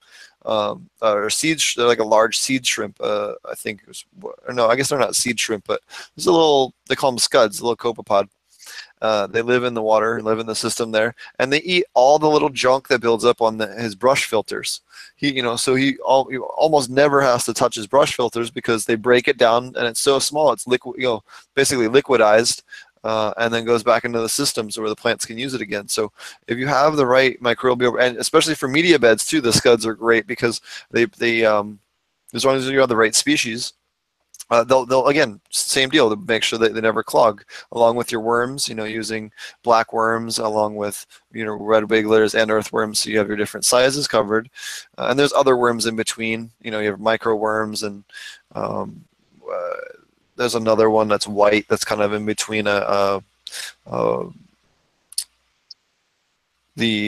or seeds. They're like a large seed shrimp. I think it was, or no, I guess they're not seed shrimp, but there's a little, they call them scuds, a little copepod. They live in the water, live in the system there, and they eat all the little junk that builds up on his brush filters. He almost never has to touch his brush filters because they break it down, and it's so small, it's liquid, basically liquidized, and then goes back into the system so where the plants can use it again. So if you have the right microbial, and especially for media beds too, the scuds are great because they as long as you have the right species. They'll again, same deal, to make sure that they never clog, along with your worms, using black worms along with red wigglers and earthworms, so you have your different sizes covered. And there's other worms in between. You have micro worms, and there's another one that's white that's kind of in between the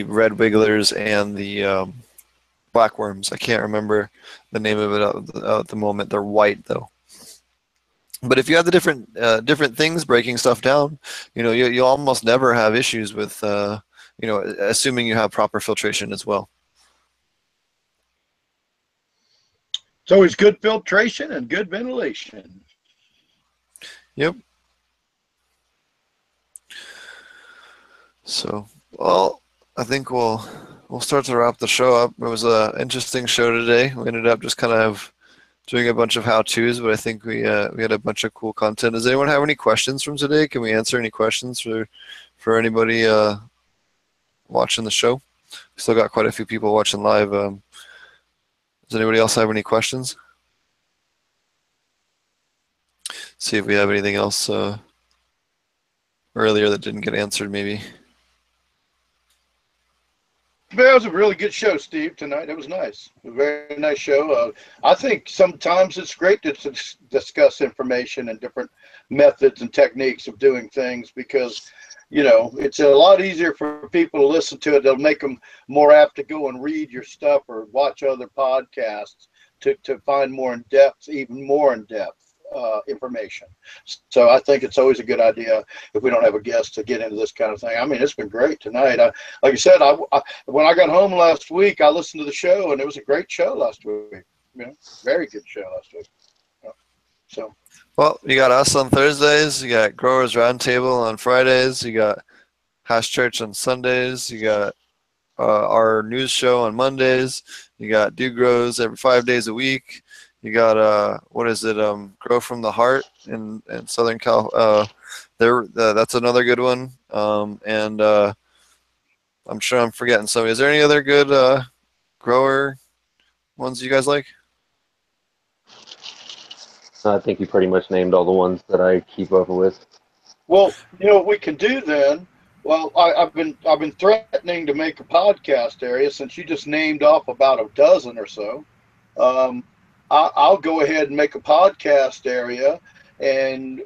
red wigglers and the black worms. I can't remember the name of it at the moment. They're white though. But if you have the different things breaking stuff down, you'll almost never have issues with, assuming you have proper filtration as well. It's always good filtration and good ventilation. Yep. So, well, I think we'll start to wrap the show up. It was an interesting show today. We ended up just kind of doing a bunch of how-tos, but I think we had a bunch of cool content. Does anyone have any questions from today? Can we answer any questions for anybody watching the show? We still got quite a few people watching live. Does anybody else have any questions? See if we have anything else earlier that didn't get answered, maybe. That was a really good show, Steve, tonight. It was nice. A very nice show. I think sometimes it's great to discuss information and different methods and techniques of doing things because, it's a lot easier for people to listen to it. It'll make them more apt to go and read your stuff or watch other podcasts to find more in depth, even more in depth information. So I think it's always a good idea if we don't have a guest to get into this kind of thing. I mean, it's been great tonight. Like I said, when I got home last week, I listened to the show, and it was a great show last week. Very good show last week. So. Well, you got us on Thursdays. You got Growers Roundtable on Fridays. You got Hash Church on Sundays. You got our news show on Mondays. You got Do Grows every 5 days a week. You got Grow from the Heart in Southern Cal. That's another good one. And I'm sure I'm forgetting some. Is there any other good grower ones you guys like? So I think you pretty much named all the ones that I keep up with. Well, you know what we can do then. Well, I've been threatening to make a podcast area since you just named off about a dozen or so. I'll go ahead and make a podcast area, and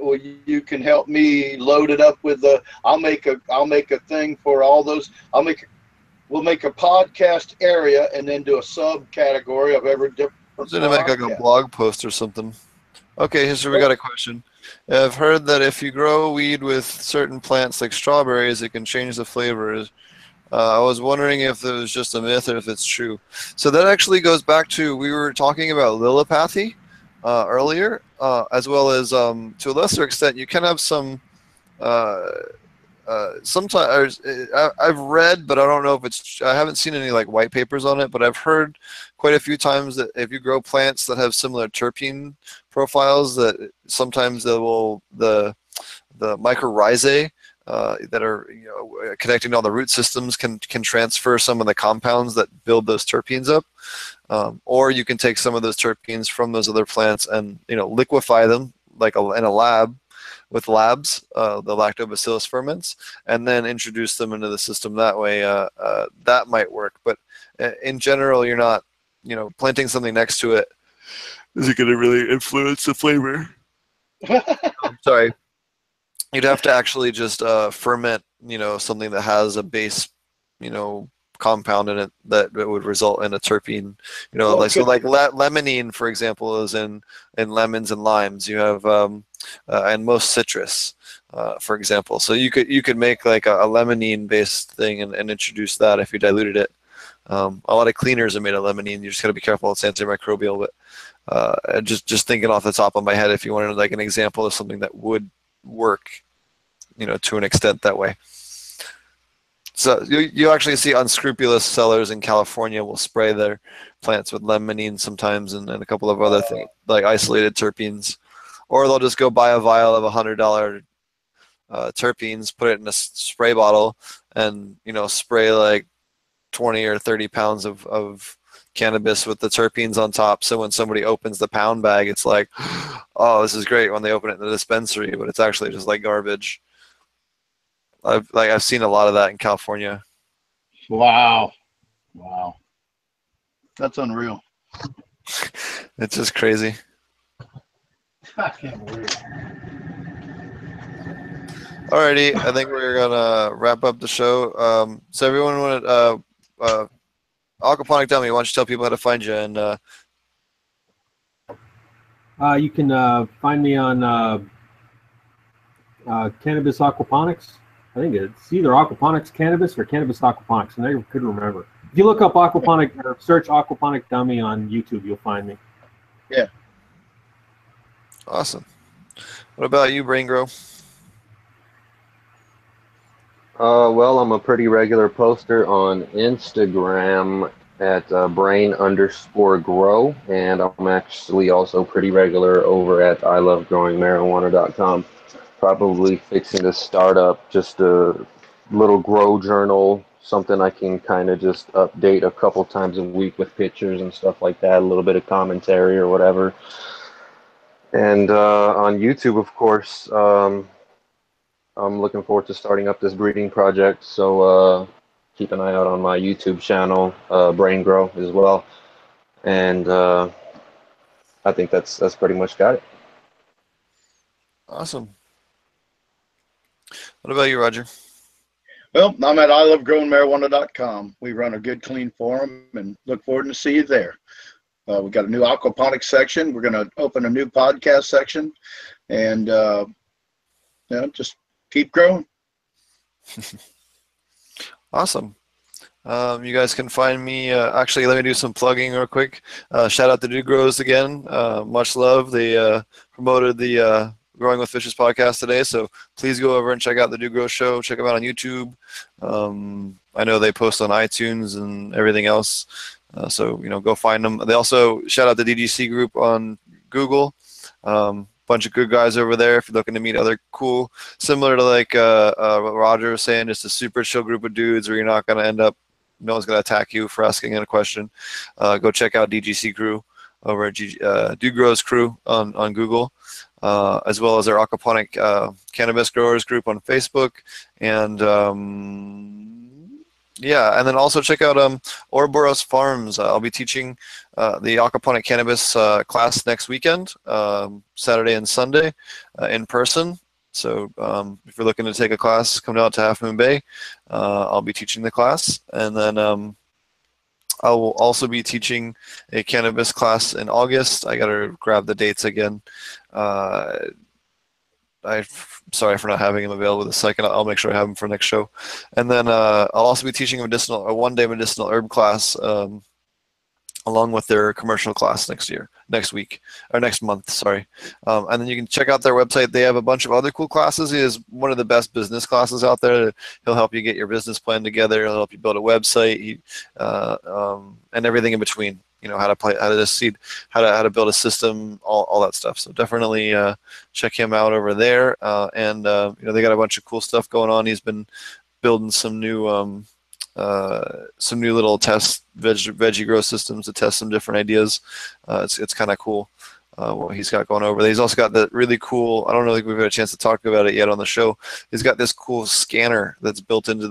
you can help me load it up with the. I'll make a thing for all those. We'll make a podcast area and then do a subcategory of every different. Gonna make like a blog post or something. Okay, so we got a question. I've heard that if you grow weed with certain plants like strawberries, it can change the flavors. I was wondering if it was just a myth or if it's true. So that actually goes back to, we were talking about lilipathy earlier, as well as to a lesser extent, you can have some, sometimes I've read, but I don't know if it's, I haven't seen any like white papers on it, but I've heard quite a few times that if you grow plants that have similar terpene profiles, that sometimes they will, the mycorrhizae that are connecting to all the root systems can transfer some of the compounds that build those terpenes up, or you can take some of those terpenes from those other plants and liquefy them like in a lab with labs, the lactobacillus ferments, and then introduce them into the system that way. That might work, but in general, you're not planting something next to it isn't going to really influence the flavor. Sorry. You'd have to actually just ferment, something that has a base, compound in it that would result in a terpene. Like limonene, for example, is in lemons and limes. You have and most citrus, for example. So you could make like a limonene based thing and introduce that if you diluted it. A lot of cleaners are made of limonene. You just got to be careful; it's antimicrobial. But just thinking off the top of my head, if you wanted like an example of something that would work, to an extent that way. So you actually see unscrupulous sellers in California will spray their plants with limonene sometimes and a couple of other things like isolated terpenes, or they'll just go buy a vial of $100 terpenes, put it in a spray bottle, and spray like 20 or 30 pounds of cannabis with the terpenes on top. So when somebody opens the pound bag, it's like, oh, this is great when they open it in the dispensary, but it's actually just like garbage. I've seen a lot of that in California. Wow. That's unreal. It's just crazy. I can't believe it. Alrighty, I think we're gonna wrap up the show. So everyone wanted Aquaponic Dumme, why don't you tell people how to find you? And you can find me on Cannabis Aquaponics. I think it's either Aquaponics Cannabis or Cannabis Aquaponics. I never could remember. If you look up Aquaponic or search Aquaponic Dumme on YouTube, you'll find me. Yeah. Awesome. What about you, BrayneGro? Well, I'm a pretty regular poster on Instagram at Brain_Grow, and I'm actually also pretty regular over at ilovegrowingmarijuana.com. Probably fixing to start up just a little grow journal, something I can kind of just update a couple times a week with pictures and stuff like that, a little bit of commentary or whatever. And on YouTube, of course, I'm looking forward to starting up this breeding project, so keep an eye out on my YouTube channel, BrayneGro as well. And I think that's pretty much got it. Awesome. What about you, Roger? Well, I'm at ilovegrowingmarijuana.com. We run a good, clean forum and look forward to see you there. We've got a new aquaponics section. We're going to open a new podcast section, and just keep growing. Awesome. You guys can find me. Actually, let me do some plugging real quick. Shout out to Dude Grows again. Much love. They promoted the Growing with Fishes podcast today, so please go over and check out the Dude Grow show. Check them out on YouTube. I know they post on iTunes and everything else, so go find them. They also shout out the DGC group on Google. Bunch of good guys over there if you're looking to meet other cool, similar to like what Roger was saying, just a super chill group of dudes where you're not going to end up, no one's going to attack you for asking a question. Go check out DGC Crew over at Dude Grows Crew on Google, as well as our Aquaponic Cannabis Growers group on Facebook, and yeah, and then also check out Ouroboros Farms. I'll be teaching the Aquaponic Cannabis class next weekend, Saturday and Sunday, in person. So if you're looking to take a class, come out to Half Moon Bay. I'll be teaching the class, and then I will also be teaching a cannabis class in August. I gotta grab the dates again. I'm sorry for not having him available this second. I'll make sure I have him for next show. And then I'll also be teaching a one-day medicinal herb class along with their commercial class next week, or next month, sorry. And then you can check out their website. They have a bunch of other cool classes. He is one of the best business classes out there. He'll help you get your business plan together. He'll help you build a website, and everything in between. You know, how to build a system, all that stuff. So definitely check him out over there. And you know, they got a bunch of cool stuff going on. He's been building some new little test veggie grow systems to test some different ideas. It's kind of cool what he's got going over there. He's also got that really cool, I don't know if we've had a chance to talk about it yet on the show. He's got this cool scanner that's built into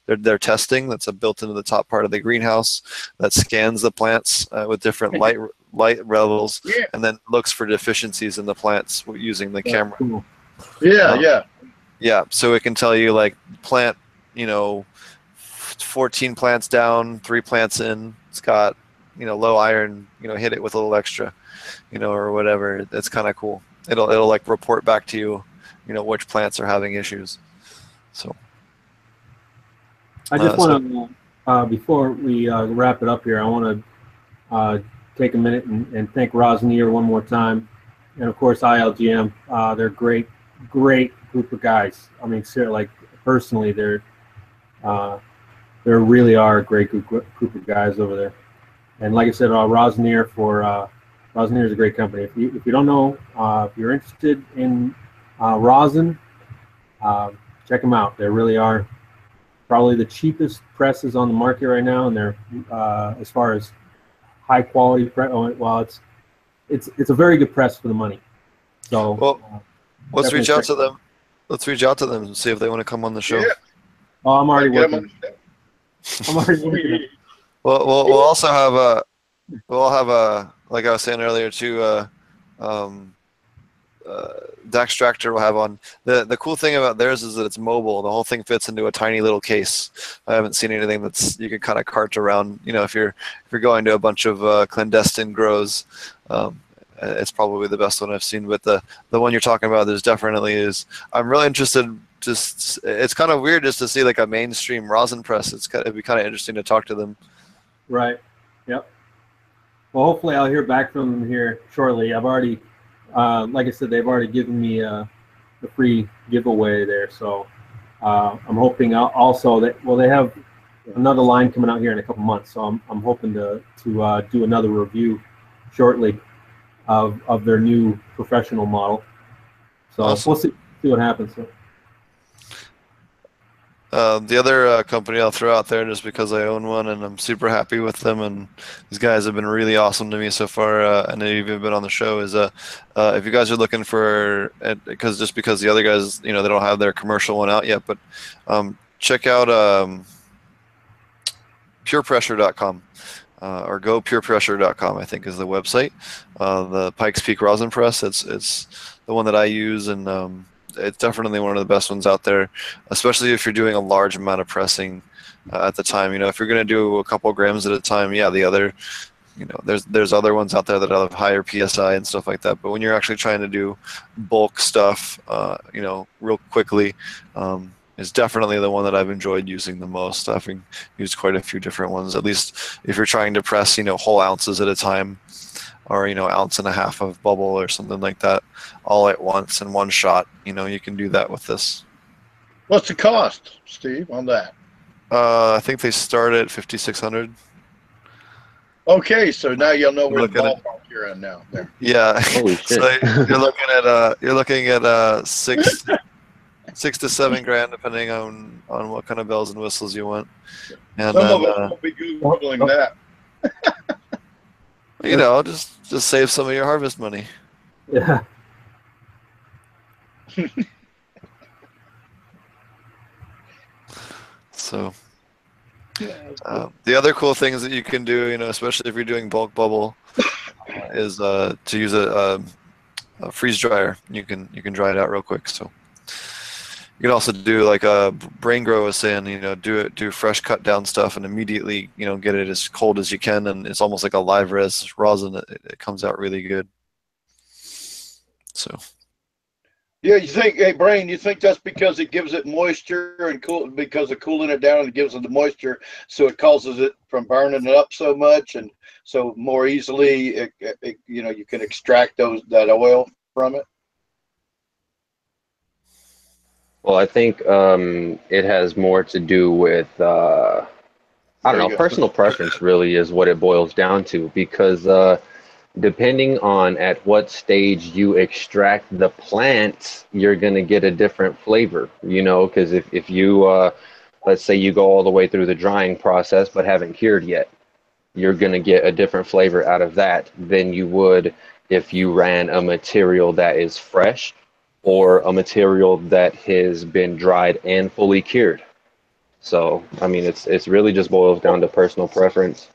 their testing, that's built into the top part of the greenhouse, that scans the plants with different light levels, and then looks for deficiencies in the plants using the camera. Cool. Yeah, so it can tell you, like, plant, you know, 14 plants down, 3 plants in, it's got, you know, low iron, you know, hit it with a little extra, you know, or whatever. It's kind of cool. It'll like report back to you, you know, which plants are having issues. So I just want to, before we wrap it up here, I want to take a minute and thank Rosnier one more time, and of course ILGM. They're great group of guys. I mean, like, personally, they really are a great group of guys over there. And like I said, Rosnier Rosnier is a great company. If you don't know, if you're interested in rosin, check them out. They really are probably the cheapest presses on the market right now, and they're as far as high quality press. Well, it's a very good press for the money. So well, let's reach out to them. Let's reach out to them and see if they want to come on the show. Yeah. Oh, I'm already working. I'm already working. Well, we'll also have like I was saying earlier too, Daxtractor will have on. The cool thing about theirs is that it's mobile. The whole thing fits into a tiny little case. I haven't seen anything that's you can kind of cart around. You know, if you're going to a bunch of clandestine grows, it's probably the best one I've seen. But the one you're talking about, there's definitely is. I'm really interested. Just it's kind of weird just to see like a mainstream rosin press. It'd be kind of interesting to talk to them. Right. Yep. Well, hopefully I'll hear back from them here shortly. I've already, like I said, they've already given me the free giveaway there. So I'm hoping also that, well, they have another line coming out here in a couple months. So I'm hoping to do another review shortly of their new professional model. So awesome. We'll see what happens. So. The other company I'll throw out there, just because I own one and I'm super happy with them, and these guys have been really awesome to me so far, and they've even been on the show, is if you guys are looking for, because the other guys, you know, they don't have their commercial one out yet, but check out purepressure.com or gopurepressure.com, I think is the website. The Pikes Peak Rosin Press, it's the one that I use, and it's definitely one of the best ones out there, especially if you're doing a large amount of pressing at the time. You know, if you're going to do a couple grams at a time, yeah, the other, you know, there's other ones out there that have higher PSI and stuff like that. But when you're actually trying to do bulk stuff, you know, real quickly, is definitely the one that I've enjoyed using the most. I've used quite a few different ones, at least if you're trying to press, you know, whole ounces at a time, or, you know, 1.5 ounces of bubble or something like that, all at once in one shot. You know, you can do that with this. What's the cost, Steve, on that? I think they start at $5,600. Okay, so now you'll know where the ballpark you're in now. There. Yeah. Holy shit. So you're looking at $6 to $7 grand, depending on what kind of bells and whistles you want. And some of us will be googling that. You know, just save some of your harvest money. Yeah. So the other cool things that you can do, you know, especially if you're doing bulk bubble, is to use a freeze dryer. You can dry it out real quick. So you can also do like BrayneGro was saying, you know, do fresh cut down stuff and immediately, you know, get it as cold as you can, and it's almost like a live rosin. It comes out really good. So. Yeah, you think, hey, Brain, you think that's because it gives it moisture and cool, because of cooling it down and it gives it the moisture, so it causes it from burning it up so much, and so more easily, you know, you can extract that oil from it? Well, I think it has more to do with I don't know, personal preference really is what it boils down to, because depending on at what stage you extract the plants, you're going to get a different flavor, you know, because if you, let's say you go all the way through the drying process but haven't cured yet, you're going to get a different flavor out of that than you would if you ran a material that is fresh or a material that has been dried and fully cured. So, I mean, it's really just boils down to personal preference.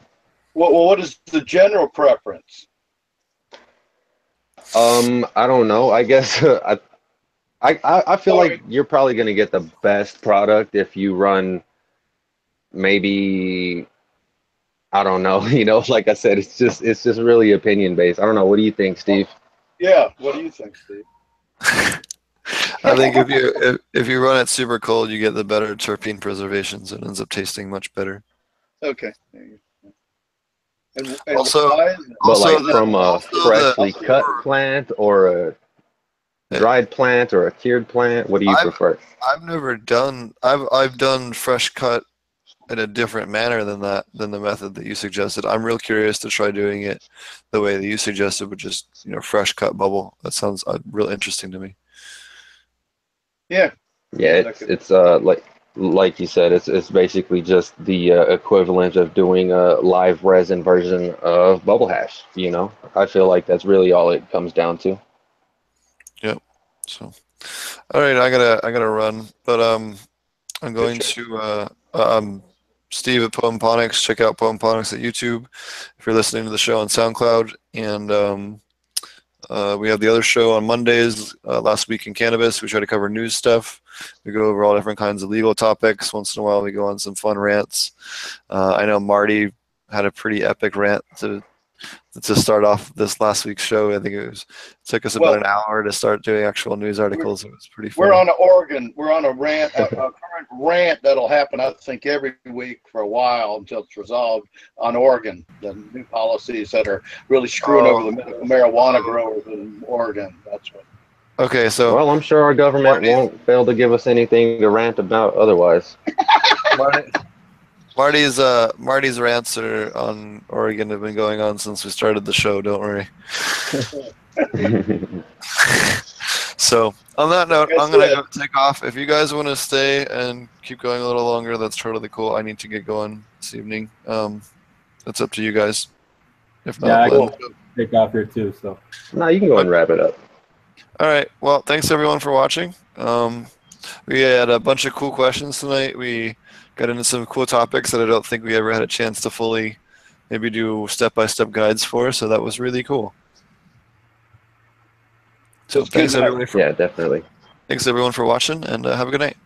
Well, what is the general preference? I don't know. I guess I feel like you're probably going to get the best product if you run maybe, I don't know, you know, like I said, it's just really opinion based. I don't know. What do you think, Steve? Yeah, what do you think, Steve? I think if you run it super cold, you get the better terpene preservations. It ends up tasting much better. Okay. And also, but like from a freshly cut plant or a dried plant or a cured plant, what do you prefer? I've never done. I've done fresh cut in a different manner than the method that you suggested. I'm real curious to try doing it the way that you suggested, with just, you know, fresh cut bubble. That sounds real interesting to me. Yeah. Yeah, it's like you said, it's basically just the equivalent of doing a live resin version of bubble hash. You know, I feel like that's really all it comes down to. Yep. So, all right, I gotta run, but I'm going to Steve at Ponics. Check out Ponics at YouTube if you're listening to the show on SoundCloud, and we have the other show on Mondays, Last Week in Cannabis. We try to cover news stuff. We go over all different kinds of legal topics. Once in a while, we go on some fun rants. I know Marty had a pretty epic rant to start off this last week's show. I think it took us about an hour to start doing actual news articles. It was pretty fun. We're on Oregon. We're on a rant, a current rant that'll happen, I think, every week for a while until it's resolved on Oregon. The new policies that are really screwing over the medical marijuana growers in Oregon. That's what. Okay, so well, I'm sure our government won't fail to give us anything to rant about otherwise. Marty's rants are on Oregon have been going on since we started the show. Don't worry. So on that note, I'm gonna go take off. If you guys want to stay and keep going a little longer, that's totally cool. I need to get going this evening. That's up to you guys. If not, yeah, I can take off here too. So no, you can go and wrap it up. All right. Well, thanks everyone for watching. We had a bunch of cool questions tonight. We got into some cool topics that I don't think we ever had a chance to fully maybe do step-by-step guides for, so that was really cool. So thanks everyone. Yeah, definitely. Thanks everyone for watching, and have a good night.